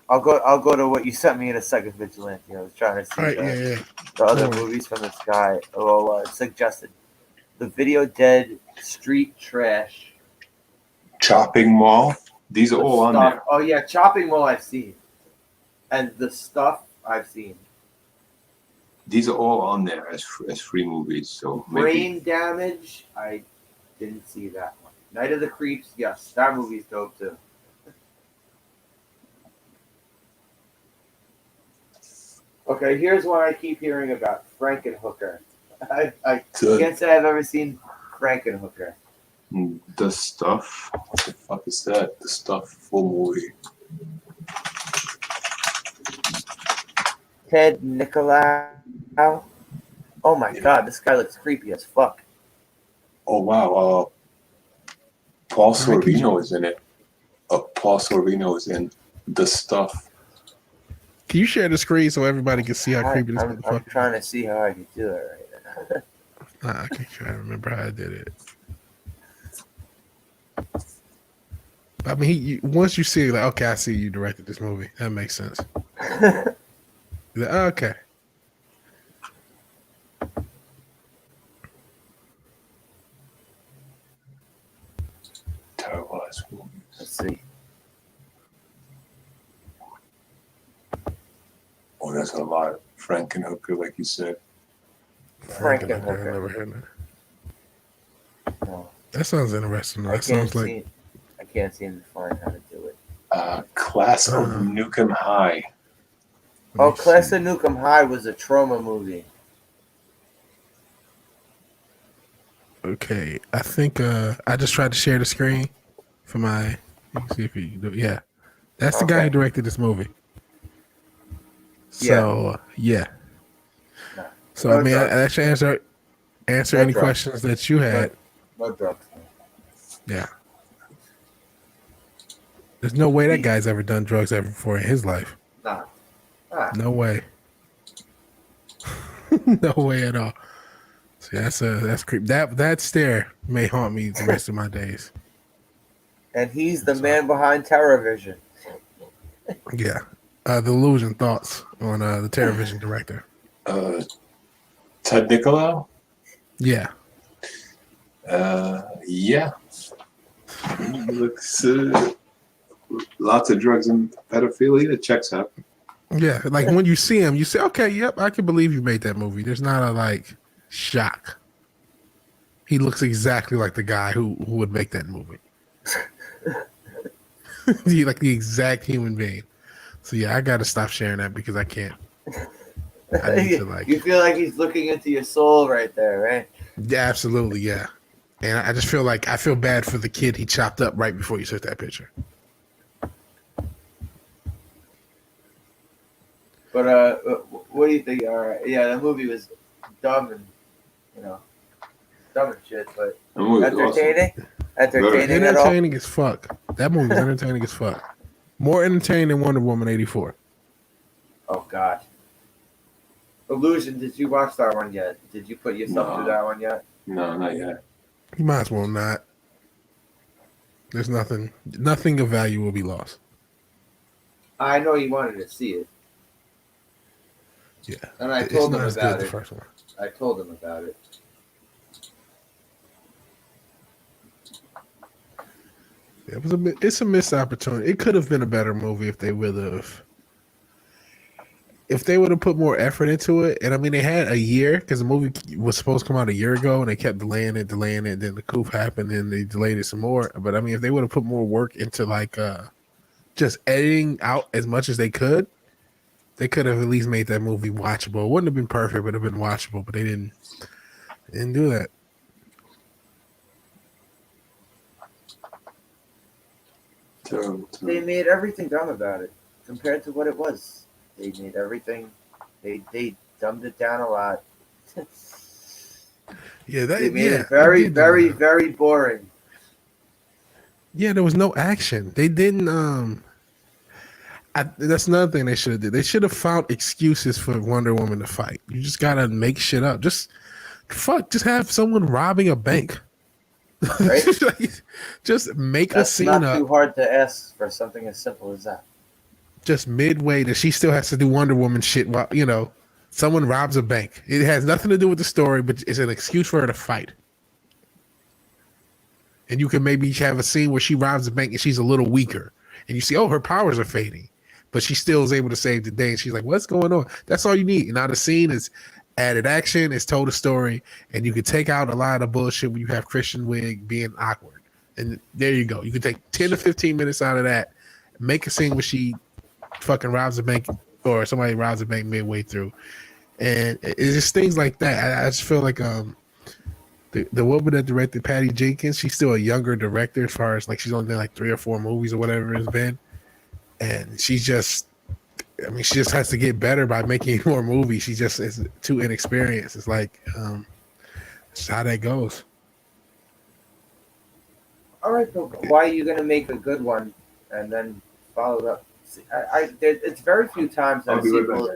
A: I'll go to what you sent me in a second, Vigilante. I was trying to see
C: All right, yeah.
A: the other
C: No worries.
A: movies from this guy. Oh, suggested the Video Dead, Street Trash,
B: Chopping Mall. These are
A: The
B: all on
A: Stuff.
B: there.
A: Oh yeah, Chopping Mall I've seen, and The Stuff I've seen.
B: These are all on there as free movies. So maybe
A: Brain Damage, I didn't see that one. Night of the Creeps, yes, that movie's dope too. Okay, here's one I keep hearing about, Frankenhooker. I can't say I've ever seen Frankenhooker.
B: The Stuff. What the fuck is that? The Stuff full movie.
A: Ted Nicolau. Oh my god, this guy looks creepy as fuck.
B: Oh wow. Paul Sorvino is in it. Paul Sorvino is in The Stuff.
C: Can you share the screen so everybody can see how creepy this
A: I'm
C: motherfucker?
A: trying to see how I can do it right now.
C: I can't try to remember how I did it. I mean, once you see it, like, okay, I see you directed this movie. That makes sense. You're like, okay.
B: Terrible ass movies.
A: Let's see.
B: Oh, that's a lot. Frankenhooker, like you said.
C: I
A: Frankenhooker.
C: never heard that.
A: No,
C: That sounds interesting. That
A: I
C: sounds like
A: can't seem to find how to do it.
B: Class of Nukem High.
A: Oh, Class of Nukem High was a trauma movie.
C: Okay, I think I just tried to share the screen for my. You can see if you can do it. Yeah, that's the guy who directed this movie. So yeah.
A: No.
C: So
A: No
C: I mean, I
A: drugs.
C: actually answer
A: No
C: any
A: drugs.
C: questions that you had.
A: No drugs.
C: Yeah. There's no way that guy's ever done drugs ever before in his life.
A: Nah.
C: No way. No way at all. See, that's creep. That stare may haunt me the rest of my days.
A: And he's the man behind TerrorVision.
C: Yeah. The illusion thoughts on the TerrorVision director.
B: Ted Nicolau?
C: Yeah.
B: Yeah. Looks lots of drugs and pedophilia. It checks out.
C: Yeah. Like when you see him, you say, okay, yep, I can believe you made that movie. There's not a like shock. He looks exactly like the guy who would make that movie. He's like the exact human being. So yeah, I gotta stop sharing that because I can't. I need to like.
A: You feel like he's looking into your soul right there, right?
C: Yeah, absolutely, yeah. And I just feel like I feel bad for the kid he chopped up right before you took that picture.
A: But what do you think? All right, yeah, the movie was dumb and dumb and shit, but entertaining.
B: Awesome.
A: Entertaining at all.
C: Entertaining as fuck. That movie was entertaining as fuck. More entertaining than Wonder Woman 84.
A: Oh God. Illusion, did you watch that one yet? Did you put yourself through that one yet?
B: No, not yet.
C: You might as well not. There's nothing of value will be lost.
A: I know you wanted to see it.
C: Yeah.
A: And I
C: It's
A: told
C: not
A: him
C: as good
A: about
C: as the
A: it.
C: first one.
A: I told him about it.
C: It was it's a missed opportunity. It could have been a better movie if they would have put more effort into it. And I mean, they had a year because the movie was supposed to come out a year ago, and they kept delaying it. Then the coup happened, and they delayed it some more. But I mean, if they would have put more work into like just editing out as much as they could have at least made that movie watchable. It wouldn't have been perfect, but it would have been watchable. But they didn't do that.
B: Terrible.
A: They made everything dumb about it compared to what it was. They made everything. They dumbed it down a lot.
C: Yeah,
A: They made it very, very, very boring.
C: Yeah, there was no action. They didn't. That's another thing they should have did. They should have found excuses for Wonder Woman to fight. You just gotta make shit up. Just have someone robbing a bank.
A: Right?
C: Just make
A: That's
C: a scene
A: not
C: up.
A: too hard to ask for something as simple as that.
C: just midway that she still has to do Wonder Woman shit while, someone robs a bank. It has nothing to do with the story, but it's an excuse for her to fight. And you can maybe have a scene where she robs the bank and she's a little weaker. And you see, oh, her powers are fading. But she still is able to save the day. And she's like, what's going on? That's all you need. And now the scene is added action, it's told a story, and you can take out a lot of bullshit when you have Christian Wiig being awkward. And there you go. You can take 10 to 15 minutes out of that, make a scene where she fucking robs a bank or somebody robs a bank midway through. And it's just things like that. I just feel like the woman that directed Patty Jenkins, she's still a younger director as far as like she's only done like 3 or 4 movies or whatever it's been. And she just has to get better by making more movies. She just is too inexperienced. It's like, that's how that goes.
A: All right, but why are you going to make a good one and then follow it up? See, it's very few times that a sequel.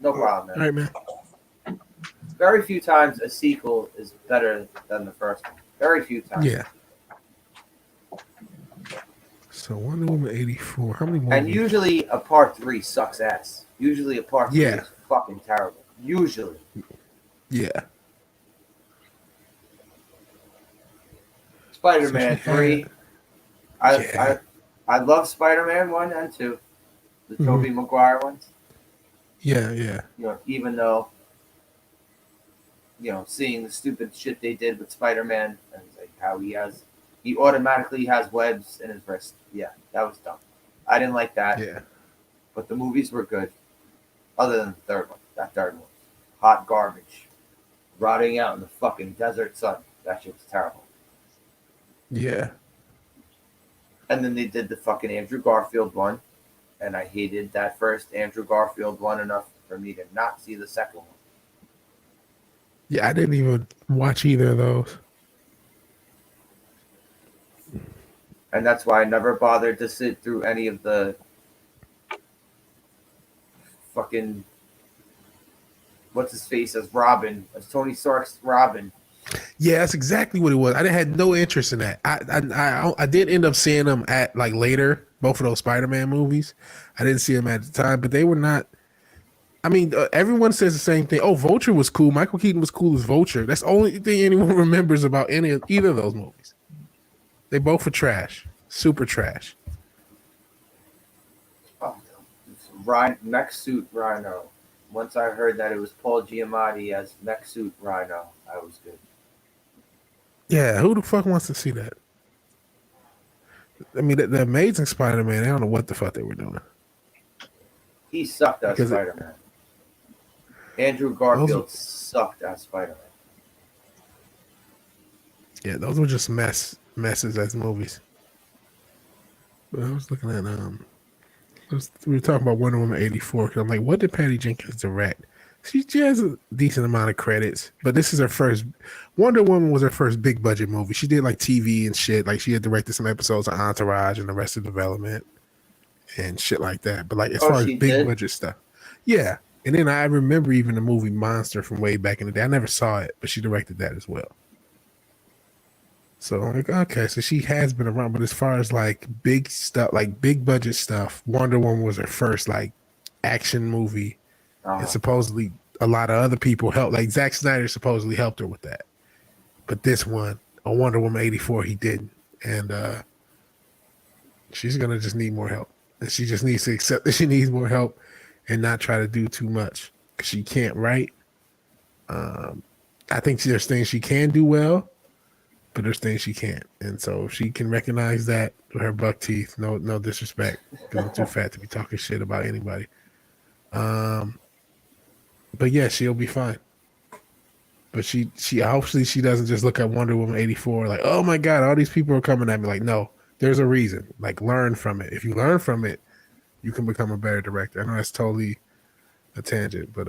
A: No problem, man.
C: All right, man.
A: Very few times a sequel is better than the first one. Very few times.
C: Yeah. So Wonder Woman 84. How many movies?
A: And usually a part 3 sucks ass. Usually a part 3 is fucking terrible. Usually.
C: Yeah.
A: Spider-Man 3. I love Spider-Man 1 and 2. The Tobey Maguire ones.
C: Yeah.
A: Even though, seeing the stupid shit they did with Spider-Man and like how he automatically has webs in his wrist. Yeah, that was dumb. I didn't like that.
C: Yeah.
A: But the movies were good. Other than the third one. That third one. Hot garbage. Rotting out in the fucking desert sun. That shit was terrible.
C: Yeah.
A: And then they did the fucking Andrew Garfield one. And I hated that first Andrew Garfield one enough for me to not see the second one.
C: Yeah, I didn't even watch either of those.
A: And that's why I never bothered to sit through any of the fucking what's his face as Robin, as Tony Stark's Robin.
C: Yeah, that's exactly what it was. I had no interest in that. I did end up seeing them at like later, both of those Spider-Man movies. I didn't see them at the time, but they were not. I mean, everyone says the same thing. Oh, Vulture was cool. Michael Keaton was cool as Vulture. That's the only thing anyone remembers about either of those movies. They both were trash, super trash.
A: Oh, Mech Suit Rhino. Once I heard that it was Paul Giamatti as Mech Suit Rhino, I was good.
C: Yeah, who the fuck wants to see that? I mean, the Amazing Spider-Man, I don't know what the fuck they were doing.
A: He sucked as Spider-Man. Andrew Garfield sucked as Spider-Man.
C: Yeah, those were just messes as movies. But I was looking at we were talking about Wonder Woman 84 because I'm like, what did Patty Jenkins direct? She has a decent amount of credits, but this is her first. Wonder Woman was her first big budget movie. She did like TV and shit. Like she had directed some episodes of Entourage and Arrested Development and shit like that. But like as far as big budget stuff, yeah. And then I remember even the movie Monster from way back in the day. I never saw it, but she directed that as well. So I'm like, okay, so she has been around, but as far as like big stuff, like big budget stuff, Wonder Woman was her first like action movie. And supposedly a lot of other people helped, like Zack Snyder supposedly helped her with that. But this one, on Wonder Woman 84, he didn't. And she's going to just need more help. And she just needs to accept that she needs more help and not try to do too much. Because she can't write. I think there's things she can do well, but there's things she can't. And so if she can recognize that with her buck teeth, no disrespect, because I'm too fat to be talking shit about anybody. But yeah, she'll be fine. But she hopefully she doesn't just look at Wonder Woman 84 like, oh my God, all these people are coming at me. Like, no, there's a reason. Like, learn from it. If you learn from it, you can become a better director. I know that's totally a tangent, but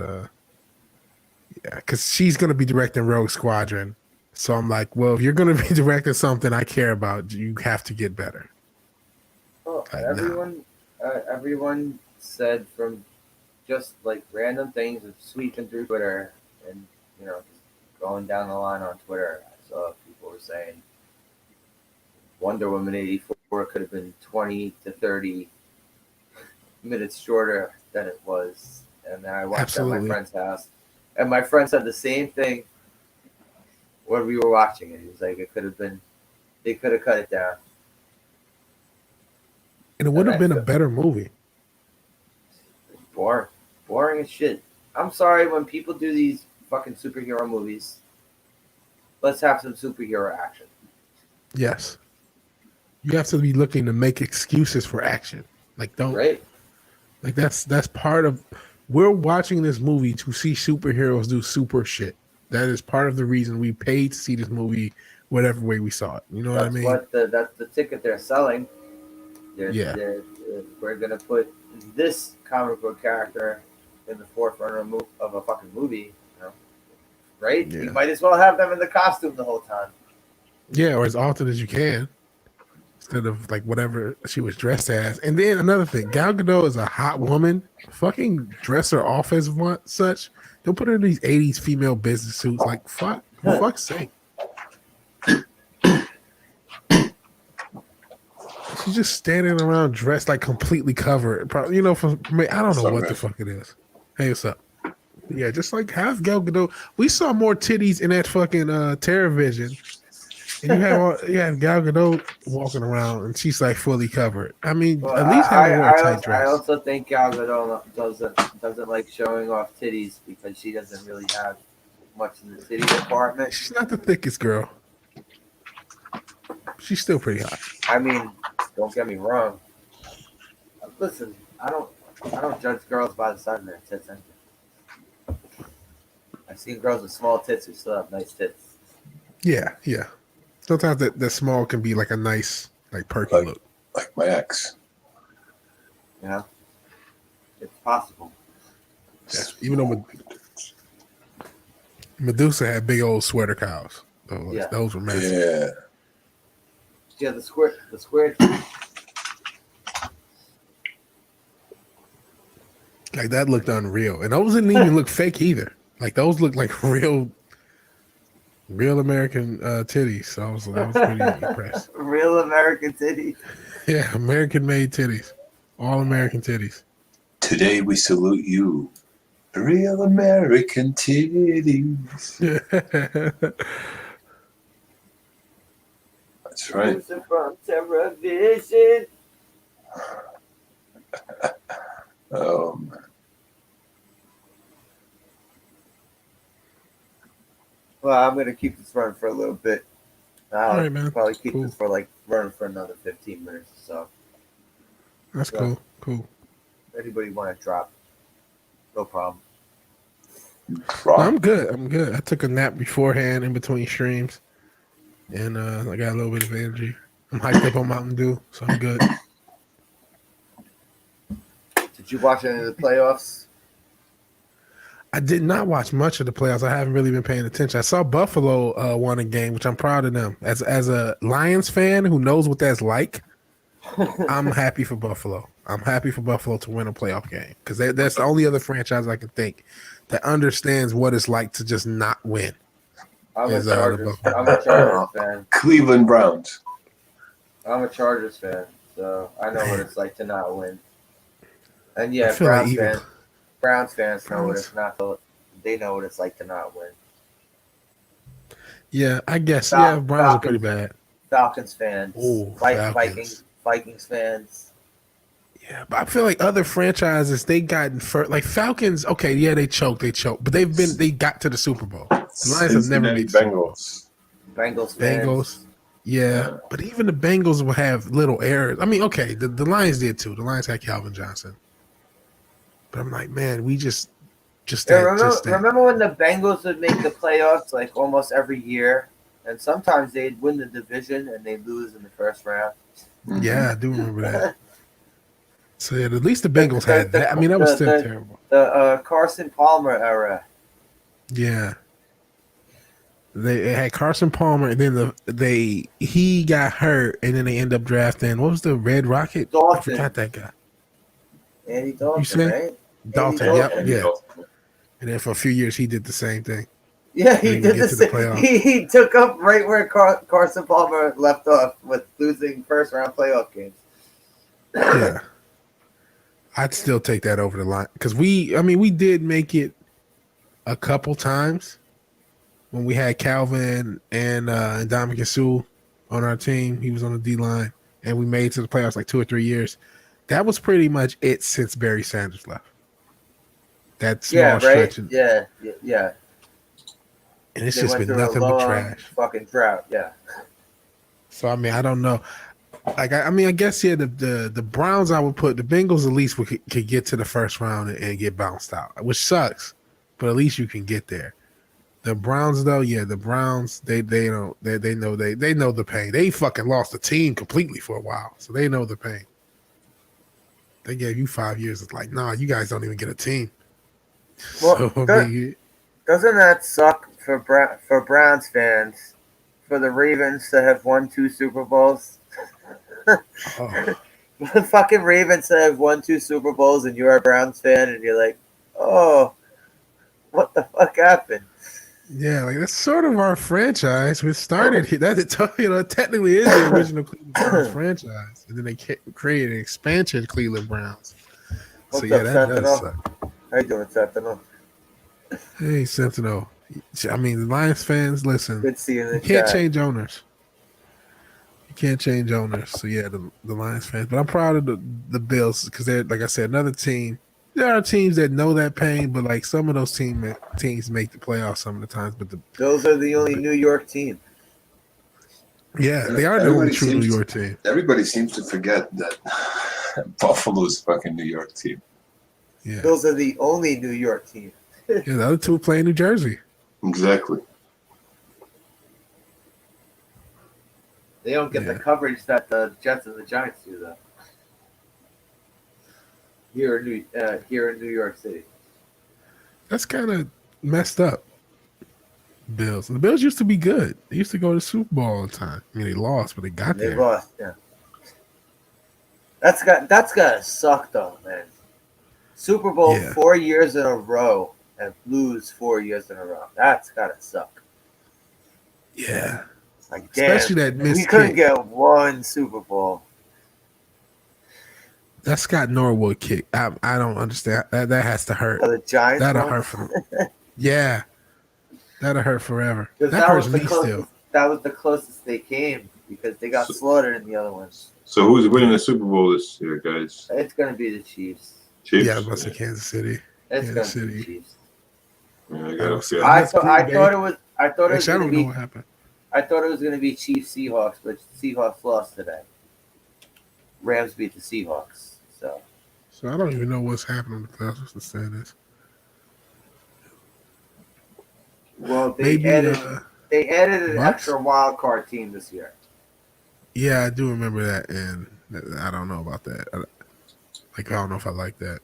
C: yeah, because she's gonna be directing Rogue Squadron. So I'm like, well, if you're gonna be directing something I care about, you have to get better.
A: Well, everyone said from just like random things of sweeping through Twitter and just going down the line on Twitter, I saw people were saying Wonder Woman 84 could have been 20 to 30 minutes shorter than it was. And then I watched it at my
C: Absolutely.
A: friend's house. And my friend said the same thing when we were watching it. He was like, it could have been, they could have cut it down.
C: And it would
A: And
C: have
A: I
C: been a
A: feel
C: better movie.
A: boring. Boring as shit. I'm sorry when people do these fucking superhero movies. Let's have some superhero action.
C: Yes. You have to be looking to make excuses for action. Like don't
A: Right?
C: like that's part of we're watching this movie to see superheroes do super shit. That is part of the reason we paid to see this movie whatever way we saw it. You know what I mean?
A: That's the ticket they're selling.
C: Yeah.
A: We're gonna put this comic book character in the forefront of a fucking movie, you know? Right?
C: Yeah.
A: You might as well have them in the costume the whole time.
C: Yeah, or as often as you can. Instead of like whatever she was dressed as. And then another thing, Gal Gadot is a hot woman. Fucking dress her off as such. Don't put her in these 80s female business suits. Like, for fuck's sake. She's just standing around dressed like completely covered. Probably, you know, for me, I don't know what the fuck it is. Hey, what's up? Yeah, just like have Gal Gadot. We saw more titties in that fucking TerrorVision. And you have Gal Gadot walking around, and she's like fully covered. I mean,
A: Well,
C: at least have her wear a tight
A: I
C: dress.
A: also think Gal Gadot doesn't like showing off titties because she doesn't really have much in the titty department.
C: She's not the thickest girl. She's still pretty hot.
A: I mean, don't get me wrong. Listen, I don't judge girls by the size of their tits. I've seen girls with small tits who still have nice tits.
C: Yeah, yeah. Sometimes that small can be like a nice, like perky look.
B: Like my ex.
A: You know, it's possible.
C: Yeah. Even though Medusa had big old sweater cows. Those were massive.
B: Yeah.
A: Yeah, the square.
C: Like that looked unreal, and those didn't even look fake either. Like those looked like real American titties. So I was pretty impressed.
A: Real American titties.
C: Yeah, American made titties, all American titties.
B: Today we salute you, real American titties. That's right.
A: From TerrorVision.
B: Oh man.
A: Well, I'm gonna keep this running for a little bit. I'll
C: All right, man.
A: probably keep
C: Cool.
A: this for like running for another 15 minutes or so.
C: That's
A: Yeah.
C: cool.
A: Anybody want to drop? No problem.
C: No, I'm good. I took a nap beforehand in between streams, and I got a little bit of energy. I'm hyped up on Mountain Dew, so I'm good.
A: Did you watch any of the playoffs?
C: I did not watch much of the playoffs. I haven't really been paying attention. I saw Buffalo won a game, which I'm proud of them. As a Lions fan who knows what that's like, I'm happy for Buffalo. I'm happy for Buffalo to win a playoff game because that's the only other franchise I can think that understands what it's like to just not win.
A: I'm a Chargers fan.
B: Cleveland Browns.
A: I'm a Chargers fan, so I know what it's like to not win. And yeah,
C: feel like
A: Browns fans know what it's not. They know what it's like to not win.
C: Yeah, I guess. Browns are pretty bad.
A: Falcons fans.
C: Ooh,
A: Vikings fans.
C: Yeah, but I feel like other franchises they got like Falcons. Okay, yeah, they choked, but they got to the Super Bowl. The Lions have never made
B: Bengals.
A: Bengals fans.
C: Bengals. Yeah, but even the Bengals will have little errors. I mean, okay, the Lions did too. The Lions had Calvin Johnson. But I'm like, man, we just
A: remember when the Bengals would make the playoffs like almost every year, and sometimes they'd win the division and they'd lose in the first round.
C: Yeah, I do remember that. So yeah, at least the Bengals had that. I mean, that was still terrible.
A: The Carson Palmer era.
C: Yeah, they had Carson Palmer, and then he got hurt, and then they end up drafting what was the Red Rocket?
A: Dalton.
C: I forgot that guy.
A: Andy Dalton,
C: You say?
A: right?
C: Dalton,
A: Andy
C: yep,
A: Dalton.
C: yeah. And then for a few years, he did the same thing.
A: Yeah, he
C: Didn't
A: did
C: get
A: the
C: to the
A: same.
C: playoffs.
A: He took up right where Carson Palmer left off with losing first round playoff games.
C: Yeah. I'd still take that over the line because we did make it a couple times when we had Calvin and Ndamukong Suh on our team. He was on the D line, and we made it to the playoffs like 2 or 3 years. That was pretty much it since Barry Sanders left. That small
A: right.
C: stretch, and it's
A: They
C: just
A: went
C: been
A: through a
C: nothing but
A: long
C: trash.
A: fucking drought. Yeah.
C: So I don't know. Like I guess the Browns I would put the Bengals at least could get to the first round and get bounced out, which sucks, but at least you can get there. The Browns though, the Browns they know the pain. They fucking lost the team completely for a while, so they know the pain. They gave you 5 years. It's like, nah, you guys don't even get a team.
A: Well,
C: So
A: doesn't that suck for Browns fans? For the Ravens to have won 2 Super Bowls.
C: oh,
A: The fucking Ravens to have won 2 Super Bowls, and you're a Browns fan, and you're like, oh, what the fuck happened?
C: yeah, like that's sort of our franchise. We started here. That it technically is the original Cleveland Browns franchise, and then they created an expansion Cleveland Browns. So
A: What's up,
C: that does
A: Sentinel?
C: suck.
A: How you doing, Sentinel?
C: Hey, Sentinel. I mean, the Lions fans, listen.
A: Good seeing you in
C: You
A: the
C: can't
A: chat.
C: change owners. You can't change owners. So yeah, the Lions fans. But I'm proud of the Bills because they're, like I said, another team. There are teams that know that pain, but like some of those teams make the playoffs some of the times. But
A: Those are the only New York team.
C: yeah, they are the only true New York team.
B: Everybody seems to forget that Buffalo's fucking New York team.
C: Yeah,
A: Those are the only New York team.
C: yeah, the other two play in New Jersey.
B: Exactly.
A: They don't get the coverage that the Jets and the Giants do, though. Here in New York City.
C: That's kind of messed up. Bills. The Bills used to be good. They used to go to the Super Bowl all the time. I mean, they lost, but they got there.
A: They lost, yeah. That's gotta suck though, man. Super Bowl 4 years in a row and lose 4 years in a row. That's gotta suck.
C: Yeah.
A: Like, especially
C: that missed
A: we couldn't
C: kick.
A: get one Super Bowl.
C: That Scott Norwood kick. I don't understand. That has to hurt.
A: The Giants.
C: That'll hurt for them. Yeah. That'll hurt forever. That hurts me still.
A: That was the closest they came because they got slaughtered in the other ones.
B: So who's winning the Super Bowl this year, guys?
A: It's gonna be the Chiefs.
C: Yeah, I was about to say Kansas City.
A: It's gonna be the Chiefs.
B: Yeah,
A: I thought it was gonna be.
C: What happened.
A: I thought it was gonna be Chiefs Seahawks, but Seahawks lost today. Rams beat the Seahawks.
C: So I don't even know what's happening in the playoffs. What's the status?
A: Well, they added an extra wild card team this year.
C: Yeah, I do remember that, and I don't know about that. I don't know if I like that.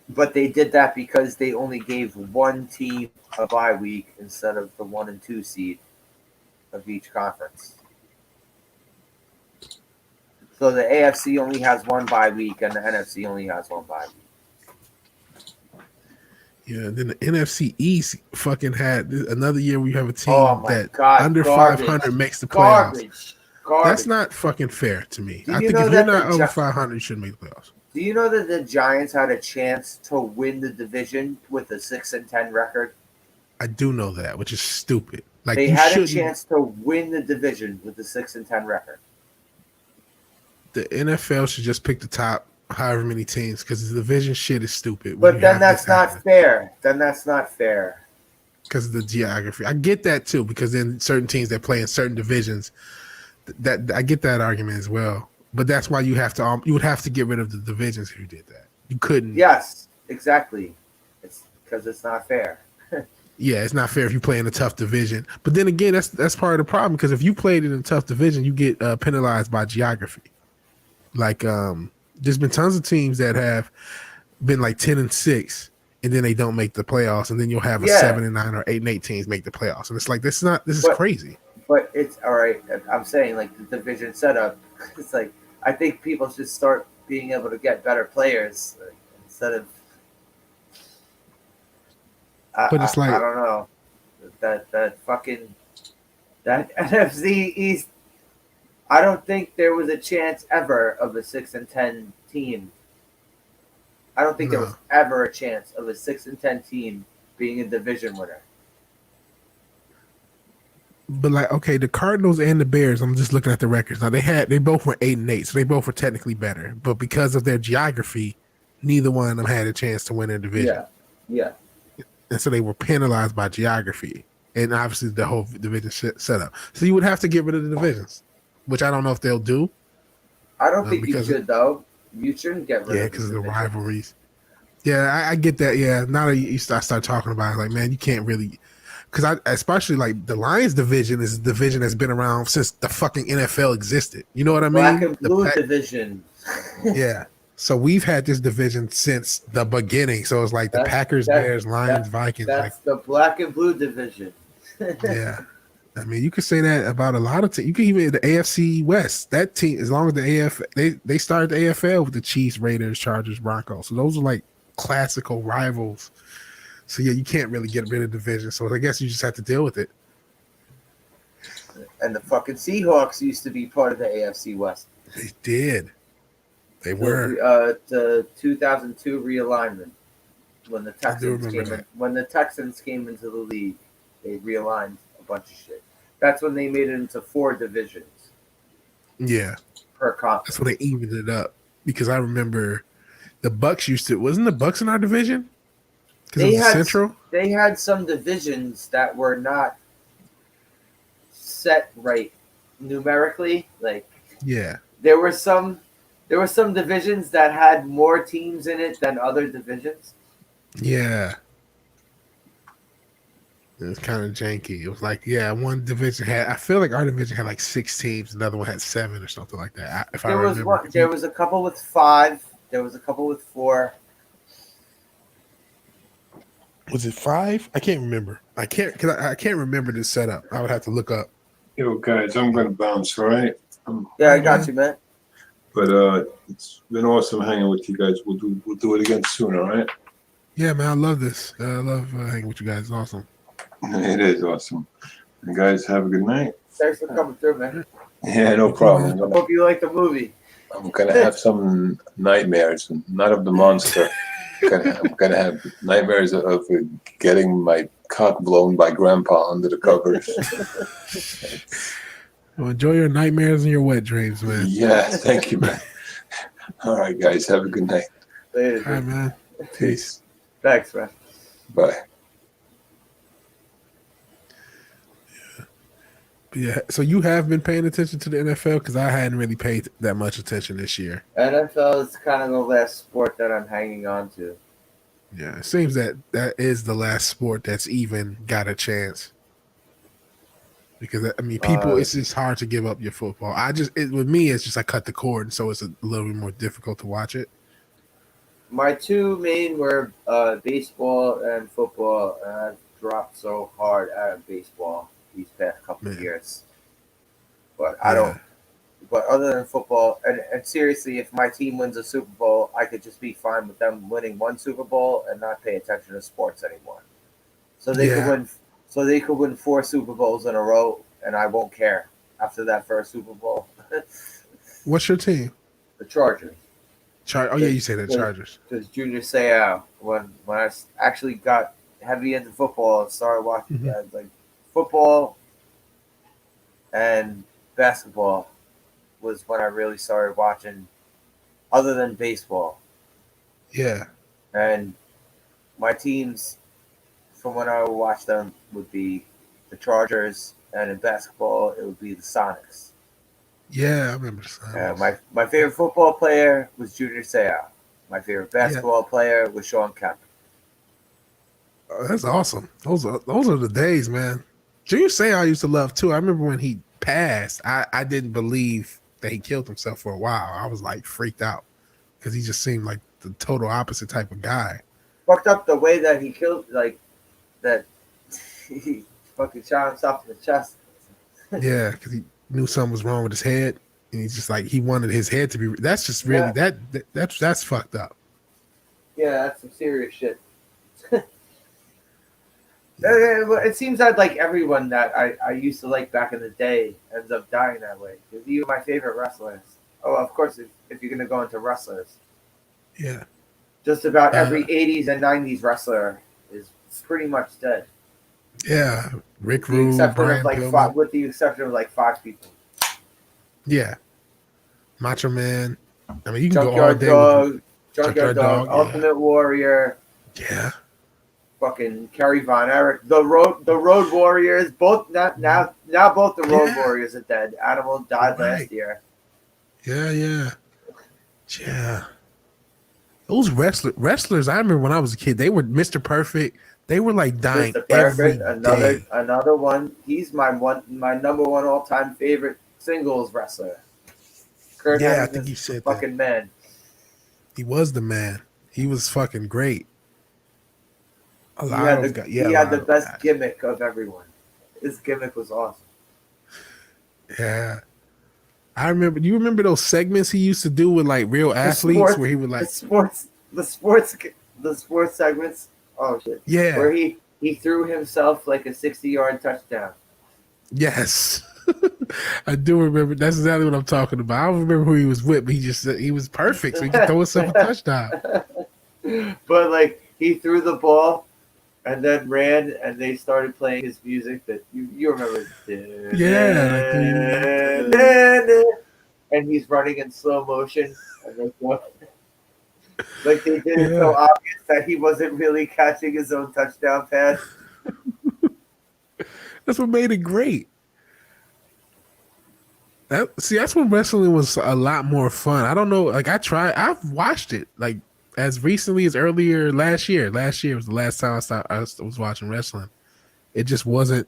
A: But they did that because they only gave one team a bye week instead of the 1 and 2 seed of each conference. So the AFC only has one bye week, and the NFC only has one bye week.
C: Yeah, then the NFC East fucking had another year where you have a team under 500 makes the playoffs.
A: Garbage.
C: That's not fucking fair to me. I think if you're not over 500, you shouldn't make the playoffs.
A: Do you know that the Giants had a chance to win the division with a 6-10 record?
C: I do know that, which is stupid. Like
A: they had a chance to win the division with a 6-10 record.
C: The NFL should just pick the top however many teams because the division shit is stupid.
A: But then that's not fair.
C: Because of the geography. I get that too, because then certain teams that play in certain divisions, that I get that argument as well. But that's why you would have to get rid of the divisions if you did that. You couldn't.
A: Yes, exactly. It's because it's not fair.
C: Yeah, it's not fair if you play in a tough division. But then again, that's part of the problem because if you played in a tough division, you get penalized by geography. Like, there's been tons of teams that have been like 10-6, and then they don't make the playoffs, and then you'll have a 7-9 or 8-8 teams make the playoffs, and it's like this is crazy.
A: But it's all right. I'm saying like the division setup. It's like I think people should start being able to get better players instead of.
C: But it's like
A: I don't know that fucking that NFC East. I don't think there was a chance ever of a 6-10 team I don't think there
C: No.
A: was ever a chance of a 6-10 team being a division winner.
C: But like, okay, the Cardinals and the Bears, I'm just looking at the records. Now they both were 8-8, so they both were technically better. But because of their geography, neither one of them had a chance to win their division.
A: Yeah.
C: And so they were penalized by geography. And obviously the whole division set up. So you would have to get rid of the divisions, which I don't know if they'll do.
A: I don't think you
C: Because
A: should though. You shouldn't get rid of
C: because of
A: the
C: the
A: division.
C: rivalries. Yeah, I get that. Yeah, now that you start talking about it, like, man, you can't really, because I especially like the Lions division is a division that's been around since the fucking NFL existed. You know what I
A: Black
C: mean?
A: and blue division.
C: Yeah. So we've had this division since the beginning. So it's like the Packers, Bears, Lions, Vikings.
A: That's the black and blue division.
C: Yeah. I mean, you could say that about a lot of teams. You could even the AFC West. That team, as long as the they started the AFL with the Chiefs, Raiders, Chargers, Broncos. So those are like classical rivals. So yeah, you can't really get rid of division. So I guess you just have to deal with it.
A: And the fucking Seahawks used to be part of the AFC West.
C: They did. They were.
A: The 2002 realignment when the
C: I do
A: Texans
C: remember that.
A: when the Texans came into the league, they realigned a bunch of shit. That's when they made it into 4 divisions
C: Yeah.
A: per conference.
C: That's when they evened it up. Because I remember the Bucks wasn't the Bucks in our division? Because it was Central?
A: They had some divisions that were not set right numerically. Like
C: Yeah.
A: there were some divisions that had more teams in it than other divisions.
C: Yeah. It was kind of janky. It was like, yeah, one division I feel like our division had like 6 teams, another one had 7 or something like that. If I remember.
A: There was a couple with 5. There was a couple with 4.
C: Was it 5? I can't remember. I can't remember the setup. I would have to look up.
B: Yo, guys, I'm gonna bounce, all right?
A: Yeah, I got you, man.
B: But it's been awesome hanging with you guys. We'll do it again soon, all right?
C: Yeah, man, I love this. I love hanging with you guys. It's awesome.
B: It is awesome. And guys, have a good night.
A: Thanks for coming through, man.
B: Yeah, no problem.
A: I hope you like the movie.
B: I'm gonna have some nightmares, not of the monster. I'm gonna have nightmares of getting my cock blown by Grandpa under the covers.
C: Well, enjoy your nightmares and your wet dreams, man.
B: Yeah, thank you, man. All right, guys, have a good night.
A: Later,
C: All right, man.
B: Peace.
A: Thanks, man.
B: Bye.
C: Yeah. So you have been paying attention to the NFL because I hadn't really paid that much attention this year.
A: NFL is kind of the last sport that I'm hanging on to.
C: Yeah, it seems that is the last sport that's even got a chance. Because I mean, people, it's just hard to give up your football. With me, it's just I cut the cord, so it's a little bit more difficult to watch it.
A: My 2 main were baseball and football, and I've dropped so hard out of baseball these past couple of years. But I don't. But other than football, and seriously, if my team wins a Super Bowl, I could just be fine with them winning 1 Super Bowl and not pay attention to sports anymore. So they could win. So they could win 4 Super Bowls in a row, and I won't care after that first Super Bowl.
C: What's your team?
A: The Chargers.
C: Oh yeah, you say the Chargers.
A: Because Junior Seau, when I actually got heavy into football and started watching like football and basketball was when I really started watching, other than baseball.
C: Yeah.
A: And my teams, from when I would watch them, would be the Chargers, and in basketball, it would be the Sonics.
C: Yeah, I remember the Sonics.
A: My favorite football player was Junior Seau. My favorite basketball player was Sean Kemp.
C: Oh, that's awesome. Those are the days, man. Junior Seau I used to love too. I remember when he passed, I didn't believe that he killed himself for a while. I was like freaked out because he just seemed like the total opposite type of guy.
A: Fucked up the way that he killed, like that he fucking shot himself in the chest.
C: Yeah, because he knew something was wrong with his head, and he's just like he wanted his head to be. That's just really that's fucked up.
A: Yeah, that's some serious shit. It seems that like everyone that I used to like back in the day ends up dying that way. Because even my favorite wrestlers. Oh, of course, if you're gonna go into wrestlers.
C: Yeah.
A: Just about every 80s and 90s wrestler is pretty much dead.
C: Yeah, Rick
A: With the
C: Rude,
A: exception of
C: Brian
A: like
C: Pillman.
A: with the exception of like 5 people.
C: Yeah, Macho Man. I mean, you can go all
A: Junkyard
C: day with
A: Dog,
C: Junkyard Dog. Yeah,
A: Ultimate Warrior,
C: yeah,
A: fucking Kerry Von Erich, the Road Warriors. Both now both the Road
C: yeah.
A: Warriors are dead. Animal died
C: Right.
A: last year.
C: Yeah. Those wrestlers, I remember when I was a kid, they were Mr. Perfect. They were like dying
A: Mr.
C: every
A: Perfect,
C: day.
A: another one. He's my number one all time favorite singles wrestler. Kurt
C: Yeah, I
A: Hennig's
C: think you
A: the
C: said that.
A: fucking man.
C: He was the man. He was fucking great. A
A: He
C: lot
A: had
C: of those
A: the
C: guys.
A: he
C: Yeah, a
A: had
C: lot
A: the
C: of those
A: best
C: guys.
A: gimmick of everyone. His gimmick was awesome.
C: Yeah. I remember. Do you remember those segments he used to do with like real
A: The
C: athletes,
A: sports,
C: where he would like,
A: the sports segments. Oh shit!
C: yeah,
A: Where he threw himself like a 60-yard touchdown.
C: yes, I do remember. That's exactly what I'm talking about. I don't remember who he was with, but he was perfect, so he could throw himself a touchdown.
A: But like he threw the ball and then ran, and they started playing his music that you remember.
C: Yeah, like
A: And he's running in slow motion, and like they did it so
C: yeah.
A: obvious that he wasn't really catching his own touchdown pass.
C: That's what made it great. That's when wrestling was a lot more fun. I don't know. Like I've watched it like as recently as earlier last year. Last year was the last time I was watching wrestling. It just wasn't.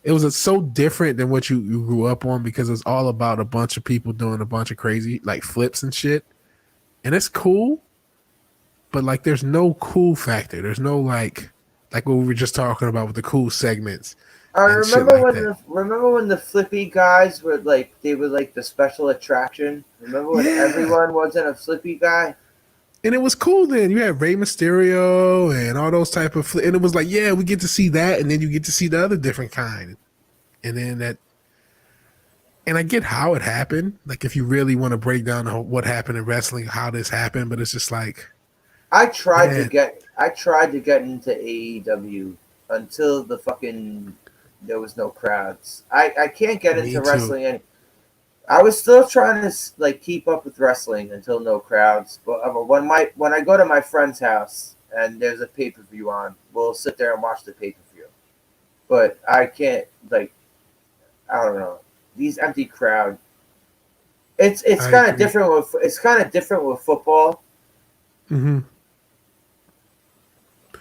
C: It was so different than what you grew up on because it's all about a bunch of people doing a bunch of crazy like flips and shit, and it's cool. But like, there's no cool factor. There's no like what we were just talking about with the cool segments
A: I
C: and shit
A: remember
C: like that.
A: when the flippy guys were like they were like the special attraction. Remember when
C: Yeah.
A: everyone wasn't a flippy guy?
C: And it was cool then. You had Rey Mysterio and all those type of, and it was like, yeah, we get to see that, and then you get to see the other different kind, and then that, and I get how it happened. Like if you really want to break down what happened in wrestling, how this happened, but it's just like,
A: I tried to
C: man,
A: get into AEW until the fucking there was no crowds. I can't get
C: me
A: into
C: too.
A: wrestling. I was still trying to like keep up with wrestling until no crowds. But when I go to my friend's house and there's a pay-per-view on, we'll sit there and watch the pay-per-view. But I can't like I don't know these empty crowd. It's
C: I
A: kind of
C: agree.
A: different with football.
C: Mm-hmm.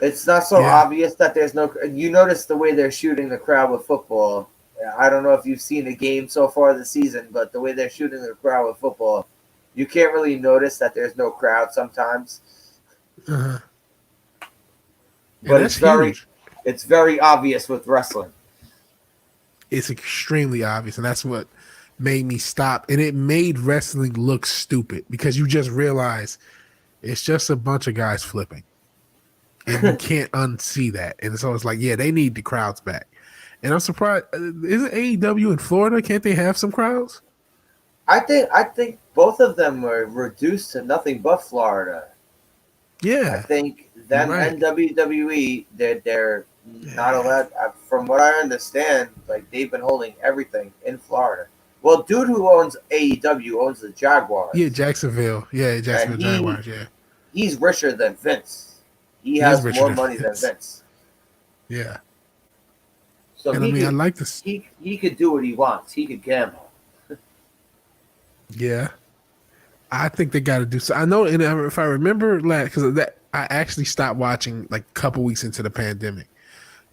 A: It's not so
C: Yeah,
A: obvious that there's no. You notice the way they're shooting the crowd with football. I don't know if you've seen the game so far this season, but the way they're shooting the crowd with football, you can't really notice that there's no crowd sometimes.
C: uh-huh. And
A: But
C: that's huge.
A: it's very obvious with wrestling.
C: It's extremely obvious, and that's what made me stop. And it made wrestling look stupid because you just realize it's just a bunch of guys flipping, and you can't unsee that. And so it's like, yeah, they need the crowds back. And I'm surprised. Isn't AEW in Florida? Can't they have some crowds?
A: I think both of them were reduced to nothing but Florida. I
C: Yeah,
A: think
C: you're
A: them
C: right.
A: and WWE they're not
C: Yeah,
A: allowed. From what I understand, like they've been holding everything in Florida. Well, dude who owns AEW owns the
C: yeah,
A: Jaguars,
C: Jacksonville. Yeah,
A: and
C: Jacksonville Jaguars. Yeah,
A: he's richer than Vince. He
C: he is
A: has
C: Richard
A: more money than
C: Evans.
A: Vince,
C: Yeah,
A: so
C: and I mean, I like this.
A: he could do what he wants. He could gamble.
C: Yeah, I think they got to do so. I know, and if I remember, last because that I actually stopped watching like a couple weeks into the pandemic.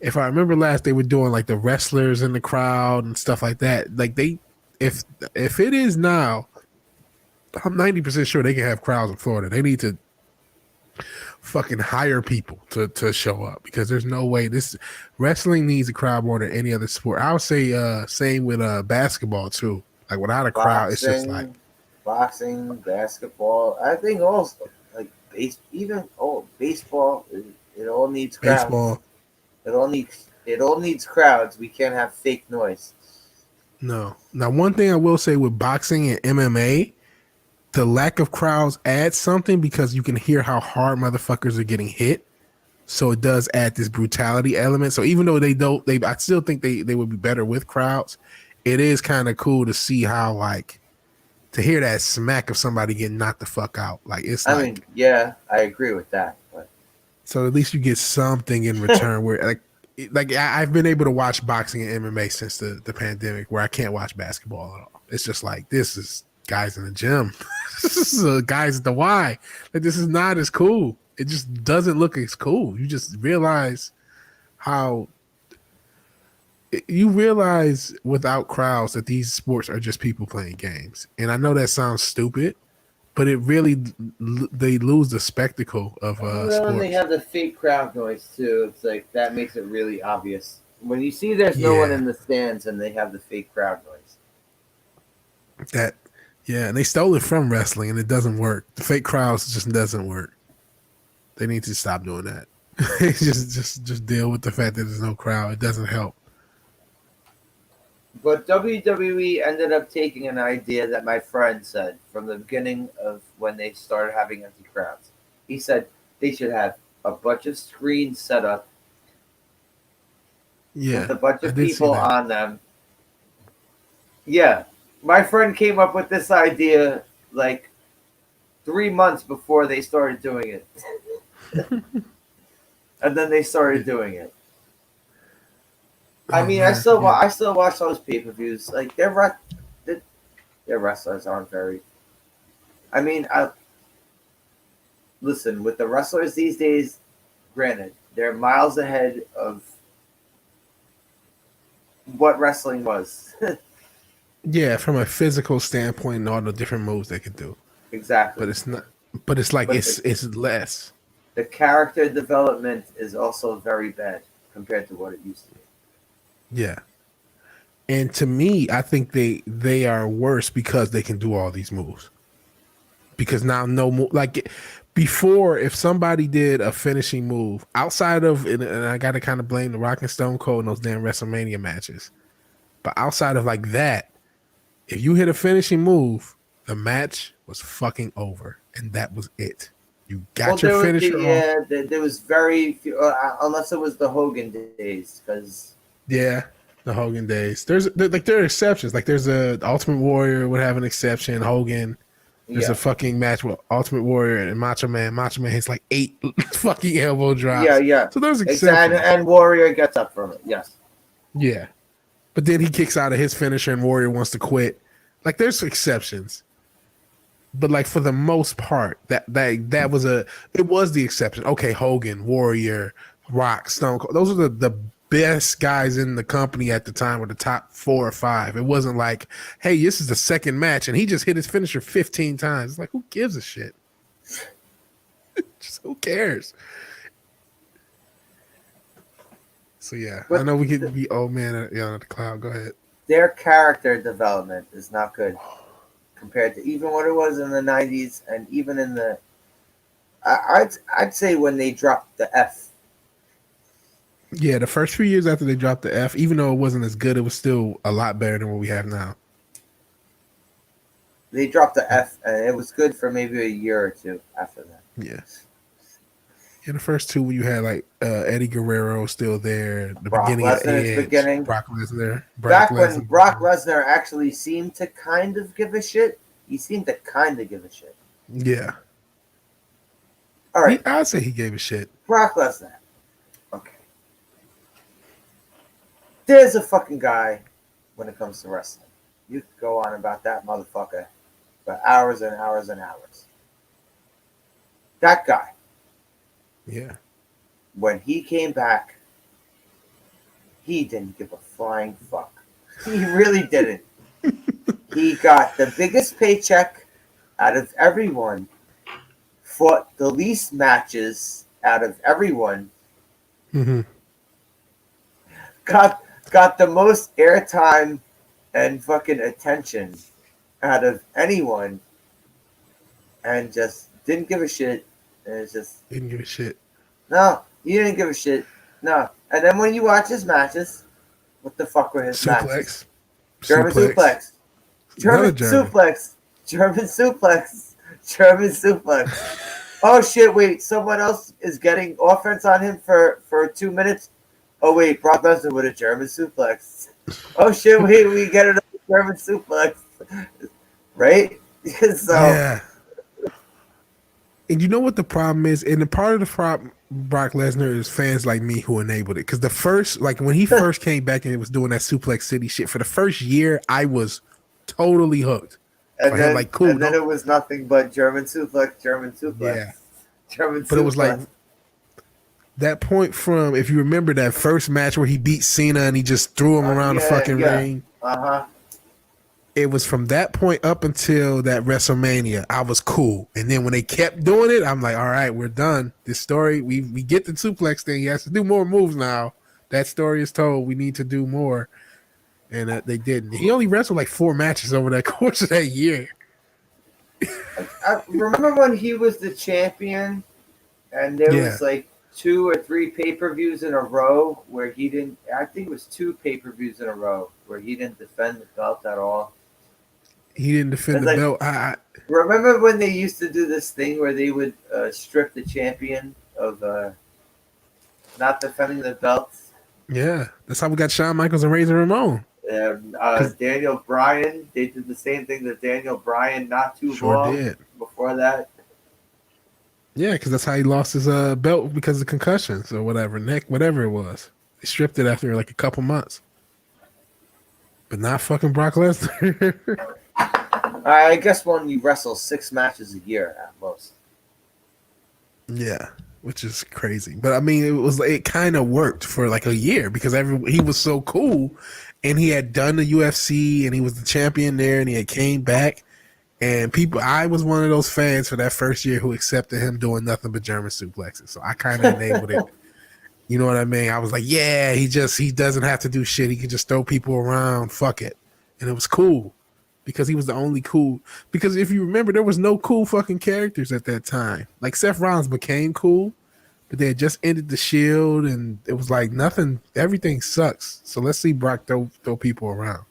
C: If I remember last, they were doing like the wrestlers in the crowd and stuff like that. Like if if it is now, I'm 90% sure they can have crowds in Florida. They need to fucking hire people to show up because there's no way this wrestling needs a crowd more than any other sport. I would say same with basketball too. Like without a crowd, it's just like
A: Basketball. I think also like baseball. It all needs crowds.
C: baseball.
A: It all needs crowds. We can't have fake noise.
C: No. Now one thing I will say with boxing and MMA, the lack of crowds adds something because you can hear how hard motherfuckers are getting hit. So it does add this brutality element. So even though I still think they would be better with crowds. It is kind of cool to see how, like, to hear that smack of somebody getting knocked the fuck out. Like, it's
A: I mean, yeah, I agree with that. But
C: so at least you get something in return where I've been able to watch boxing and MMA since the pandemic, where I can't watch basketball at all. It's just like, this is guys in the gym. This is guys at the Y. Like, this is not as cool. It just doesn't look as cool. You just realize how without crowds that these sports are just people playing games. And I know that sounds stupid, but it really, they lose the spectacle of sports.
A: And they have the fake crowd noise too. It's like that makes it really obvious when you see there's no one in the stands and they have the fake crowd noise.
C: And they stole it from wrestling and it doesn't work. The fake crowds just doesn't work. They need to stop doing that. just deal with the fact that there's no crowd. It doesn't help.
A: But WWE ended up taking an idea that my friend said from the beginning of when they started having empty crowds. He said they should have a bunch of screens set up with a bunch of people on them. Yeah. My friend came up with this idea like 3 months before they started doing it. And then they started doing it. I mean, I still watch those pay-per-views. Like their wrestlers aren't very. I mean, listen, with the wrestlers these days, granted, they're miles ahead of what wrestling was.
C: Yeah, from a physical standpoint and all the different moves they could do.
A: Exactly.
C: But it's not. But it's like it's less.
A: The character development is also very bad compared to what it used to be.
C: Yeah. And to me, I think they are worse because they can do all these moves. Because now like before, if somebody did a finishing move outside of, and I got to kind of blame the Rock and Stone Cold in those damn WrestleMania matches, but outside of like that, if you hit a finishing move, the match was fucking over, and that was it. You got your finisher.
A: Yeah, there was very few, unless it was the Hogan days, because.
C: Yeah, the Hogan days. There are exceptions. Like there's the Ultimate Warrior would have an exception. Hogan. There's a fucking match with Ultimate Warrior and Macho Man. Macho Man hits like 8 fucking elbow drops.
A: Yeah.
C: So there's exceptions.
A: And Warrior gets up from it. Yes.
C: Yeah, but then he kicks out of his finisher and Warrior wants to quit. Like there's exceptions. But like for the most part, that was it was the exception. Okay, Hogan, Warrior, Rock, Stone Cold. Those are the best guys in the company at the time, were the top 4 or 5. It wasn't like, hey, this is the second match and he just hit his finisher 15 times. It's like, who gives a shit? Just who cares? So yeah, I know we could be old man at the cloud. Go ahead.
A: Their character development is not good compared to even what it was in the 90s and even in the I'd say when they dropped the F.
C: Yeah, the first few years after they dropped the F, even though it wasn't as good, it was still a lot better than what we have now.
A: They dropped the F, and it was good for maybe a year or two after that.
C: Yeah. In the first 2, when you had like Eddie Guerrero still there, the beginning of Edge, Brock Lesnar.
A: When Brock Lesnar actually seemed to kind of give a shit, he seemed to kind of give a shit.
C: Yeah.
A: All right.
C: I'd say he gave a shit.
A: Brock Lesnar. Okay. There's a fucking guy when it comes to wrestling. You could go on about that motherfucker for hours and hours and hours. That guy.
C: Yeah.
A: When he came back, he didn't give a flying fuck. He really didn't. He got the biggest paycheck out of everyone, fought the least matches out of everyone, got the most airtime and fucking attention out of anyone, and just didn't give a shit. And it's just
C: didn't give a shit.
A: No, he didn't give a shit. No. And then when you watch his matches, what the fuck were his matches? German suplex. German suplex. German suplex. German suplex. Oh shit! Wait, someone else is getting offense on him for 2 minutes. Oh wait, Brock Lesnar with a German suplex. Oh shit! Wait, we get another German suplex, right? So
C: Yeah. And you know what the problem is? And the part of the problem, Brock Lesnar, is fans like me who enabled it. Because the first, like when he first came back and he was doing that Suplex City shit, for the first year, I was totally hooked.
A: and
C: For him,
A: then
C: like, cool.
A: and then it was nothing but German suplex, German suplex,
C: Yeah.
A: German
C: But it was like
A: suplex.
C: that point from, if you remember that first match where he beat Cena and he just threw him around the fucking ring.
A: Uh-huh.
C: It was from that point up until that WrestleMania, I was cool. And then when they kept doing it, I'm like, all right, we're done. This story, we get the suplex thing. He has to do more moves now. That story is told. We need to do more. And they didn't. He only wrestled like 4 matches over that course of that year.
A: I remember when he was the champion, and there was like 2 or 3 pay-per-views in a row where he didn't. I think it was 2 pay-per-views in a row where he didn't defend the belt at all.
C: He didn't defend the belt.
A: Remember when they used to do this thing where they would strip the champion of not defending the belts?
C: Yeah, that's how we got Shawn Michaels and Razor Ramon.
A: Daniel Bryan, they did the same thing to Daniel Bryan not too long before that.
C: Yeah, because that's how he lost his belt because of concussions or whatever, neck, whatever it was. They stripped it after like a couple months. But not fucking Brock Lesnar.
A: I guess when you wrestle 6 matches a year at most.
C: Yeah, which is crazy. But I mean, it kind of worked for like a year because he was so cool, and he had done the UFC and he was the champion there, and he had came back, and I was one of those fans for that first year who accepted him doing nothing but German suplexes. So I kind of enabled it. You know what I mean? I was like, yeah, he doesn't have to do shit. He can just throw people around. Fuck it. And it was cool. Because he was the only cool. Because if you remember, there was no cool fucking characters at that time. Like Seth Rollins became cool, but they had just ended the Shield, and it was like nothing. Everything sucks. So let's see Brock throw people around.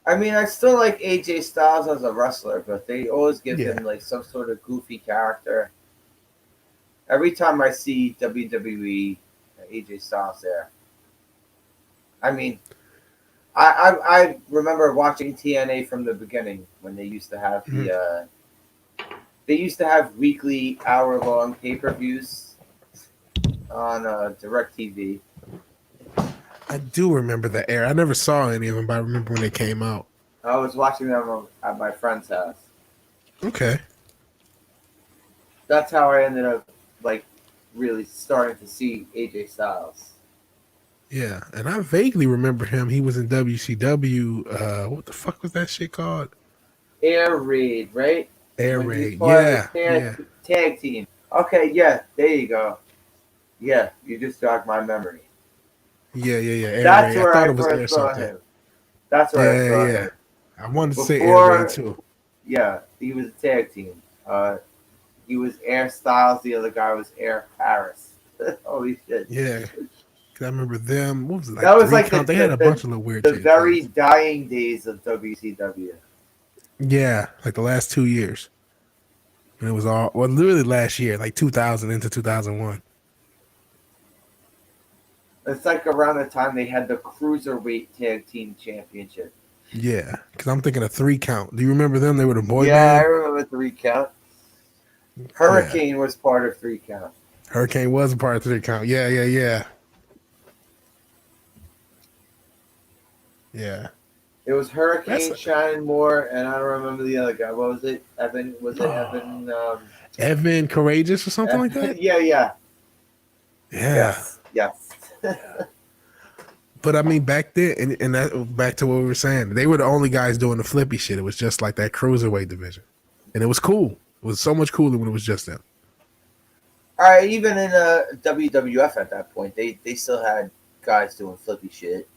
A: I mean, I still like AJ Styles as a wrestler, but they always give him like some sort of goofy character. Every time I see WWE, AJ Styles there. I mean, I remember watching TNA from the beginning when they used to have they used to have weekly hour-long pay-per-views on DirecTV.
C: I do remember that era. I never saw any of them, but I remember when they came out.
A: I was watching them at my friend's house.
C: Okay.
A: That's how I ended up like really starting to see AJ Styles.
C: Yeah, and I vaguely remember him. He was in WCW. What the fuck was that shit called?
A: Air Raid, right?
C: Air Raid, yeah.
A: Tag team. Okay, yeah, there you go. Yeah, you just jogged my memory.
C: Yeah. Air
A: That's
C: Raid.
A: where
C: I thought
A: I
C: it was Air
A: first saw
C: something.
A: him. That's where I saw him.
C: I wanted to say Air Raid too.
A: Yeah, he was a tag team. He was Air Styles. The other guy was Air Paris. Holy shit.
C: Yeah. I remember them. What was it? Like
A: that was like
C: they had a bunch of little weird.
A: The very dying days of WCW.
C: Yeah, like the last 2 years. And it was literally last year, like 2000 into 2001.
A: It's like around the time they had the Cruiserweight Tag Team Championship.
C: Yeah, because I'm thinking a 3 count. Do you remember them? They were the boy band.
A: Yeah, I remember 3 count. Hurricane was part of 3 count.
C: Hurricane was a part of 3 count. Yeah. Yeah.
A: It was Hurricane, Shannon Moore, and I don't remember the other guy. What was it? Evan? Was it Evan?
C: Evan Courageous or something like that?
A: Yeah.
C: Yes. But I mean, back then, and that back to what we were saying, they were the only guys doing the flippy shit. It was just like that cruiserweight division, and it was cool. It was so much cooler when it was just them.
A: All right, even in WWF at that point, they still had guys doing flippy shit.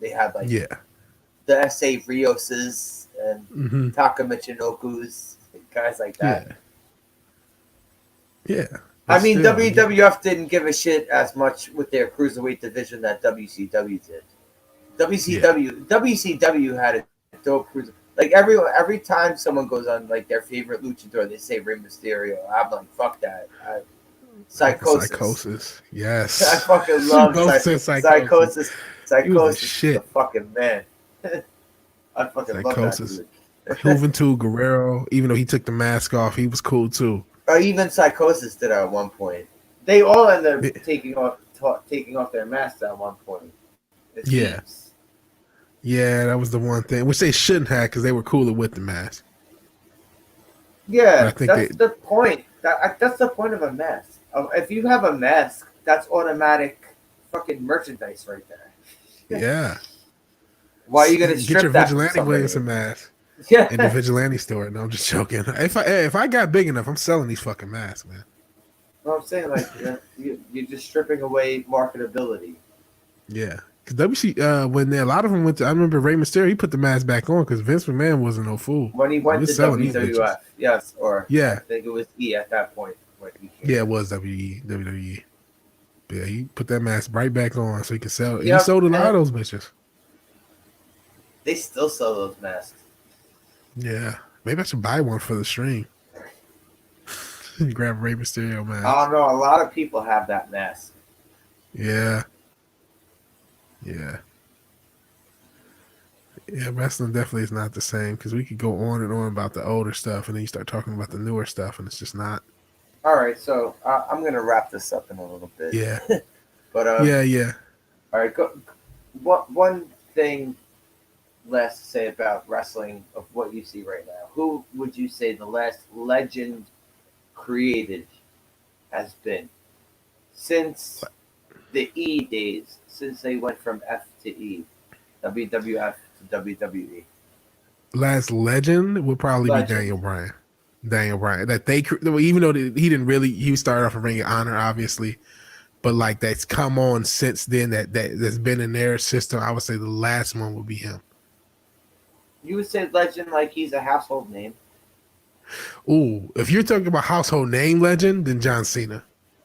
A: They had like the S.A. Rioses and Taka Michinoku's, guys like that.
C: Yeah.
A: I mean, WWF didn't give a shit as much with their cruiserweight division that WCW did. WCW had a dope cruiser. Like every time someone goes on like their favorite luchador, they say Rey Mysterio. I'm like, fuck that. Psychosis.
C: Psychosis.
A: I
C: Yes.
A: fucking love
C: Both said psychosis.
A: Psychosis.
C: He was the
A: Psychosis is the
C: shit.
A: fucking man. I fucking love that
C: Psychosis.
A: dude.
C: Juventud Guerrero, even though he took the mask off, he was cool too.
A: Or even Psychosis did at one point. They all end up
C: Yeah.
A: taking off their masks at one point. It
C: Yeah.
A: seems.
C: Yeah, that was the one thing, which they shouldn't have because they were cooler with the mask. But I
A: Yeah,
C: think
A: that's the point. That's the point of a mask. If you have a mask, that's automatic fucking merchandise right there.
C: yeah.
A: Why are you gonna
C: Get
A: strip
C: your
A: that from
C: vigilante
A: somebody?
C: wearing some mask
A: Yeah.
C: in the vigilante store. No, I'm just joking. If I got big enough, I'm selling these fucking masks, man.
A: Well, I'm saying like you're just stripping away marketability.
C: Yeah, because WC when a lot of them went to, I remember Rey Mysterio, he put the mask back on because Vince McMahon wasn't no fool.
A: When he went to
C: selling these
A: WWF,
C: bitches.
A: yes, or I
C: Yeah,
A: think it was E at that point when he came.
C: yeah, it was WWE. But yeah, he put that mask right back on so he could sell. He
A: Yep,
C: sold a lot of
A: and
C: those bitches.
A: they still sell those masks.
C: Yeah, maybe I should buy one for the stream. Grab a Rey Mysterio mask.
A: I don't know. A lot of people have that mask.
C: Yeah. Yeah. Yeah, wrestling definitely is not the same because we could go on and on about the older stuff and then you start talking about the newer stuff and it's just not.
A: All right, so I'm gonna wrap this up in a little bit.
C: Yeah.
A: But
C: Yeah.
A: all right. One thing last to say about wrestling of what you see right now. Who would you say the last legend created has been since the E days? Since they went from F to E, WWF to WWE.
C: Last legend would probably be Daniel Bryan. Daniel Bryan. That they, even though he didn't really, he started off a Ring of Honor, obviously, but like that's come on since then that's been in their system. I would say the last one would be him.
A: You would say legend like he's a household name.
C: Ooh, if you're talking about household name legend, then John Cena.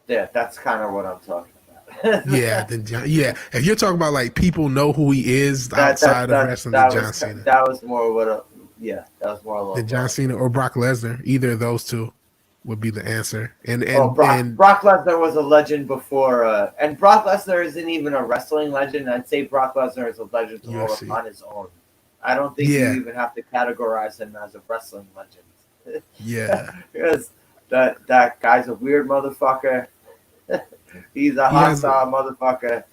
A: Yeah, that's kind of what I'm talking about.
C: Yeah, if you're talking about like people know who he is outside of wrestling, then John Cena.
A: That was more what that was more along.
C: Then John Cena or Brock Lesnar. Either of those two would be the answer. And
A: Brock Lesnar was a legend before, and Brock Lesnar isn't even a wrestling legend. I'd say Brock Lesnar is a legend on his own. I don't think you even have to categorize him as a wrestling legend.
C: Yeah,
A: because that guy's a weird motherfucker. He's a hostile motherfucker.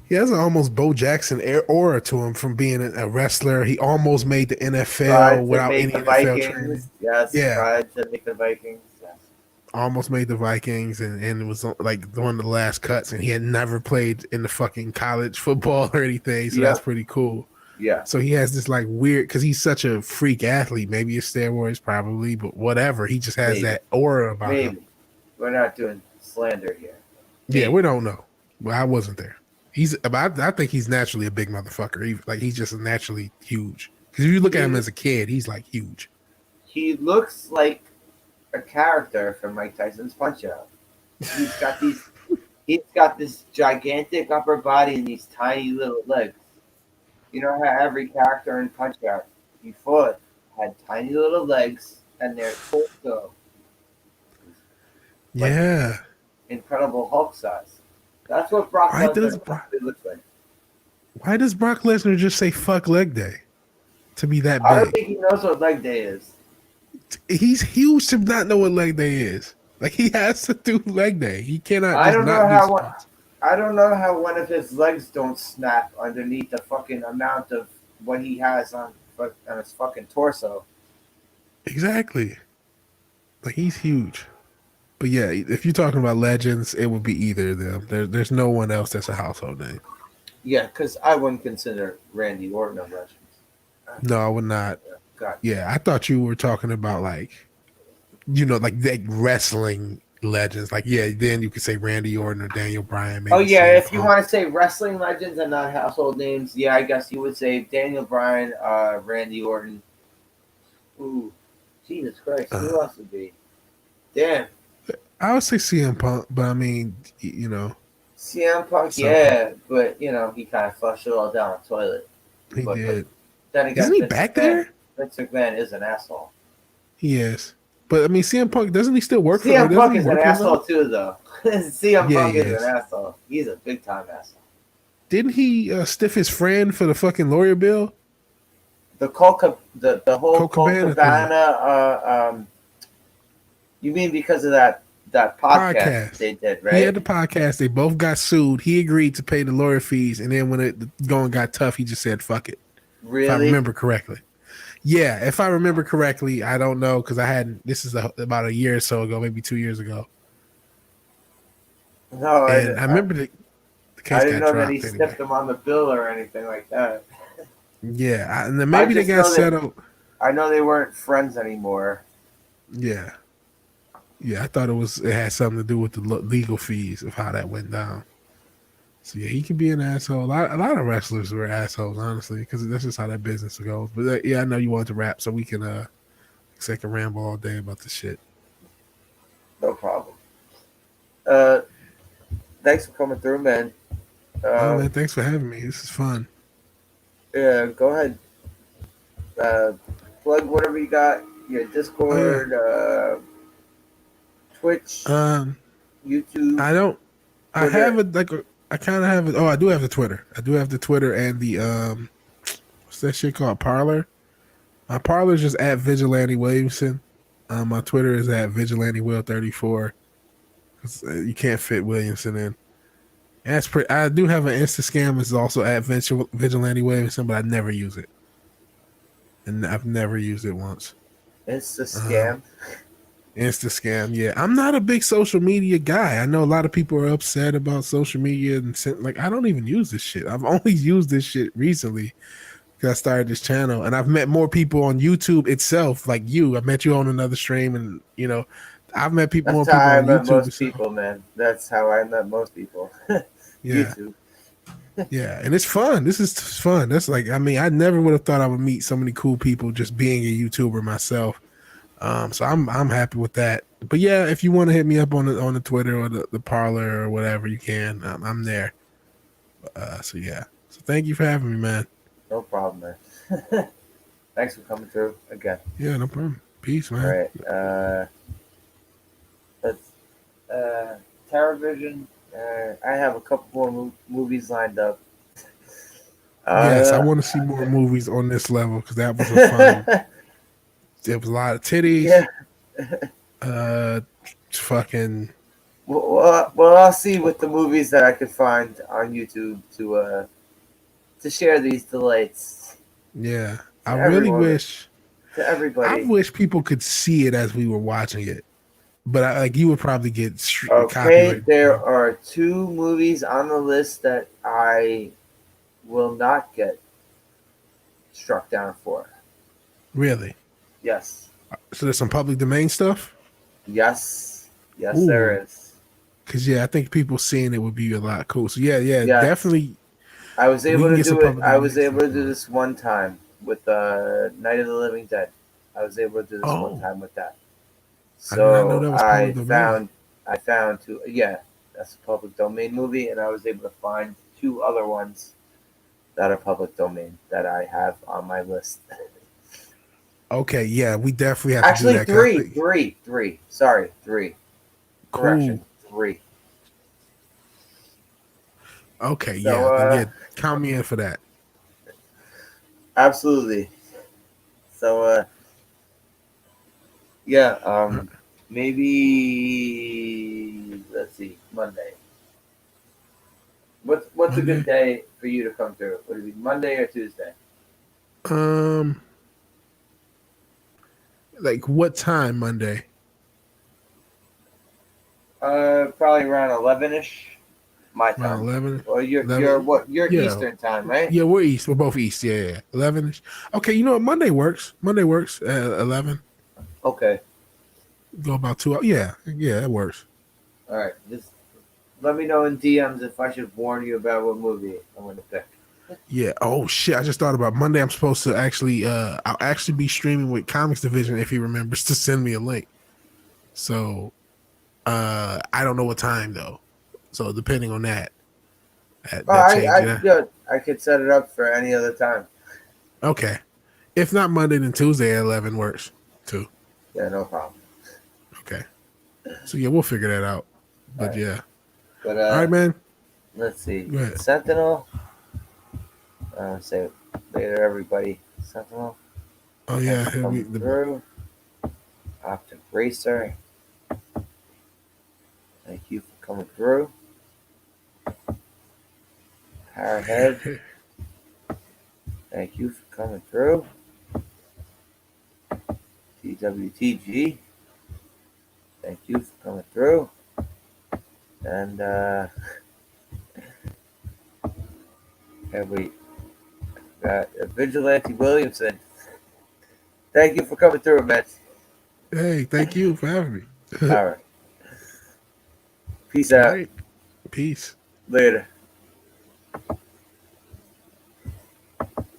C: He has an almost Bo Jackson aura to him from being a wrestler. He almost made the NFL without any NFL training.
A: Yes, tried to make the Vikings. Yes.
C: Almost made the Vikings and it was like one of the last cuts, and he had never played in the fucking college football or anything. So that's pretty cool.
A: Yeah.
C: So he has this like weird, because he's such a freak athlete. Maybe it's steroids, probably, but whatever. He just has that aura about him.
A: We're not doing slander here.
C: Yeah, we don't know. Well, I wasn't there. I think he's naturally a big motherfucker. He's just naturally huge. Because if you look at him as a kid, he's like huge.
A: He looks like a character from Mike Tyson's Punch Out. He's got this gigantic upper body and these tiny little legs. You know how every character in Punch Out before had tiny little legs and their torso.
C: Yeah.
A: Incredible Hulk size. That's what Brock Lesnar looks like.
C: Why does Brock Lesnar just say fuck leg day to be that big?
A: I don't think he knows what leg day is.
C: He's huge to not know what leg day is. Like, he has to do leg day. He cannot.
A: I don't know how one of his legs don't snap underneath the fucking amount of what he has on his fucking torso.
C: Exactly. Like, he's huge. But yeah, if you're talking about legends, it would be either of them. There's no one else that's a household name.
A: Yeah, because I wouldn't consider Randy Orton a legend.
C: No, I would not.
A: God.
C: Yeah, I thought you were talking about like wrestling legends. Like, yeah, then you could say Randy Orton or Daniel Bryan. Maybe
A: if you want to say wrestling legends and not household names, yeah, I guess you would say Daniel Bryan, Randy Orton. Ooh, Jesus Christ, who else would be? Damn.
C: I would say CM Punk, but I mean,
A: CM Punk, but he kind of flushed it all down the toilet.
C: He did.
A: Then again,
C: Isn't he back there?
A: Vince McMahon is an asshole.
C: He is. But I mean, CM Punk, doesn't he still work for?
A: CM Punk is
C: he
A: an
C: work for them?
A: asshole too, though. CM
C: Yeah,
A: Punk
C: he
A: is
C: is.
A: an asshole. He's a big time asshole.
C: Didn't he stiff his friend for the fucking lawyer bill?
A: The whole
C: Colt
A: Colt
C: Cabana
A: Cabana. You mean because of that podcast they did, right?
C: He had the podcast. They both got sued. He agreed to pay the lawyer fees, and then when the going got tough, he just said, "Fuck it."
A: Really?
C: If I remember correctly. Yeah, if I remember correctly, I don't know because I hadn't. This is about a year or so ago, maybe 2 years ago.
A: No,
C: And I remember the case
A: I didn't
C: got
A: know
C: dropped
A: that he
C: anyway.
A: sniffed him on the bill or anything like that.
C: Yeah, and then maybe they got settled.
A: I know they weren't friends anymore.
C: Yeah, I thought it had something to do with the legal fees of how that went down. So yeah, he can be an asshole. A lot of wrestlers were assholes, honestly, because that's just how that business goes. But yeah, I know you want to rap, so we can second ramble all day about the shit.
A: No problem. Thanks for coming through, man.
C: Man, thanks for having me. This is fun.
A: Yeah, go ahead. Plug whatever you got. Your Discord, Twitch, YouTube.
C: I don't.
A: Twitter.
C: I have it like I kind of have it. Oh, I do have the Twitter. I do have the Twitter and the what's that shit called? Parlor. My Parlor is just at Vigilante Williamson. My Twitter is at Vigilante Will 34. You can't fit Williamson in. And that's pretty. I do have an Insta scam. It's also at Vigilante Williamson, but I never use it. And I've never used it once.
A: It's a scam.
C: Insta scam, yeah. I'm not a big social media guy. I know a lot of people are upset about social media and like I don't even use this shit. I've only used this shit recently because I started this channel, and I've met more people on YouTube itself, like you. I met you on another stream, and I've met people.
A: That's
C: more
A: how
C: people
A: I
C: on
A: met
C: YouTube.
A: most people, man. That's how I met most people.
C: Yeah.
A: YouTube.
C: Yeah, and it's fun. This is fun. That's like, I mean, I never would have thought I would meet so many cool people just being a YouTuber myself. So I'm happy with that. But yeah, if you want to hit me up on the Twitter or the Parlor or whatever, you can. I'm there. So yeah. So thank you for having me, man.
A: No problem, man. Thanks for coming through again.
C: Yeah, no problem. Peace, man.
A: All right. Let's TerrorVision. I have a couple more movies lined up.
C: Yes, I want to see more movies on this level because that was a fun. There was a lot of titties.
A: Yeah.
C: Fucking.
A: Well, I'll see what the movies that I could find on YouTube to share these delights.
C: Yeah, I really wish.
A: To everybody.
C: I wish people could see it as we were watching it, but you would probably get copyrighted.
A: There are 2 movies on the list that I will not get struck down for.
C: Really?
A: Yes.
C: So there's some public domain stuff?
A: Yes. Yes,
C: Ooh.
A: there is.
C: Because, I think people seeing it would be a lot cool. So, yeah,
A: Yes.
C: Definitely.
A: I was able to do it. I was able to do this one time with Night of the Living Dead. I was able to do this one time with that. So I found that's a public domain movie, and I was able to find 2 other ones that are public domain that I have on my list.
C: Okay, yeah, we definitely have to do that.
A: Actually, 3. Sorry, 3.
C: Cool.
A: Correction, 3.
C: Okay,
A: so,
C: count me in for that.
A: Absolutely. So, maybe let's see, Monday. What's Monday? A good day for you to come through? Would it be Monday or Tuesday?
C: Like what time Monday?
A: Probably around 11ish. My time.
C: Around 11.
A: Well, you're Eastern time, right?
C: Yeah, we're East. We're both East. Yeah. 11ish. Okay, you know what? Monday works. 11.
A: Okay.
C: Go about 2 hours. Yeah, that works.
A: All right. Just let me know in DMs if I should warn you about what movie I'm going to pick.
C: Yeah. Oh shit! I just thought about Monday. I'm supposed to actually. I'll actually be streaming with Comics Division if he remembers to send me a link. So, I don't know what time though. So depending on that.
A: I could set it up for any other time.
C: Okay. If not Monday, then Tuesday at 11 works too.
A: Yeah, no problem.
C: Okay. So yeah, we'll figure that out. But
A: All right.
C: yeah.
A: But
C: All right, man.
A: let's see.
C: Go ahead.
A: Sentinel. Say later, everybody. Sentinel.
C: Oh yeah,
A: Thanks for coming through. Optic Racer. Thank you for coming through. Powerhead. Thank you for coming through. TWTG. Thank you for coming through. And have we got Vigilante Williamson. Thank you for coming through, man.
C: Hey, thank you for having me.
A: All right. Peace
C: All
A: out.
C: right. Peace.
A: Later.